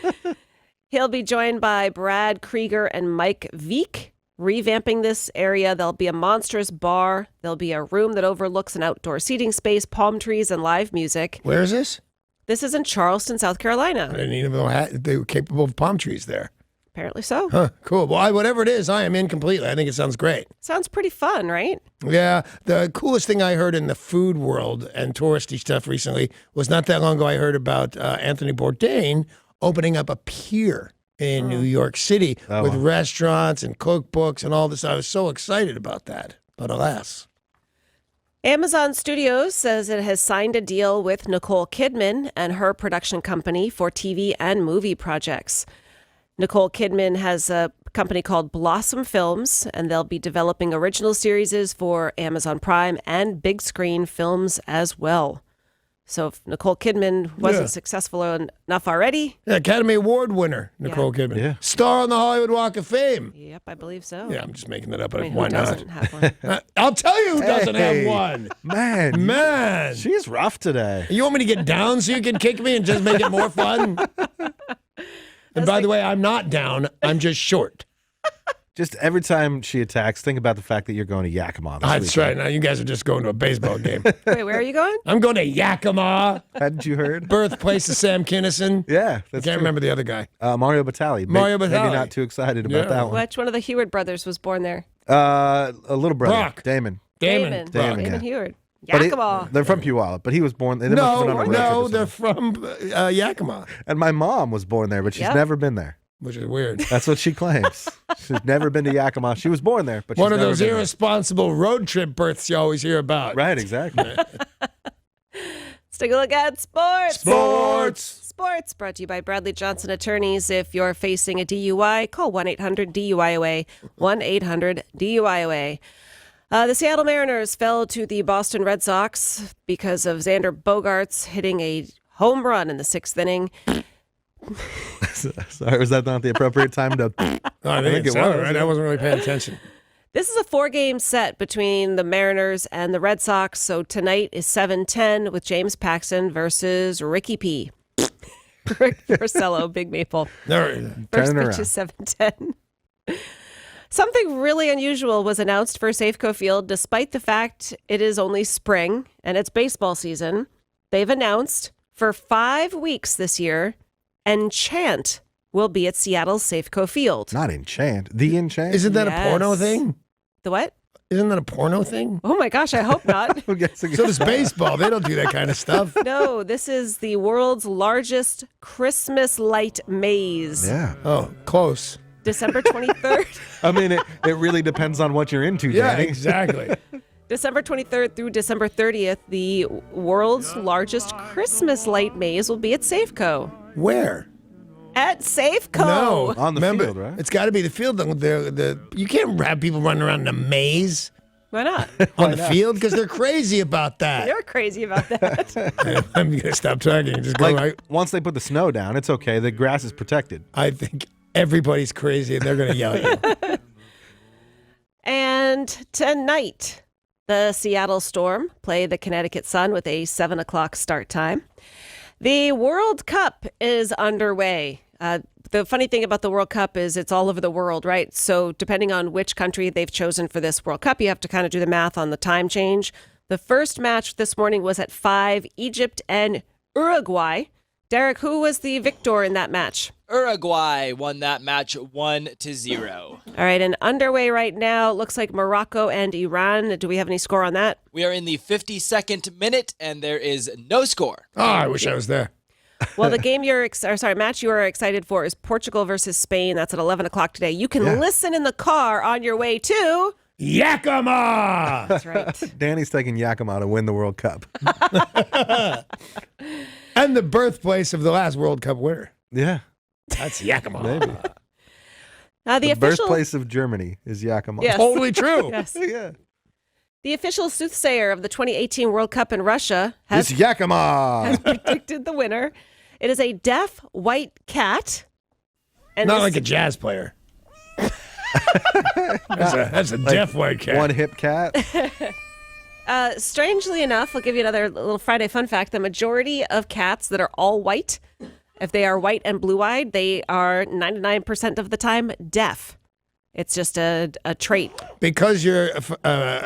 He'll be joined by Brad Krieger and Mike Veek. Revamping this area, there'll be a monstrous bar. There'll be a room that overlooks an outdoor seating space, palm trees, and live music. Where is this? This is in Charleston, South I Carolina. didn't even know they were capable of palm trees there. Apparently so. Huh, cool. Well, whatever it is, I am in completely. I think it sounds great. Sounds pretty fun, right? Yeah. The coolest thing I heard in the food world and touristy stuff recently was not that long ago I heard about Anthony Bourdain opening up a pier in New York City with restaurants and cookbooks and all this. I was so excited about that. But alas. Amazon Studios says it has signed a deal with Nicole Kidman and her production company for TV and movie projects. Nicole Kidman has a company called Blossom Films, and they'll be developing original series for Amazon Prime and big screen films as well. So if Nicole Kidman wasn't successful enough already. Yeah, Academy Award winner, Nicole Kidman. Yeah. Star on the Hollywood Walk of Fame. Yep, I believe so. Yeah, I'm just making that up. I mean, Why who not? doesn't have one? I'll tell you who doesn't have Hey. one. Man. She's rough today. You want me to get down so you can kick me and just make it more fun? And by the way, I'm not down. I'm just short. Just every time she attacks, think about the fact that you're going to Yakima. That's right. Now you guys are just going to a baseball game. Wait, where are you going? I'm going to Yakima. Hadn't you heard? Birthplace of Sam Kinison. Yeah. I can't remember the other guy. Mario Batali. Mario Maybe Batali. not too excited about that one. Which one of the Heward brothers was born there? A little brother. Brock. Damon. Damon yeah. Heward. But Yakima. they're from Puyallup, but he was born. They must have been on a road trip or they're something. from Yakima, And my mom was born there, but she's Yep. never been there. which is weird. That's what she claims. She's never been to Yakima. She was born there, but she's One of never those been there. irresponsible road trip births you always hear about. Right, exactly. Let's take a look at sports. Sports brought to you by Bradley Johnson Attorneys. If you're facing a DUI, call 1-800-DUIOA, 1-800-DUIOA. The Seattle Mariners fell to the Boston Red Sox because of Xander Bogaerts hitting a home run in the sixth inning. Sorry, was that not the appropriate time to? I think it was. Right? I wasn't really paying attention. This is a 4-game set between the Mariners and the Red Sox. So tonight is 7-10 with James Paxton versus Ricky P. Rick Porcello, Big Maple. First pitch is 7-10. Something really unusual was announced for Safeco Field, despite the fact it is only spring and it's baseball season. They've announced for 5 weeks this year, Enchant will be at Seattle's Safeco Field. Not Enchant. The Enchant? Isn't that a porno thing? The what? Isn't that a porno thing? Oh my gosh, I hope not. So does baseball. They don't do that kind of stuff. No, this is the world's largest Christmas light maze. Yeah. Oh, close. December 23rd. I mean, it really depends on what you're into, Yeah, Danny. exactly. December 23rd through December 30th, the world's largest Christmas light maze will be at Safeco. Where? At Safeco. No. On the Remember, field, right? It's got to be the field. You can't have people running around in a maze Why not? on the field because they're crazy about that. You're crazy about that. I'm going to stop talking and just go Like, right. once they put the snow down, it's okay. The grass is protected. I think everybody's crazy and they're going to yell at you. And tonight, the Seattle Storm play the Connecticut Sun with a 7 o'clock start time. The World Cup is underway. The funny thing about the World Cup is it's all over the world, right? So depending on which country they've chosen for this World Cup, you have to kind of do the math on the time change. The first match this morning was at 5, Egypt and Uruguay. Derek, who was the victor in that match? Uruguay won that match 1-0. All right, and underway right now, looks like Morocco and Iran. Do we have any score on that? We are in the 52nd minute, and there is no score. Oh, I wish I was there. Well, the game match you are excited for is Portugal versus Spain. That's at 11 o'clock today. You can listen in the car on your way to Yakima. That's right. Danny's taking Yakima to win the World Cup. And the birthplace of the last World Cup winner. Yeah, That's Yakima. maybe. The official birthplace of Germany is Yakima. Yes. Totally true. Yes. Yeah. The official soothsayer of the 2018 World Cup in Russia It's Yakima. has predicted the winner. It is a deaf white cat. And Not this- like a jazz player. that's a deaf white cat. One hip cat. Strangely enough, I'll give you another little Friday fun fact. The majority of cats that are all white, if they are white and blue-eyed, they are 99% of the time deaf. It's just a trait. Because your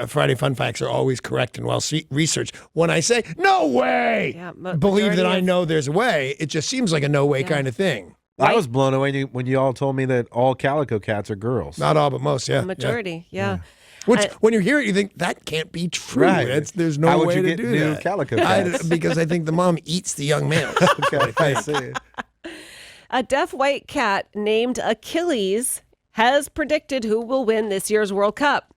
Friday fun facts are always correct and well researched. When I say, no way, Yeah, believe that majority I of- know there's a way, it just seems like a no way kind of thing. I was blown away when you all told me that all calico cats are girls. Not all, but most, yeah. The majority, yeah. Which, when you hear it, you think, that can't be true. Right. There's no How would way you to get do new that. calico cats? Because I think the mom eats the young males. Okay, I see. A deaf white cat named Achilles has predicted who will win this year's World Cup.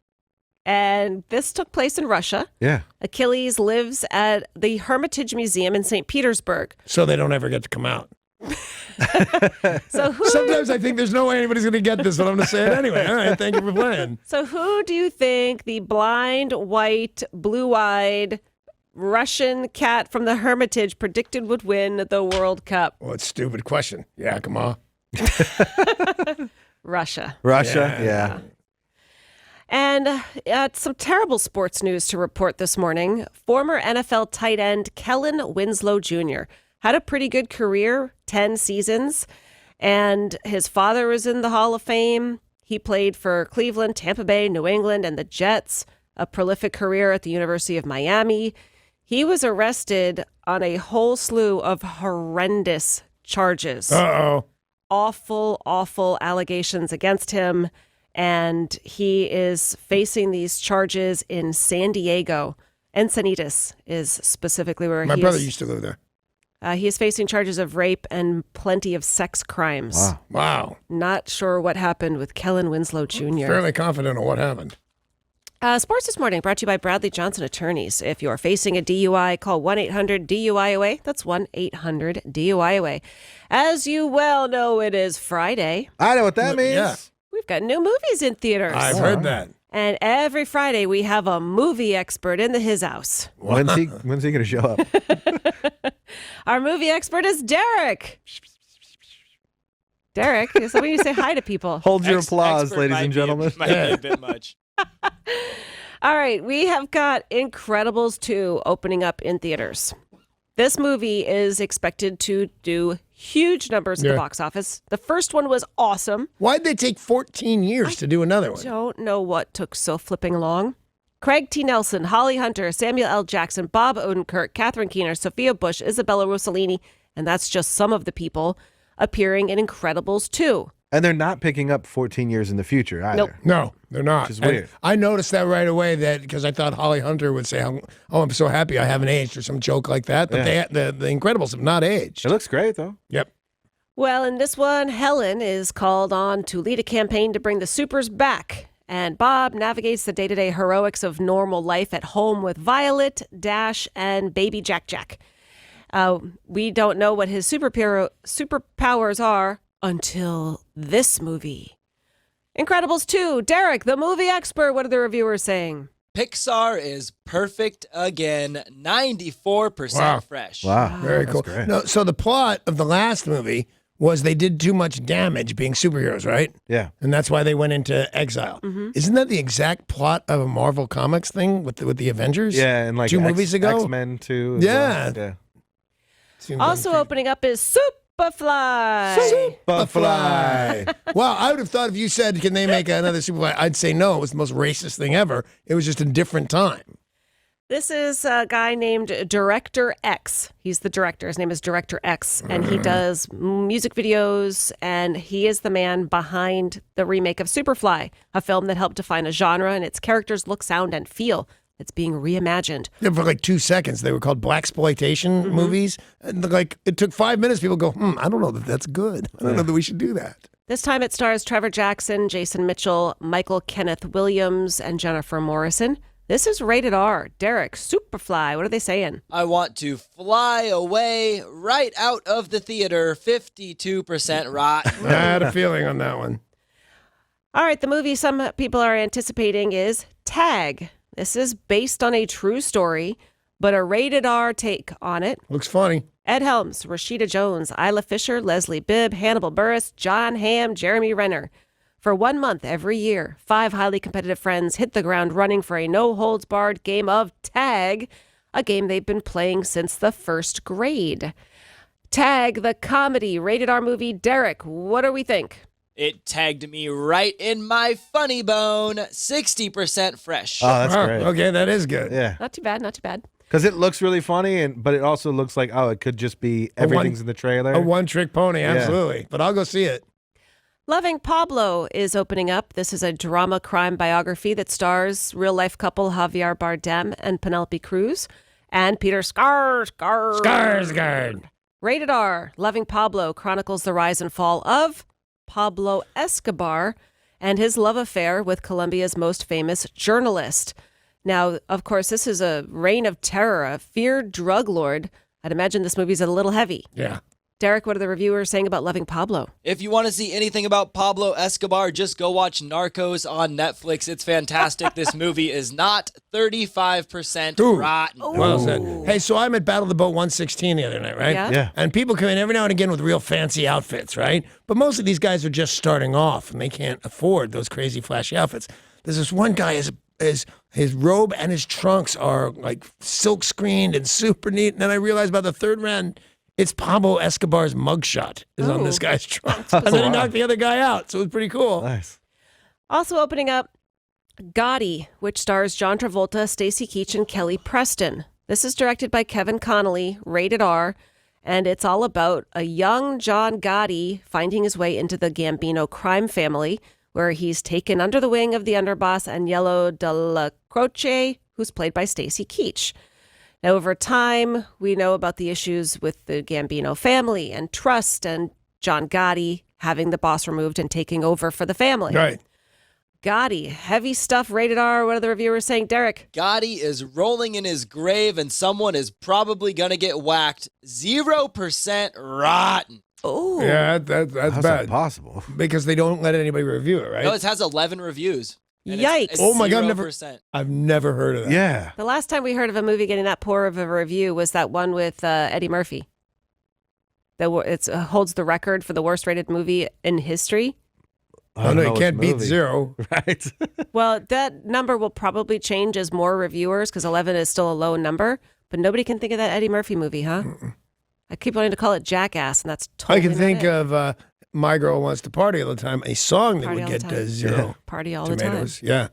And this took place in Russia. Yeah. Achilles lives at the Hermitage Museum in St. Petersburg. So they don't ever get to come out. So who Sometimes I think there's no way anybody's going to get this, but I'm going to say it anyway. All right, thank you for playing. So who do you think the blind, white, blue-eyed Russian cat from the Hermitage predicted would win the World Cup? Well, it's a stupid question. Yakima. Russia. Russia, yeah. And some terrible sports news to report this morning. Former NFL tight end Kellen Winslow Jr. had a pretty good career, 10 seasons, and his father was in the Hall of Fame. He played for Cleveland, Tampa Bay, New England, and the Jets, a prolific career at the University of Miami. He was arrested on a whole slew of horrendous charges. Uh-oh. Awful, awful allegations against him. And he is facing these charges in San Diego. Encinitas is specifically where My he brother is. used to live there. He is facing charges of rape and plenty of sex crimes. Wow. Not sure what happened with Kellen Winslow Jr. Fairly confident on what happened. Sports This Morning brought to you by Bradley Johnson Attorneys. If you're facing a DUI, call 1-800-DUI-AWAY. That's 1-800-DUI-AWAY. As you well know, it is Friday. I know what that means. Yeah. We've got new movies in theaters. I've heard that. And every Friday we have a movie expert in his house. When's he going to show up? Our movie expert is Derek. Derek, somebody you say hi to people. Hold your applause, Expert ladies might and be a- gentlemen. might be a bit much. All right, we have got Incredibles 2 opening up in theaters. This movie is expected to do huge numbers at the box office. The first one was awesome. Why'd they take 14 years to do another one? Don't know what took so flipping long. Craig T. Nelson, Holly Hunter, Samuel L. Jackson, Bob Odenkirk, Catherine Keener, Sophia Bush, Isabella Rossellini, and that's just some of the people appearing in Incredibles 2. And they're not picking up 14 years in the future either. Nope. No, they're not. Which is And weird. I noticed that right away that because I thought Holly Hunter would say, "Oh, I'm so happy I haven't aged," or some joke like that. But Yeah. the Incredibles have not aged. It looks great, though. Yep. Well, in this one, Helen is called on to lead a campaign to bring the supers back. And Bob navigates the day-to-day heroics of normal life at home with Violet, Dash, and baby Jack Jack. We don't know what his superpowers are until this movie. Incredibles 2, Derek, the movie expert. What are the reviewers saying? Pixar is perfect again, 94% fresh. Wow. Very That's cool. great. No, so the plot of the last movie was they did too much damage being superheroes, right? Yeah. And that's why they went into exile. Isn't that the exact plot of a Marvel Comics thing with the Avengers? Yeah, and like 2 movies ago. X-Men too. as Yeah. well. Seems Also opening up is Superfly. Superfly. Wow, I would have thought if you said, can they make another Superfly? I'd say no. It was the most racist thing ever. It was just a different time. This is a guy named Director X. He's the director. His name is Director X, and he does music videos, and he is the man behind the remake of Superfly, a film that helped define a genre and its characters' look, sound, and feel. It's being reimagined. Yeah, for like 2 seconds, they were called blaxploitation movies. And like, it took 5 minutes. People go, I don't know that that's good. I don't know that we should do that. This time it stars Trevor Jackson, Jason Mitchell, Michael Kenneth Williams, and Jennifer Morrison. This is rated R. Derek, Superfly. What are they saying? I want to fly away right out of the theater, 52% rotten. I had a feeling on that one. All right, the movie some people are anticipating is Tag. This is based on a true story, but a rated R take on it. Looks funny. Ed Helms, Rashida Jones, Isla Fisher, Leslie Bibb, Hannibal Buress, John Hamm, Jeremy Renner. For 1 month every year, 5 highly competitive friends hit the ground running for a no-holds-barred game of tag, a game they've been playing since the 1st grade. Tag, the comedy, rated R movie. Derek, what do we think? It tagged me right in my funny bone, 60% fresh. Oh, that's great. Okay, that is good. Yeah. Not too bad, not too bad. Because it looks really funny, but it also looks like, it could just be everything's in the trailer. A one-trick pony, absolutely. But I'll go see it. Loving Pablo is opening up. This is a drama crime biography that stars real-life couple Javier Bardem and Penelope Cruz and Peter Skarsgård. Rated R, Loving Pablo chronicles the rise and fall of Pablo Escobar and his love affair with Colombia's most famous journalist. Now, of course, this is a reign of terror, a feared drug lord. I'd imagine this movie's a little heavy. Yeah. Derek, what are the reviewers saying about Loving Pablo? If you want to see anything about Pablo Escobar, just go watch Narcos on Netflix. It's fantastic. This movie is not 35% rotten. Well said. Hey, so I'm at Battle of the Boat 116 the other night, right? Yeah. And people come in every now and again with real fancy outfits, right? But most of these guys are just starting off, and they can't afford those crazy flashy outfits. There's this one guy, his robe and his trunks are like silk screened and super neat. And then I realized by the third round, it's Pablo Escobar's mugshot is on this guy's trunk. And then he knocked the other guy out. So it was pretty cool. Nice. Also opening up, Gotti, which stars John Travolta, Stacy Keach, and Kelly Preston. This is directed by Kevin Connolly, rated R, and it's all about a young John Gotti finding his way into the Gambino crime family, where he's taken under the wing of the underboss Agnello Della Croce, who's played by Stacy Keach. Now, over time, we know about the issues with the Gambino family and trust and John Gotti having the boss removed and taking over for the family. Right. Gotti, heavy stuff, rated R. What are the reviewers saying? Derek? Gotti is rolling in his grave and someone is probably going to get whacked. 0% rotten. Oh. Yeah, that's How's bad. that possible? Because they don't let anybody review it, right? No, it has 11 reviews. And Yikes. It's Oh my God, 0%. I've never heard of that. Yeah. The last time we heard of a movie getting that poor of a review was that one with Eddie Murphy. It holds the record for the worst rated movie in history. Oh, no, you can't beat 0. Right. Well, that number will probably change as more reviewers because 11 is still a low number. But nobody can think of that Eddie Murphy movie, huh? I keep wanting to call it Jackass, and that's totally I can not think it. of My Girl Wants to Party All the Time, a song that Party would all the get time. 0 Party all tomatoes. the time. Yeah.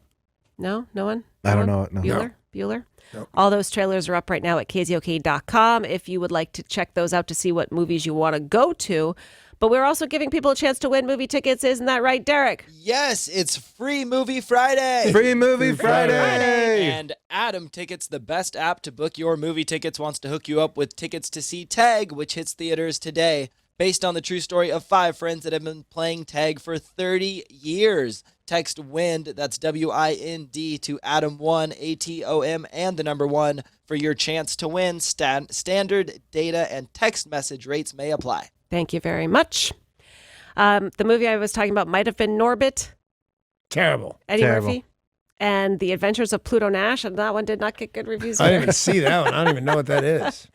No? No one? I don't one? know it, no. Bueller? No. All those trailers are up right now at KZOK.com if you would like to check those out to see what movies you want to go to. But we're also giving people a chance to win movie tickets. Isn't that right, Derek? Yes, it's Free Movie Friday. Free Movie Friday. And Adam Tickets, the best app to book your movie tickets, wants to hook you up with tickets to see Tag, which hits theaters today. based on the true story of 5 friends that have been playing tag for 30 years. Text WIND, that's WIND, to Atom1, ATOM, and the number 1 for your chance to win. Standard data and text message rates may apply. Thank you very much. The movie I was talking about might have been Norbit. Terrible. Eddie Terrible. Murphy. And The Adventures of Pluto Nash, and that one did not get good reviews. I didn't either. even see that one. I don't even know what that is.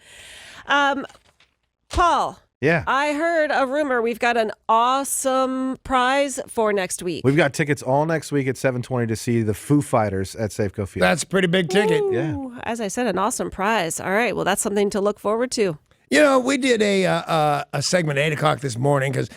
Paul. Yeah. I heard a rumor we've got an awesome prize for next week. We've got tickets all next week at 7:20 to see the Foo Fighters at Safeco Field. That's a pretty big ticket. Ooh, as I said, an awesome prize. All right, well, that's something to look forward to. You know, we did a segment at 8 o'clock this morning because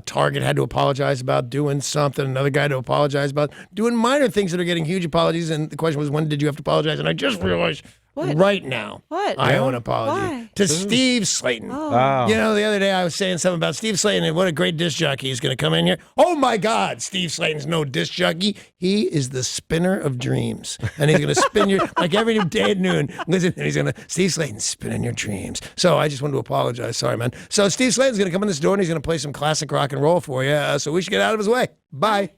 Target had to apologize about doing something. Another guy had to apologize about doing minor things that are getting huge apologies. And the question was, when did you have to apologize? And I just realized right now I owe an apology Why? to Steve Slayton. Oh. You know, the other day I was saying something about Steve Slayton and what a great disc jockey he's going to come in here. Oh, my God, Steve Slayton's no disc jockey. He is the spinner of dreams. And he's going to spin your, like every day at noon, listen, and he's going to, Steve Slayton's spinning your dreams. So I just wanted to apologize. Sorry, man. So Steve Slayton's going to come in this door and he's going to play some classic rock and roll for you. So we should get out of his way. Bye.